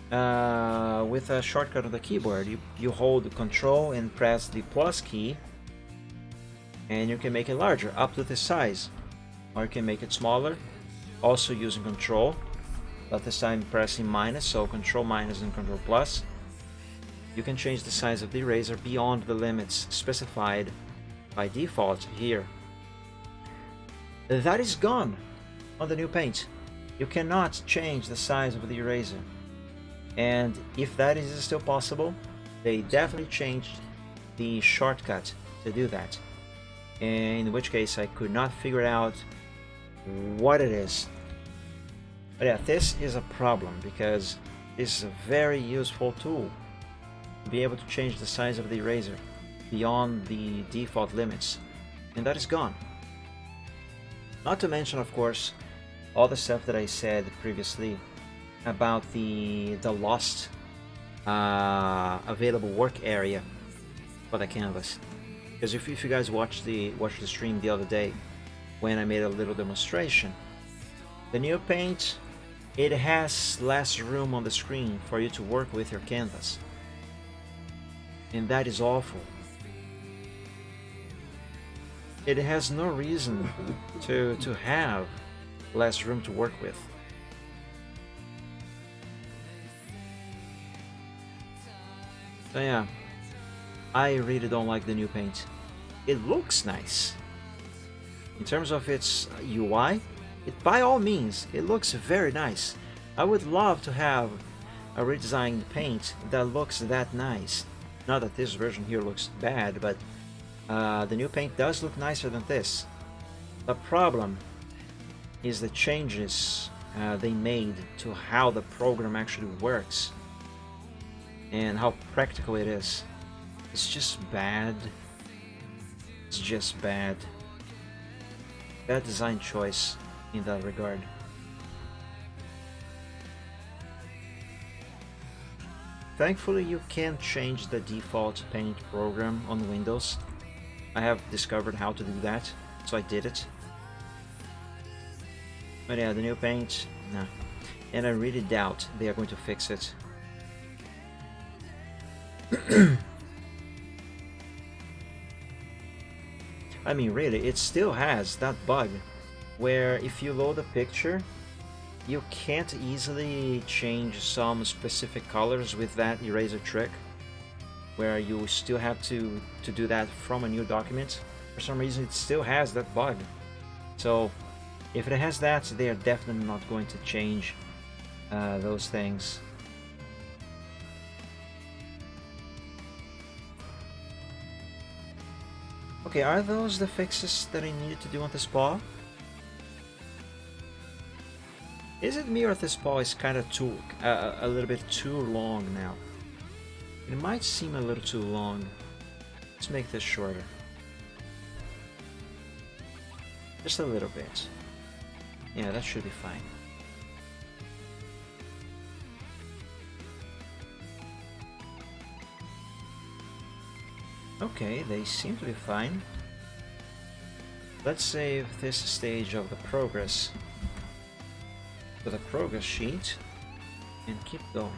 with a shortcut on the keyboard. You hold Control and press the plus key, and you can make it larger up to this size, or you can make it smaller also using Control, but this time pressing minus, so Control minus and Control plus. You can change the size of the eraser beyond the limits specified by default here. That is gone on the new paint. You cannot change the size of the eraser, and if that is still possible, they definitely changed the shortcut to do that, in which case I could not figure out what it is. But yeah, this is a problem because this is a very useful tool to be able to change the size of the eraser beyond the default limits, and that is gone. Not to mention, of course, all the stuff that I said previously about the lost available work area for the canvas. Because if you guys watched the stream the other day when I made a little demonstration, the new paint, it has less room on the screen for you to work with your canvas, and that is awful. It has no reason to have less room to work with. So yeah, I really don't like the new paint. It looks nice. In terms of its UI, by all means, it looks very nice. I would love to have a redesigned paint that looks that nice. Not that this version here looks bad, but the new paint does look nicer than this. The problem is the changes they made to how the program actually works and how practical it is. It's just bad. It's just bad. Bad design choice in that regard. Thankfully, you can change the default paint program on Windows. I have discovered how to do that. so I did it. But yeah, the new paint, no. And I really doubt they are going to fix it. I mean, really, it still has that bug where if you load a picture, you can't easily change some specific colors with that eraser trick, where you still have to do that from a new document. For some reason, it still has that bug. So if it has that, they are definitely not going to change those things. Okay, are those the fixes that I needed to do on this paw? Is it me or this paw is kind of too a little bit too long now? It might seem a little too long. Let's make this shorter. Just a little bit. Yeah, that should be fine. Okay, they seem to be fine. Let's save this stage of the progress to the progress sheet and keep going.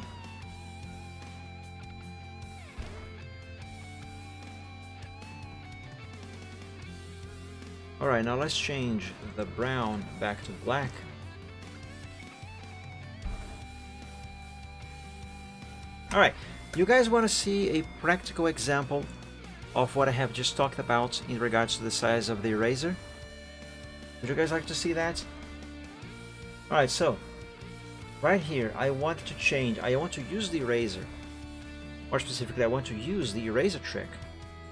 Alright, now let's change the brown back to black. Alright, you guys want to see a practical example of what I have just talked about in regards to the size of the eraser? Would you guys like to see that? Alright, so right here I want to use the eraser. More specifically, I want to use the eraser trick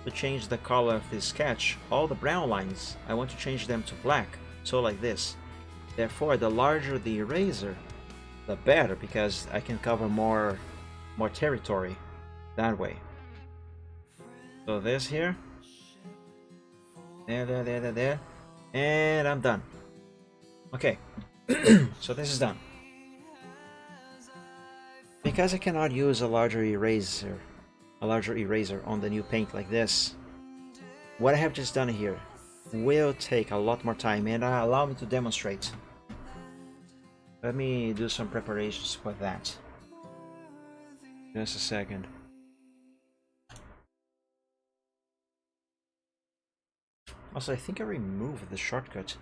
to change the color of this sketch. All the brown lines, I want to change them to black, so like this. Therefore, the larger the eraser, the better, because I can cover more territory that way. So this here, there, and I'm done. Okay, so this is done. Because I cannot use a larger eraser on the new paint like this, what I have just done here will take a lot more time, and allow me to demonstrate. Let me do some preparations for that. Just a second. Also, I think I removed the shortcut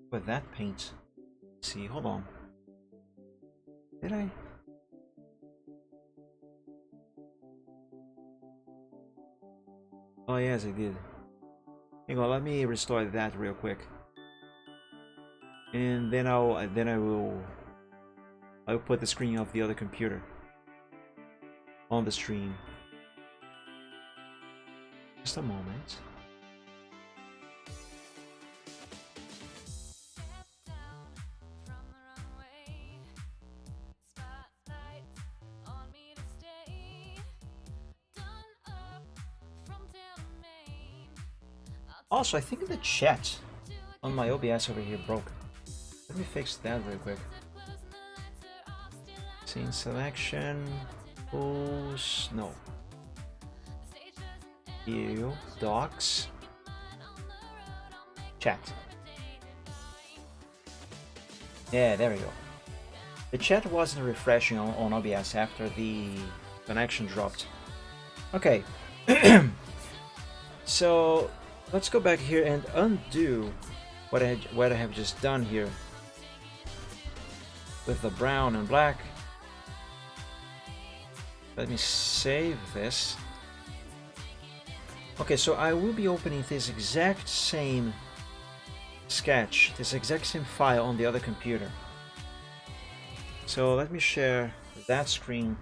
for that paint. Let's see, hold on. Did I? Oh yes, I did. Hang on, let me restore that real quick, and then I'll put the screen of the other computer on the stream. Just a moment. Also, I think the chat on my OBS over here broke. Let me fix that real quick. Scene selection. Pose. No. View. Docs. Chat. Yeah, there we go. The chat wasn't refreshing on OBS after the connection dropped. Okay. So let's go back here and undo what I have just done here with the brown and black. Let me save this. Okay, so I will be opening this exact same sketch, this exact same file on the other computer. So let me share that screen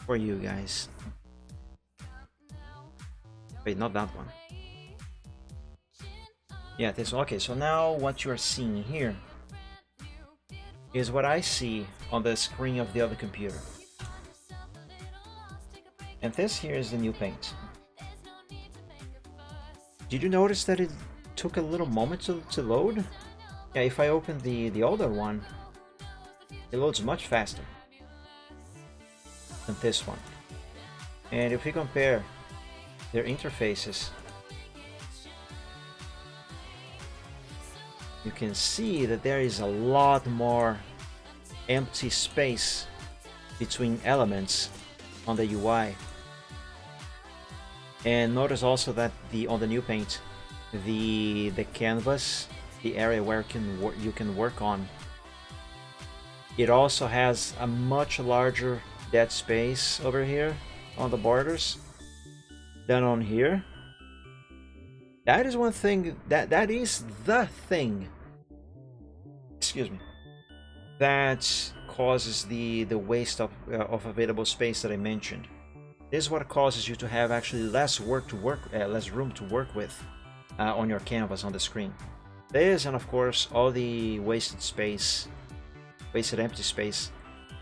for you guys. Wait, not that one. Yeah, this one. Okay, so now what you are seeing here is what I see on the screen of the other computer. And this here is the new paint. Did you notice that it took a little moment to load? Yeah, if I open the older one, it loads much faster than this one. And if we compare their interfaces, you can see that there is a lot more empty space between elements on the UI. And notice also that on the new paint, the canvas, the area where you can work on, it also has a much larger dead space over here on the borders than on here. That is one thing that is the thing, excuse me, that causes the waste of available space that I mentioned. This is what causes you to have actually less room to work with on your canvas on the screen. This, and of course all the wasted empty space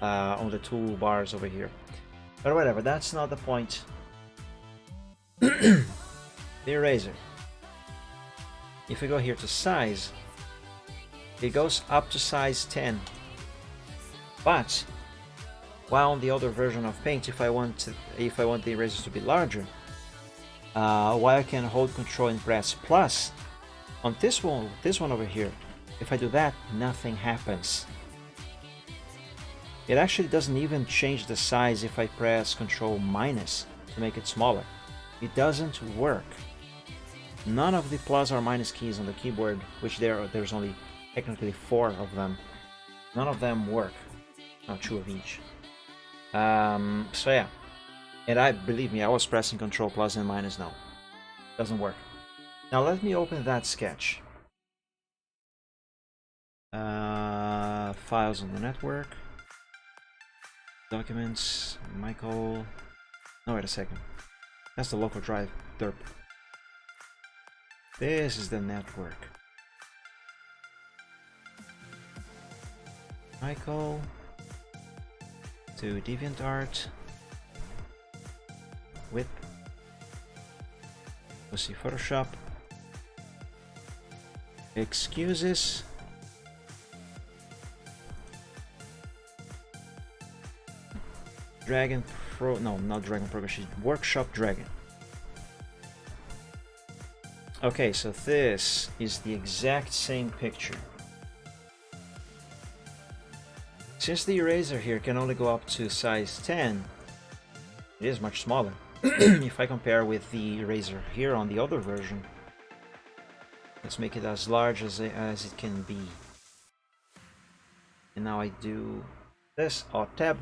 on the toolbars over here. But whatever, that's not the point. The eraser. If we go here to size, it goes up to size 10. But while on the other version of Paint, if I want the eraser to be larger, while I can hold Control and press plus, on this one over here, if I do that, nothing happens. It actually doesn't even change the size if I press Control minus to make it smaller. It doesn't work. None of the plus or minus keys on the keyboard, which there's only technically 4 of them, none of them work. No, 2 of each. So yeah, and believe me, I was pressing Control plus and minus now. Doesn't work. Now let me open that sketch. Files on the network. Documents, Michael. No, wait a second. That's the local drive. Derp. This is the network. Michael. To DeviantArt. Whip. We'll see Photoshop. Excuses. Dragon Pro, no, not Dragon Program, she's Workshop Dragon. Okay, so this is the exact same picture. Since the eraser here can only go up to size 10, it is much smaller. If I compare with the eraser here on the other version, let's make it as large as it can be. And now I do this, Alt Tab.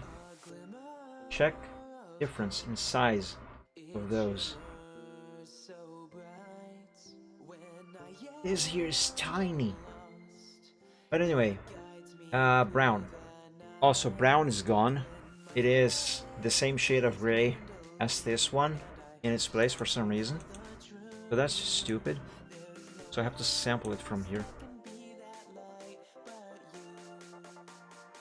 Check difference in size of those. This here is tiny. But anyway, brown. Also, brown is gone. It is the same shade of gray as this one in its place for some reason. So that's just stupid. So I have to sample it from here.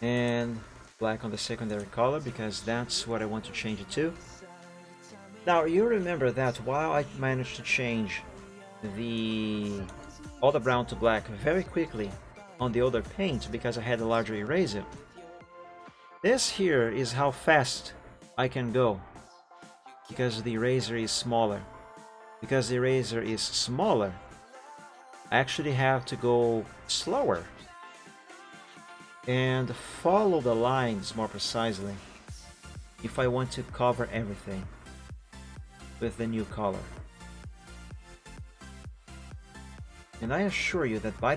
And black on the secondary color, because that's what I want to change it to. Now you remember that while I managed to change all the brown to black very quickly on the other paint because I had a larger eraser, this here is how fast I can go because the eraser is smaller. Because the eraser is smaller, I actually have to go slower and follow the lines more precisely if I want to cover everything with the new color. And I assure you that by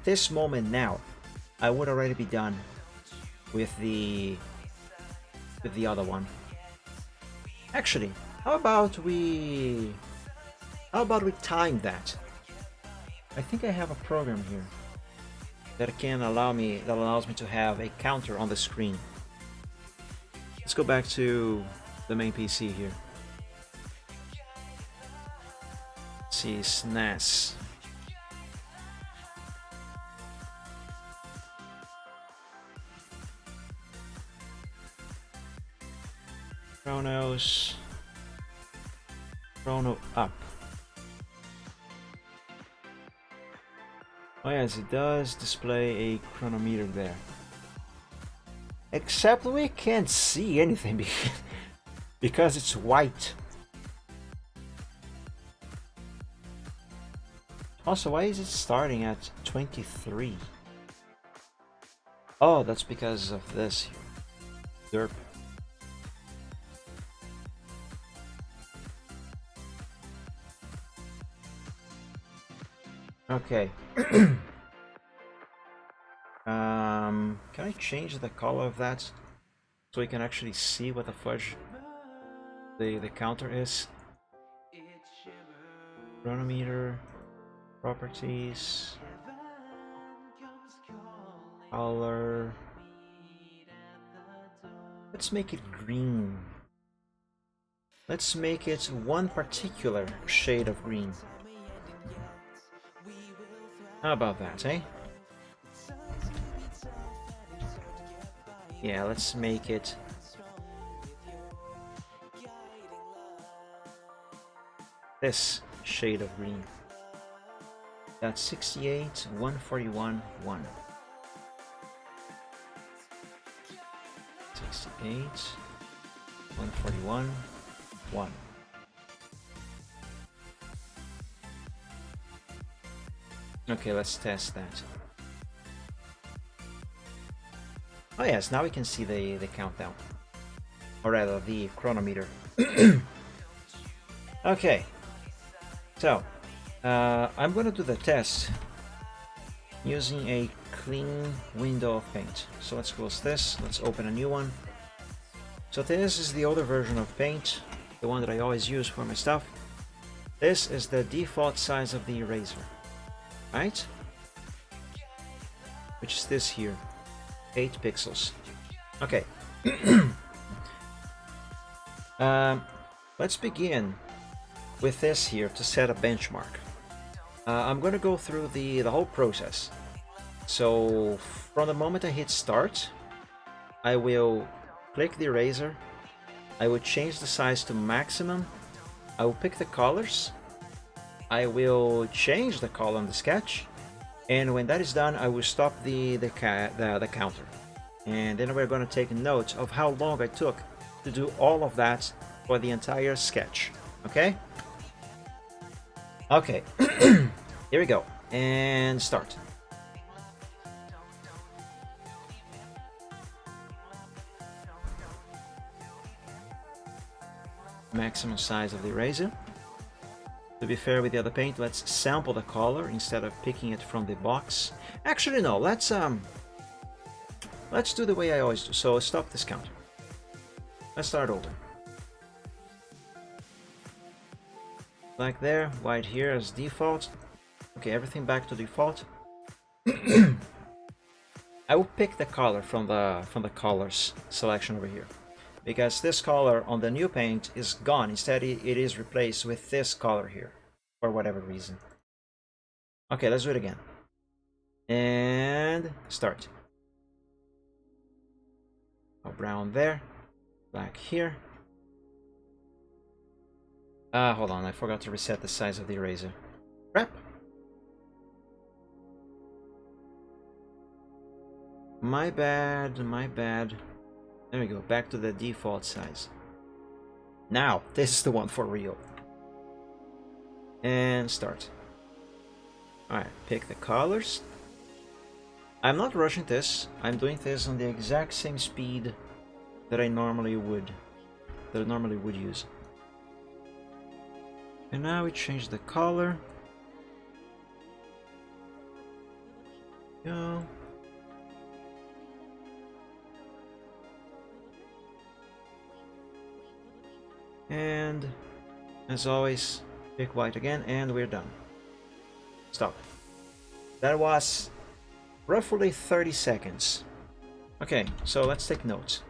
this moment now, I would already be done with the other one. Actually, how about we time that? I think I have a program here that allows me to have a counter on the screen. Let's go back to the main PC here. Let's see, SNES. Chrono up. Oh yes, it does display a chronometer there. Except we can't see anything because it's white. Also, why is it starting at 23? Oh, that's because of this here. Derp. Okay. Can I change the color of that so we can actually see what the fudge the counter is? Chronometer, properties, color. Let's make it green. Let's make it one particular shade of green. How about that, eh? Yeah, let's make it this shade of green. That's 68, 141, 1. 68, 141, 1. Okay, let's test that. Oh yes, now we can see the countdown. Or rather, the chronometer. Okay. So, I'm gonna do the test using a clean window of paint. So let's close this, let's open a new one. So this is the older version of paint, the one that I always use for my stuff. This is the default size of the eraser, right? Which is this here, 8 pixels. Okay. Let's begin with this here to set a benchmark. I'm going to go through the whole process. So from the moment I hit start, I will click the eraser, I will change the size to maximum, I will pick the colors, I will change the color on the sketch, and when that is done I will stop the counter. And then we're going to take note of how long I took to do all of that for the entire sketch. Okay? Okay, here we go, and start. Maximum size of the eraser. To be fair with the other paint, let's sample the color instead of picking it from the box. Actually, no, let's do the way I always do. So stop this counter. Let's start over. Black there, white here as default. Okay, everything back to default. I will pick the color from the colors selection over here, because this color on the new paint is gone. Instead, it is replaced with this color here for whatever reason. Okay, let's do it again. And start. Oh, brown there, black here. Hold on, I forgot to reset the size of the eraser. Crap! My bad, my bad. There we go, back to the default size. Now, this is the one for real. And start. Alright, pick the colors. I'm not rushing this. I'm doing this on the exact same speed that I normally would use. And now we change the color. Go. And as always, pick white again, and we're done. Stop. That was roughly 30 seconds. Okay, so let's take notes.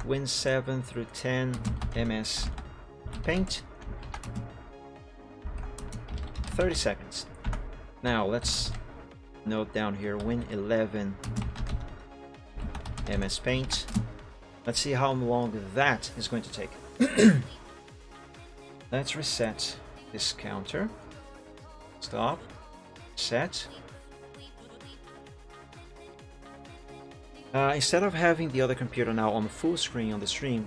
Win 7 through 10 MS paint. 30 seconds. Now let's note down here win 11 MS paint. Let's see how long that is going to take. Let's reset this counter. Stop. Set. Instead of having the other computer now on full screen on the stream,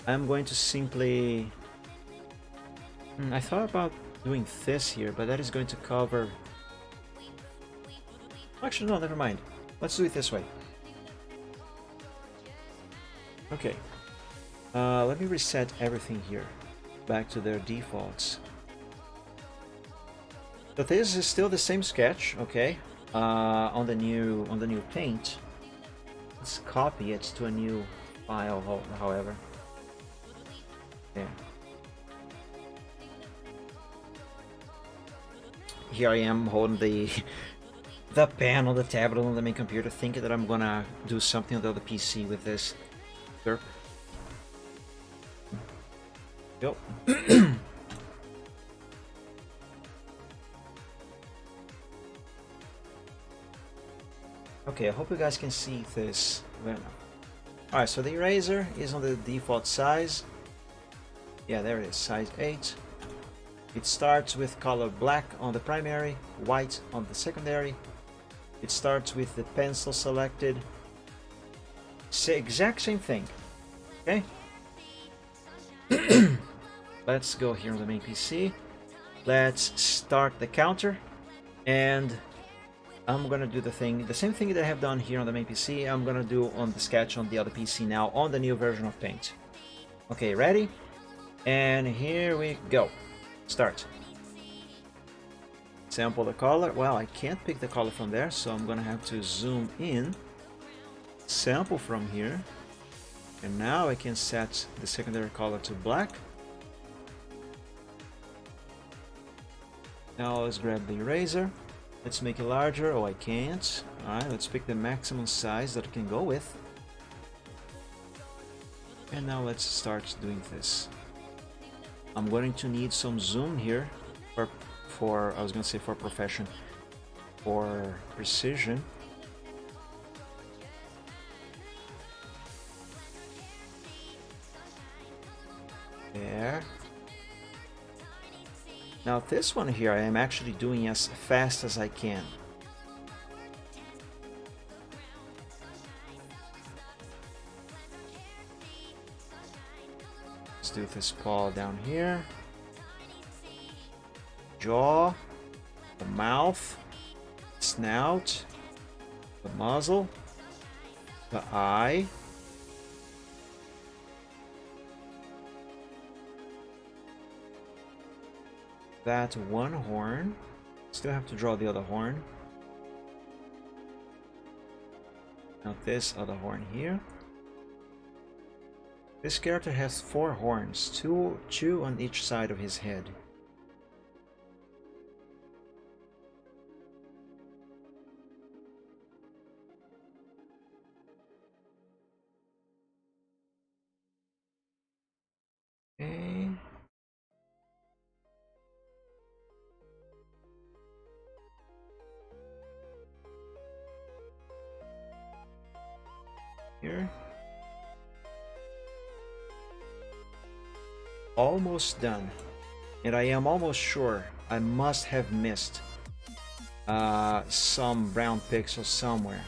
I'm going to simply... I thought about doing this here, but that is going to cover... Actually, no, never mind. Let's do it this way. Okay. Let me reset everything here back to their defaults. So this is still the same sketch, okay? On the new paint. Let's copy it to a new file, however. Yeah. Here I am holding the pen on the tablet on the main computer, thinking that I'm gonna do something on the other PC with this. Derp. Yo. Okay, I hope you guys can see this. Alright, so the eraser is on the default size. Yeah, there it is, size 8. It starts with color black on the primary, white on the secondary. It starts with the pencil selected. Exact same thing. Okay? Let's go here on the main PC. Let's start the counter. And I'm gonna do the same thing that I have done here on the main PC, I'm gonna do on the sketch on the other PC now on the new version of Paint. Okay, ready? And here we go. Start. Sample the color. Well, I can't pick the color from there, so I'm gonna have to zoom in, sample from here, and now I can set the secondary color to black. Now let's grab the eraser. Let's make it larger. Oh, I can't. Alright, let's pick the maximum size that I can go with. And now let's start doing this. I'm going to need some zoom here for I was going to say for profession, for precision. There. Now this one here I am actually doing as fast as I can. Let's do this paw down here. Jaw, the mouth, snout, the muzzle, the eye. That one horn. Still have to draw the other horn. Now this other horn here. This character has 4 horns, two on each side of his head. Okay. Here. Almost done. And I am almost sure I must have missed some brown pixels somewhere.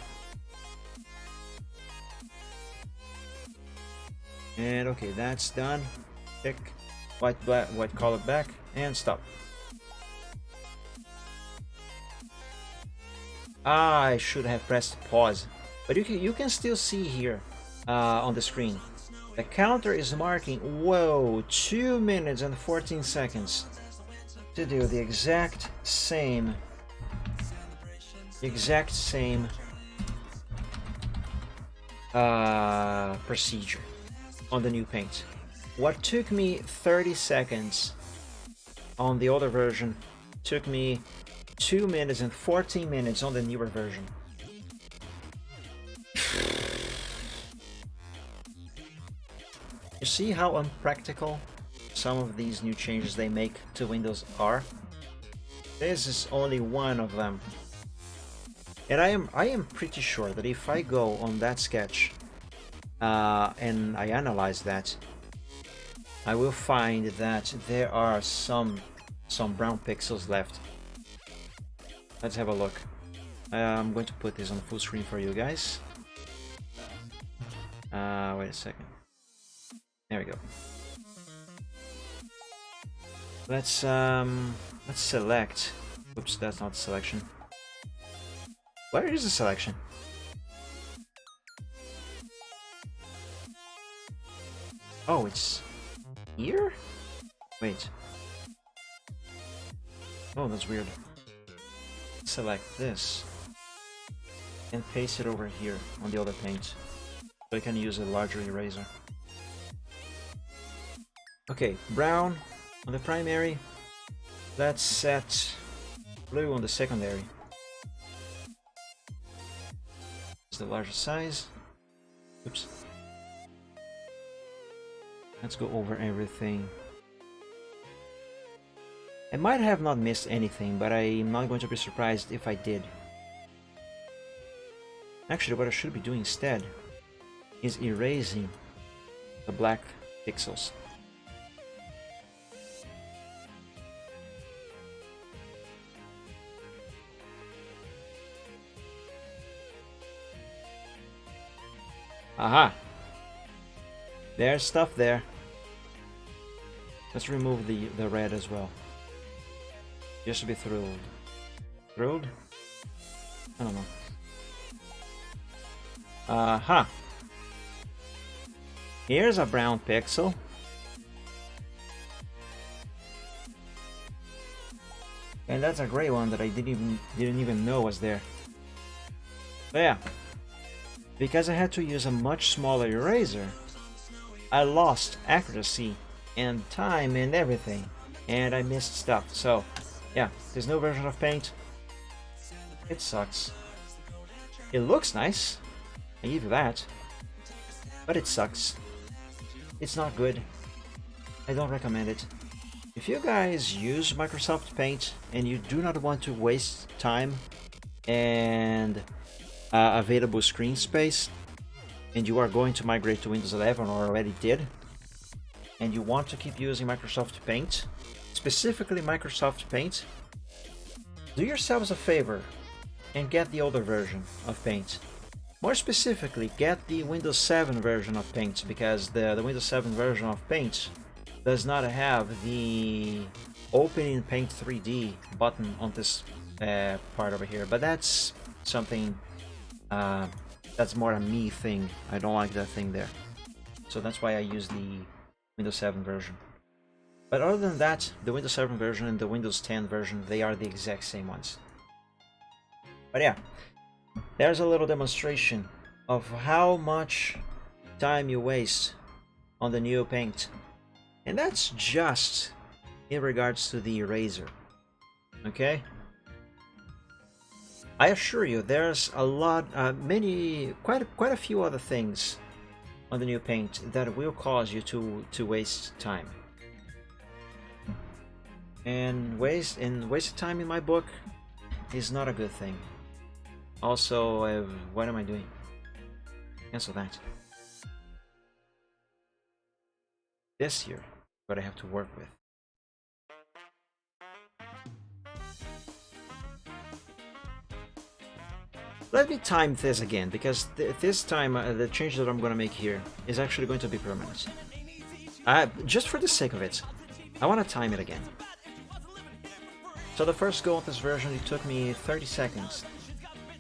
And okay, that's done. Pick white color back and stop. I should have pressed pause. But you can still see here on the screen. The counter is marking, whoa, 2 minutes and 14 seconds to do the exact same procedure on the new paint. What took me 30 seconds on the older version took me 2 minutes and 14 minutes on the newer version. You see how unpractical some of these new changes they make to Windows are? This is only one of them. And I am pretty sure that if I go on that sketch and I analyze that, I will find that there are some brown pixels left. Let's have a look. I'm going to put this on full screen for you guys. Wait a second. There we go. Let's select. Oops, that's not the selection. Where is the selection? Oh, it's here? Wait. Oh, that's weird. Select this and paste it over here on the other paint, so I can use a larger eraser. Okay, brown on the primary. Let's set blue on the secondary. It's the larger size. Oops. Let's go over everything. I might have not missed anything, but I'm not going to be surprised if I did. Actually, what I should be doing instead is erasing the black pixels. Aha! There's stuff there. Let's remove the red as well. Just to be thrilled. Thrilled? I don't know. Aha! Here's a brown pixel. And that's a gray one that I didn't even know was there. But yeah. Because I had to use a much smaller eraser, I lost accuracy and time and everything, and I missed stuff. So yeah, there's no version of Paint. It sucks. It looks nice, I give you that, but it sucks. It's not good. I don't recommend it. If you guys use Microsoft Paint and you do not want to waste time and available screen space, and you are going to migrate to Windows 11 or already did, and you want to keep using Microsoft Paint, specifically Microsoft Paint, do yourselves a favor and get the older version of Paint. More specifically, get the Windows 7 version of Paint, because the Windows 7 version of Paint does not have the Open in Paint 3D button on this part over here, but that's something that's more a me thing. I don't like that thing there, so that's why I use the Windows 7 version. But other than that, the Windows 7 version and the Windows 10 version, they are the exact same ones. But yeah, there's a little demonstration of how much time you waste on the new Paint, and that's just in regards to the eraser. Okay, I assure you, there's a lot, quite a few other things on the new Paint that will cause you to waste time. And wasted time in my book is not a good thing. Also, what am I doing? Cancel that. This here, what I have to work with. Let me time this again, because this time the change that I'm going to make here is actually going to be permanent. Just for the sake of it, I want to time it again. So the first go of this version, it took me 30 seconds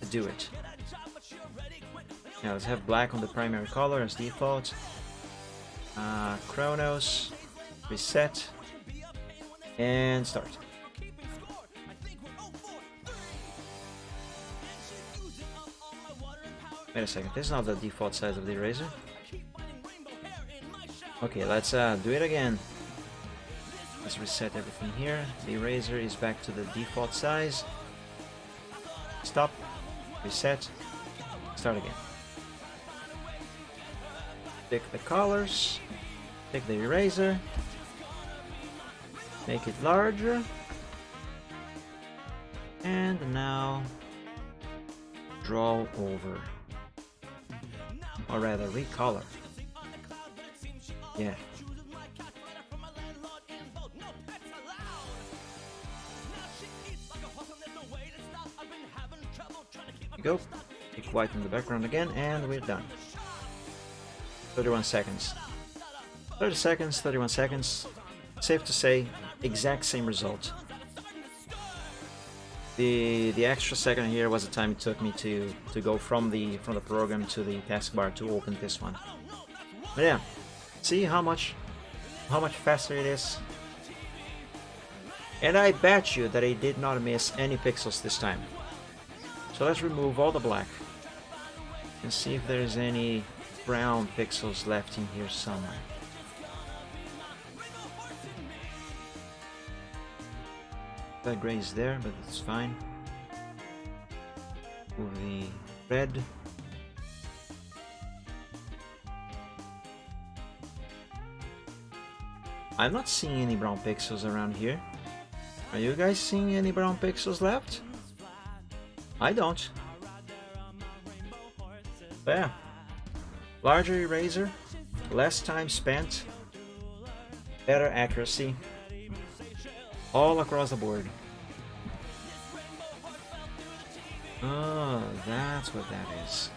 to do it. Now let's have black on the primary color as default. Chronos, reset, and start. Wait a second, this is not the default size of the eraser. Okay, let's do it again. Let's reset everything here. The eraser is back to the default size. Stop, reset, start again. Pick the colors, pick the eraser, make it larger, and now draw over. Or rather, recolor. Yeah. There you go. Pick white in the background again, and we're done. 31 seconds. 30 seconds, 31 seconds. Safe to say, exact same result. The extra second here was the time it took me to go from the program to the taskbar to open this one. But yeah, see how much faster it is. And I bet you that I did not miss any pixels this time. So let's remove all the black and see if there's any brown pixels left in here somewhere. That gray is there, but it's fine. Move the red. I'm not seeing any brown pixels around here. Are you guys seeing any brown pixels left? I don't. But yeah. Larger eraser, less time spent, better accuracy, all across the board. Oh, that's what that is.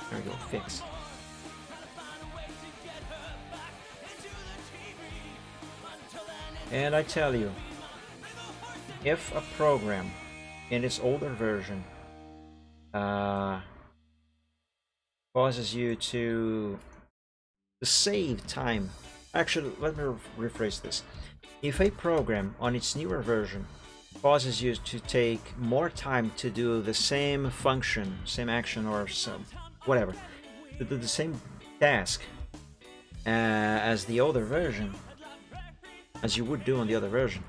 There we go, fix. And I tell you, if a program in its older version causes you to save time. Actually, let me rephrase this. If a program on its newer version causes you to take more time to do the same function, same action, or some whatever, to do the same task as the older version, as you would do on the other version,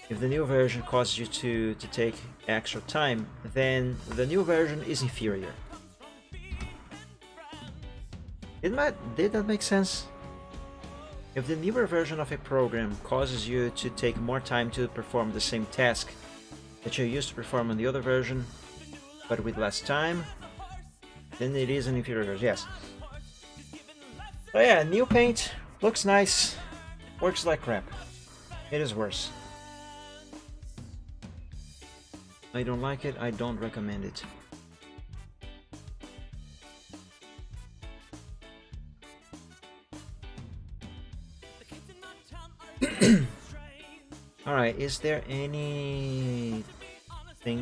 if the new version causes you to take extra time, then the new version is inferior. Did that make sense? If the newer version of a program causes you to take more time to perform the same task that you used to perform on the other version, but with less time, then it is an inferior version, yes. So yeah, new paint, looks nice, works like crap. It is worse. I don't like it, I don't recommend it. Alright, is there anything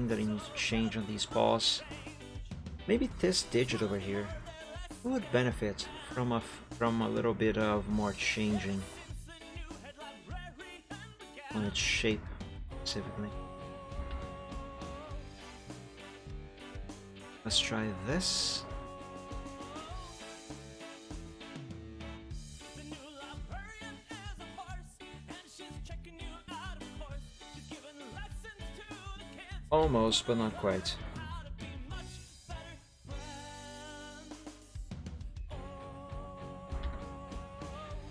that I need to change on these paws? Maybe this digit over here would benefit from a little bit of more changing on its shape specifically. Let's try this. Almost, but not quite.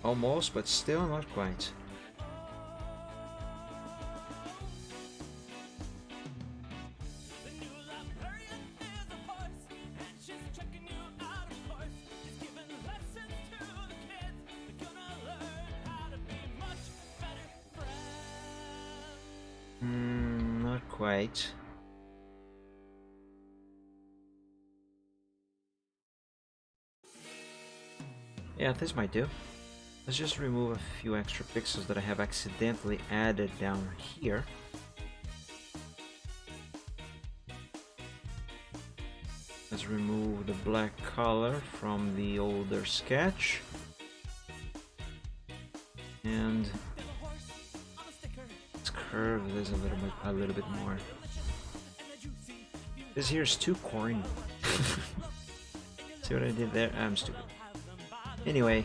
Almost, but still not quite. Not quite. Yeah, this might do. Let's just remove a few extra pixels that I have accidentally added down here. Let's remove the black color from the older sketch. And let's curve this a little bit more. This here is too corny. See what I did there? I'm stupid. Anyway,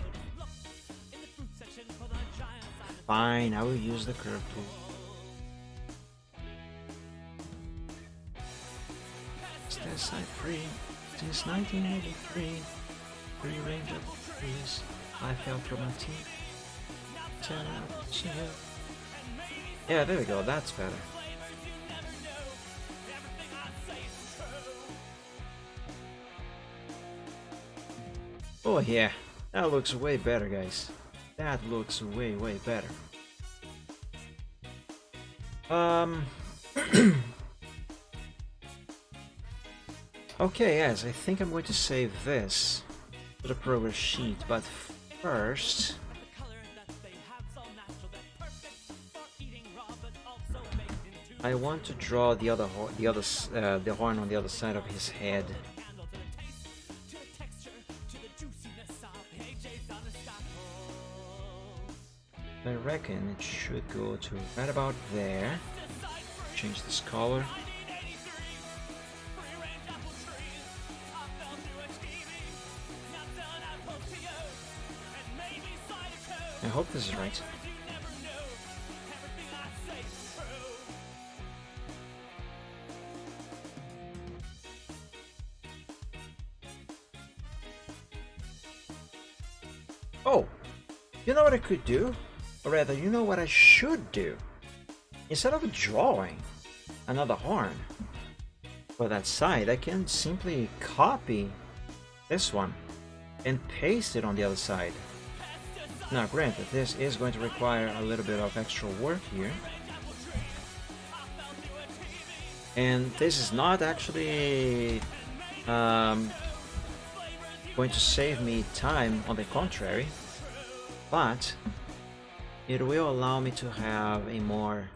fine, I will use the curve tool. Stay side free. Since 1983, free range of trees. I fell from a team. Yeah, there we go, that's better. Oh yeah, that looks way better, guys. That looks way better. Okay, yes, I think I'm going to save this. to the progress sheet, but first I want to draw the horn on the other side of his head. I reckon it should go to right about there. Change this color. I hope this is right. Oh, you know what I could do? Or rather, you know what I should do? Instead of drawing another horn for that side, I can simply copy this one and paste it on the other side. Now granted, this is going to require a little bit of extra work here. And this is not actually going to save me time, on the contrary, but it will allow me to have a more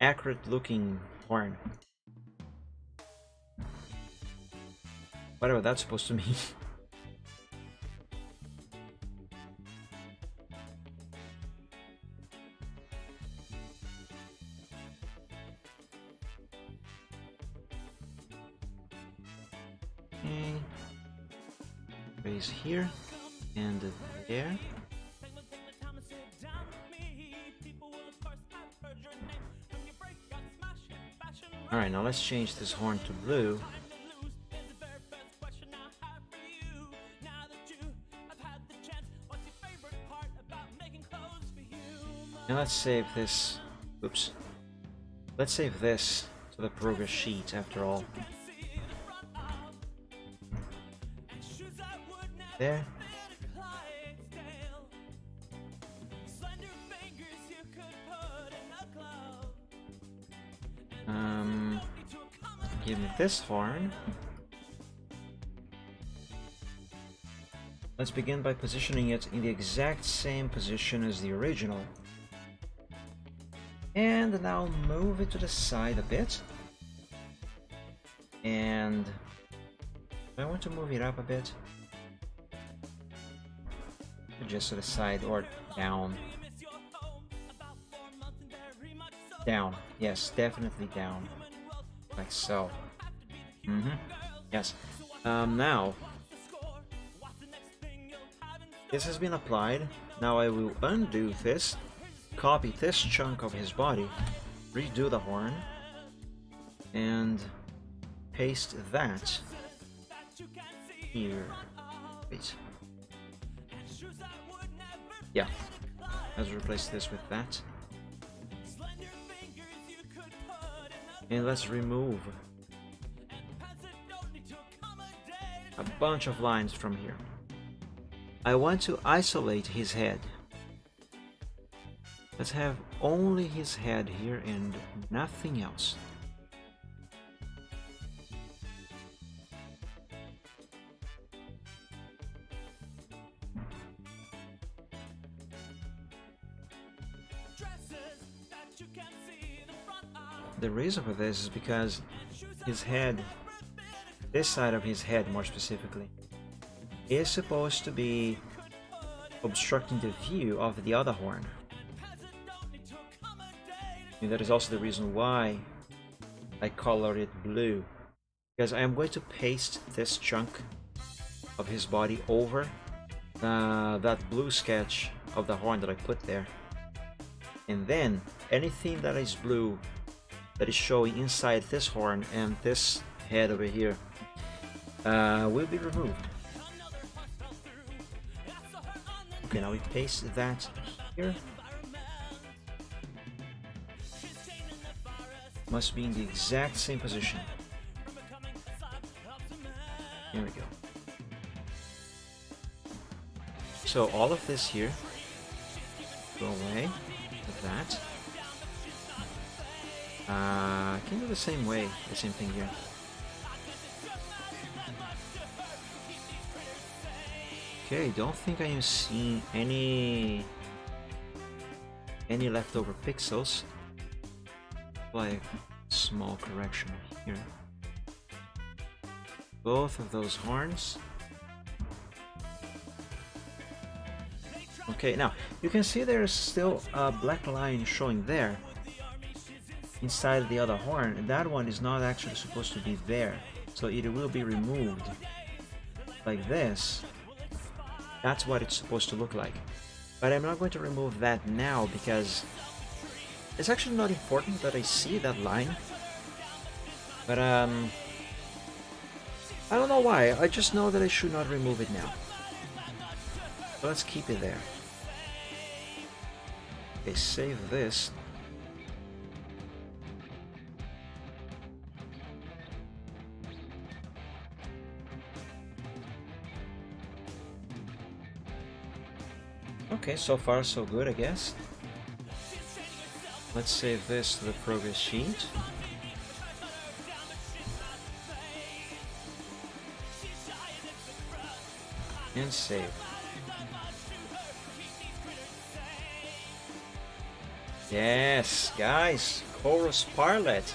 accurate looking horn. Whatever that's supposed to mean. Okay. Raise here and there. Alright, now let's change this horn to blue. And let's save this. Oops. Let's save this to the progress sheet after all. There. Give me this horn. Let's begin by positioning it in the exact same position as the original. And now move it to the side a bit. And I want to move it up a bit. Just to the side or down. Down. Yes, definitely down. Like so. Yes. Now, this has been applied. Now I will undo this, copy this chunk of his body, redo the horn, and paste that here. Wait. Yeah. Let's replace this with that. And let's remove a bunch of lines from here. I want to isolate his head. Let's have only his head here and nothing else. The reason for this is because his head, this side of his head more specifically, is supposed to be obstructing the view of the other horn. And that is also the reason why I colored it blue, because I am going to paste this chunk of his body over that blue sketch of the horn that I put there, and then anything that is blue that is showing inside this horn and this head over here will be removed. Okay, now we paste that here. Must be in the exact same position. Here we go. So all of this here, go away with that. I can do the same way, the same thing here. Okay, don't think I am seeing any leftover pixels. Like small correction here. Both of those horns. Okay, now you can see there's still a black line showing there inside the other horn. That one is not actually supposed to be there, so it will be removed like this. That's what it's supposed to look like. But I'm not going to remove that now because it's actually not important that I see that line. But I don't know why. I just know that I should not remove it now. So let's keep it there. Okay, save this. Okay, so far so good, I guess. Let's save this to the progress sheet. And save. Yes, guys, Chorus Parlet.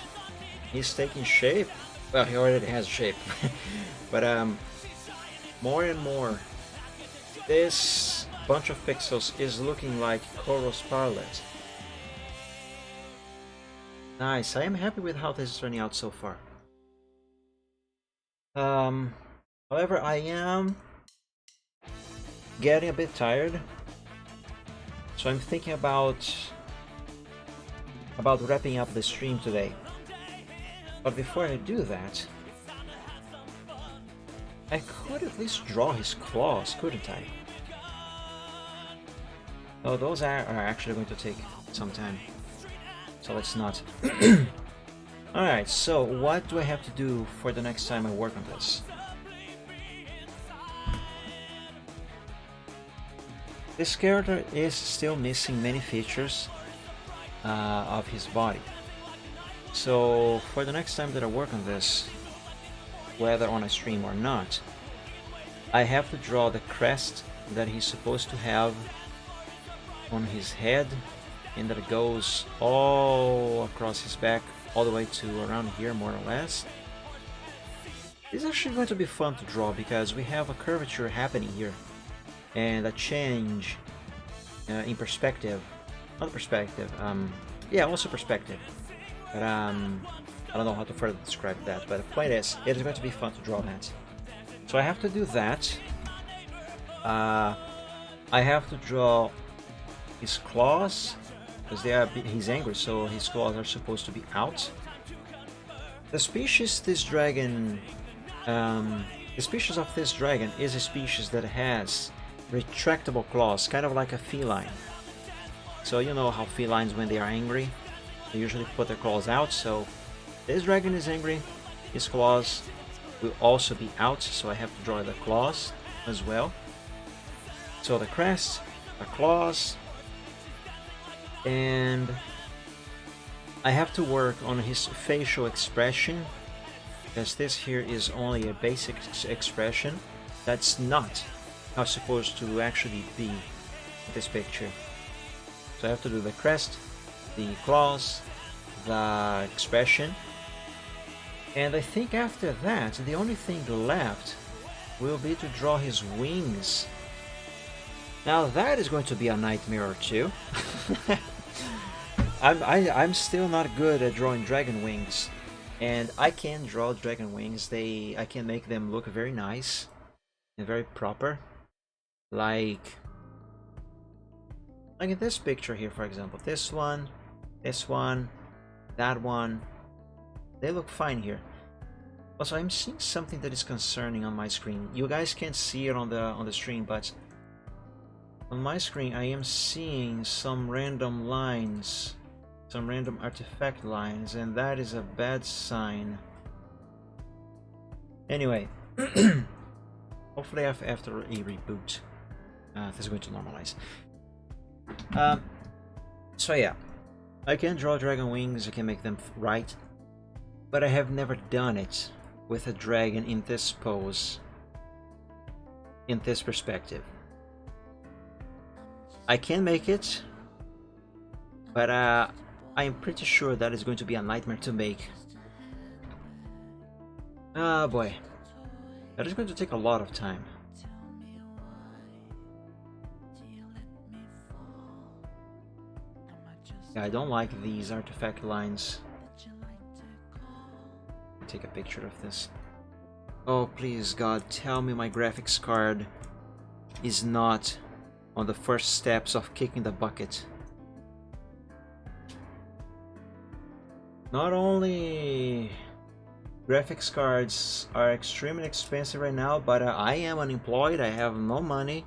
He's taking shape. Well, he already has shape. But more and more, this bunch of pixels is looking like Chorus Parlet. Nice. I am happy with how this is turning out so far. However, I am getting a bit tired, so I'm thinking about wrapping up the stream today. But before I do that, I could at least draw his claws, couldn't I? Oh, those are actually going to take some time, so let's not. Alright, so what do I have to do for the next time I work on this? This character is still missing many features of his body. So for the next time that I work on this, whether on a stream or not, I have to draw the crest that he's supposed to have on his head, and that goes all across his back, all the way to around here, more or less. It's actually going to be fun to draw because we have a curvature happening here and a change in perspective. Not perspective, yeah, also perspective. But I don't know how to further describe that. But the point is, it is going to be fun to draw that. So I have to do that. I have to draw his claws, because he's angry, so his claws are supposed to be out. The species this dragon, the species of this dragon is a species that has retractable claws, kind of like a feline. So you know how felines, when they are angry, they usually put their claws out. So this dragon is angry, his claws will also be out, so I have to draw the claws as well. So the crest, the claws, and I have to work on his facial expression, because this here is only a basic expression. That's not how it's supposed to actually be in this picture. So I have to do the crest, the claws, the expression, and I think after that the only thing left will be to draw his wings. Now that is going to be a nightmare or two. I'm still not good at drawing dragon wings, and I can draw dragon wings. I can make them look very nice and very proper, like in this picture here, for example. This one, that one, they look fine here. Also, I'm seeing something that is concerning on my screen. You guys can't see it on the stream, but on my screen I am seeing some random lines, some random artifact lines, and that is a bad sign. Anyway, hopefully after a reboot, this is going to normalize. So yeah, I can draw dragon wings, I can make them right, but I have never done it with a dragon in this pose. in this perspective. I can make it, but I'm pretty sure that is going to be a nightmare to make. Oh boy, that is going to take a lot of time. Yeah, I don't like these artifact lines. Take a picture of this. Oh please God, tell me my graphics card is not on the first steps of kicking the bucket. Not only graphics cards are extremely expensive right now, but I am unemployed. I have no money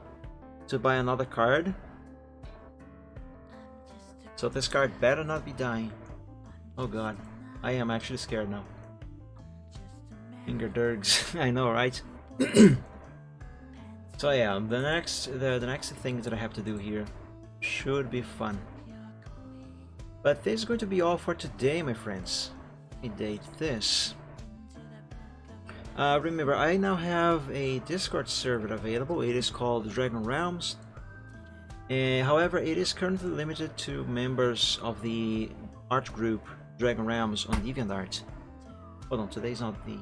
to buy another card. So this card better not be dying. Oh God, I am actually scared now. Finger dergs, I know, right? So yeah, the next thing that I have to do here should be fun. But this is going to be all for today, my friends. Let me date this. Remember, I now have a Discord server available. It is called Dragon Realms. However, it is currently limited to members of the art group Dragon Realms on DeviantArt. Hold on, today's not the...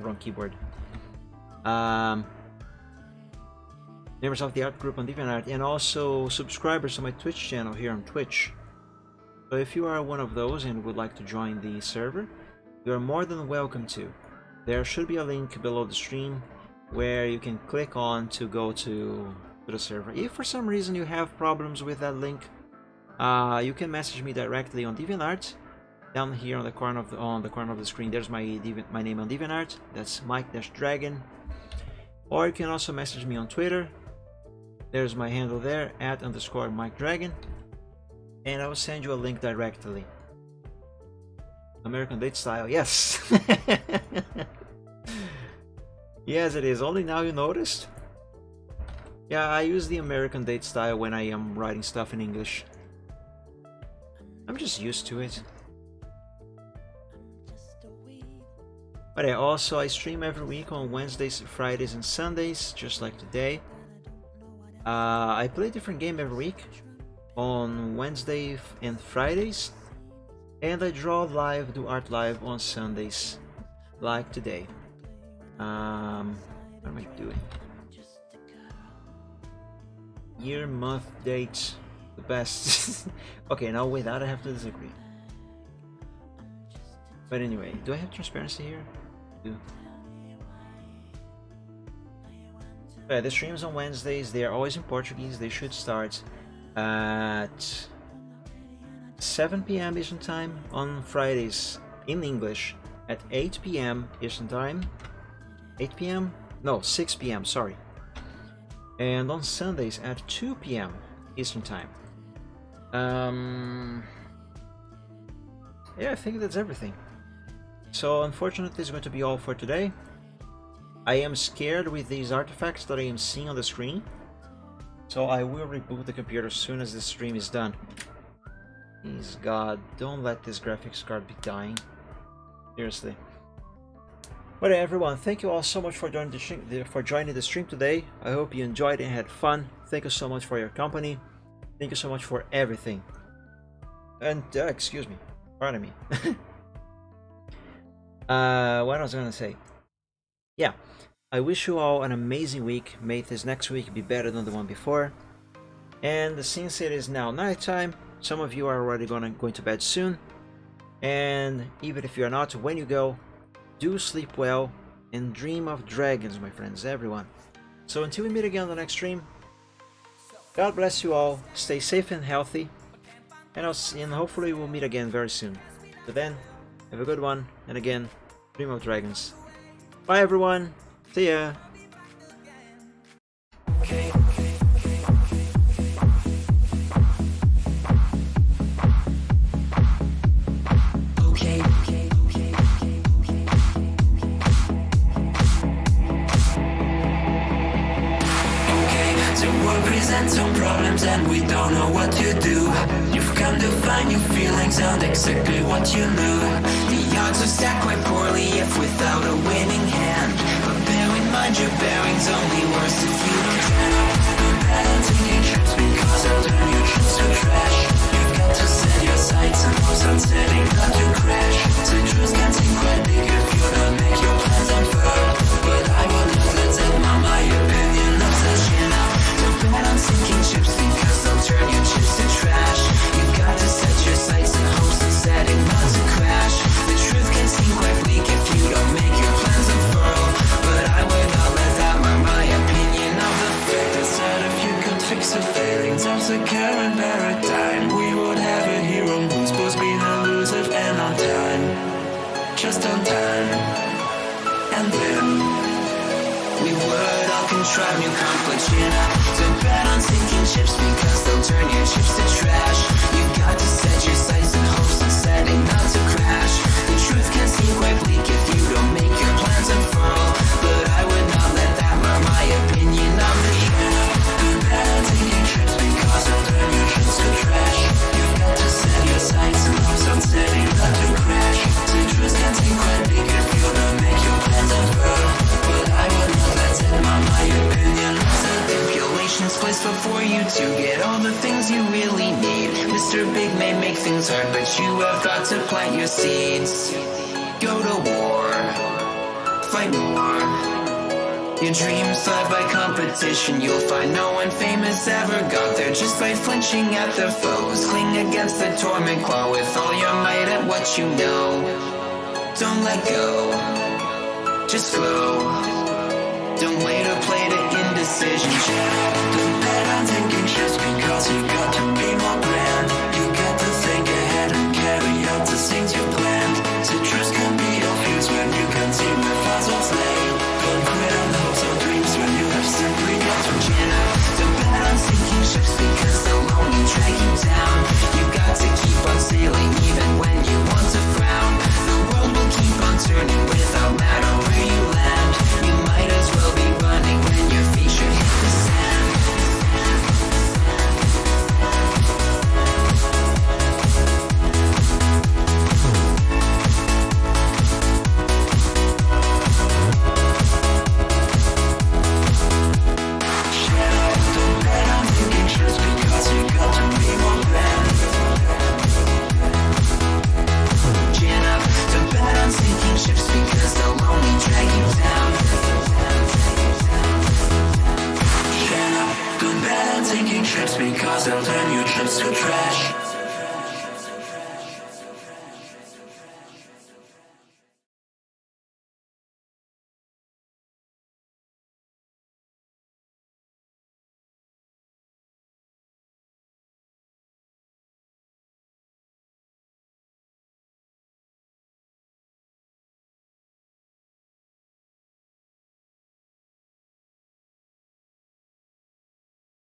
wrong keyboard. Members of the art group on DeviantArt, and also subscribers to my Twitch channel here on Twitch. So if you are one of those and would like to join the server, you are more than welcome to. There should be a link below the stream where you can click on to go to the server. If for some reason you have problems with that link, you can message me directly on DeviantArt. Down here on the corner of the screen, there's my name on DeviantArt. That's Mike-Dragon. Or you can also message me on Twitter. There's my handle there, @_MikeDragon, and I will send you a link directly. American Date style, yes. Yes, it is. Only now you noticed. Yeah, I use the American Date style when I am writing stuff in English. I'm just used to it. But yeah, also I stream every week on Wednesdays, Fridays, and Sundays, just like today. I play a different game every week on Wednesday and Fridays, and I draw live, do art live on Sundays, like today. What am I doing? Year, month, date, the best. Okay, now with that I have to disagree. But anyway, do I have transparency here? I do. The streams on Wednesdays, they are always in Portuguese. They should start at 7 p.m. Eastern Time. On Fridays in English at 8 p.m. Eastern Time. 8 p.m? No, 6 p.m. Sorry. And on Sundays at 2 p.m. Eastern Time. Yeah, I think that's everything. So unfortunately, it's going to be all for today. I am scared with these artifacts that I am seeing on the screen, so I will reboot the computer as soon as this stream is done. Please God, don't let this graphics card be dying. Seriously. But everyone, thank you all so much for joining the stream today. I hope you enjoyed and had fun. Thank you so much for your company. Thank you so much for everything. And excuse me, pardon me. What I was gonna say? Yeah, I wish you all an amazing week. May this next week be better than the one before. And since it is now nighttime, some of you are already going to bed soon. And even if you are not, when you go, do sleep well and dream of dragons, my friends, everyone. So until we meet again on the next stream, God bless you all. Stay safe and healthy. And hopefully we'll meet again very soon. So then, have a good one. And again, dream of dragons. Bye everyone. See ya. Some problems and we don't know what to do. You've come to find your feelings and exactly what you knew. The odds are stacked quite poorly if without a winning hand. But your bearings only worse if you don't turn up the bed and taking trips because they'll turn your trips to trash. You've got to set your sights and hopes on setting not to crash. So truths can seem quite big if you don't make your plans unfurl. But I will not let them on my opinion of setting up the bed on sinking ships because they'll turn your chips to trash. You've got to set your sights and hopes on setting not to crash. The truth can seem quite bleak if you don't make your plans unfurl. But I would not let that mark my opinion of the fact that if you could fix the failings of the current paradigm, we would have a hero who's supposed to be elusive and on time. Just on time. And then we would all contrive new conflicts, you know, to bet on sinking ships because they'll turn your chips to trash. You've got to set your sights and hopes on setting not to crash. The truth can seem quite bleak if you don't make your plans unfurl. But I would not let that mark my opinion of the bet on sinking ships because they'll turn your chips to trash. You've got to set your sights and hopes on setting not to crash. The truth can seem quite bleak if you don't make your plans unfurl. But I would not let it mark my opinion. Stipulations placed before you to get all the things you really need. Mr. Big may make things hard, but you have got to plant your seeds. Go to war, fight more. Your dreams thrive by competition. You'll find no one famous ever got there just by flinching at their foes. Cling against the torment claw with all your might at what you know. Don't let go, just grow. Don't wait or play to indecision. Don't bet on taking trips because you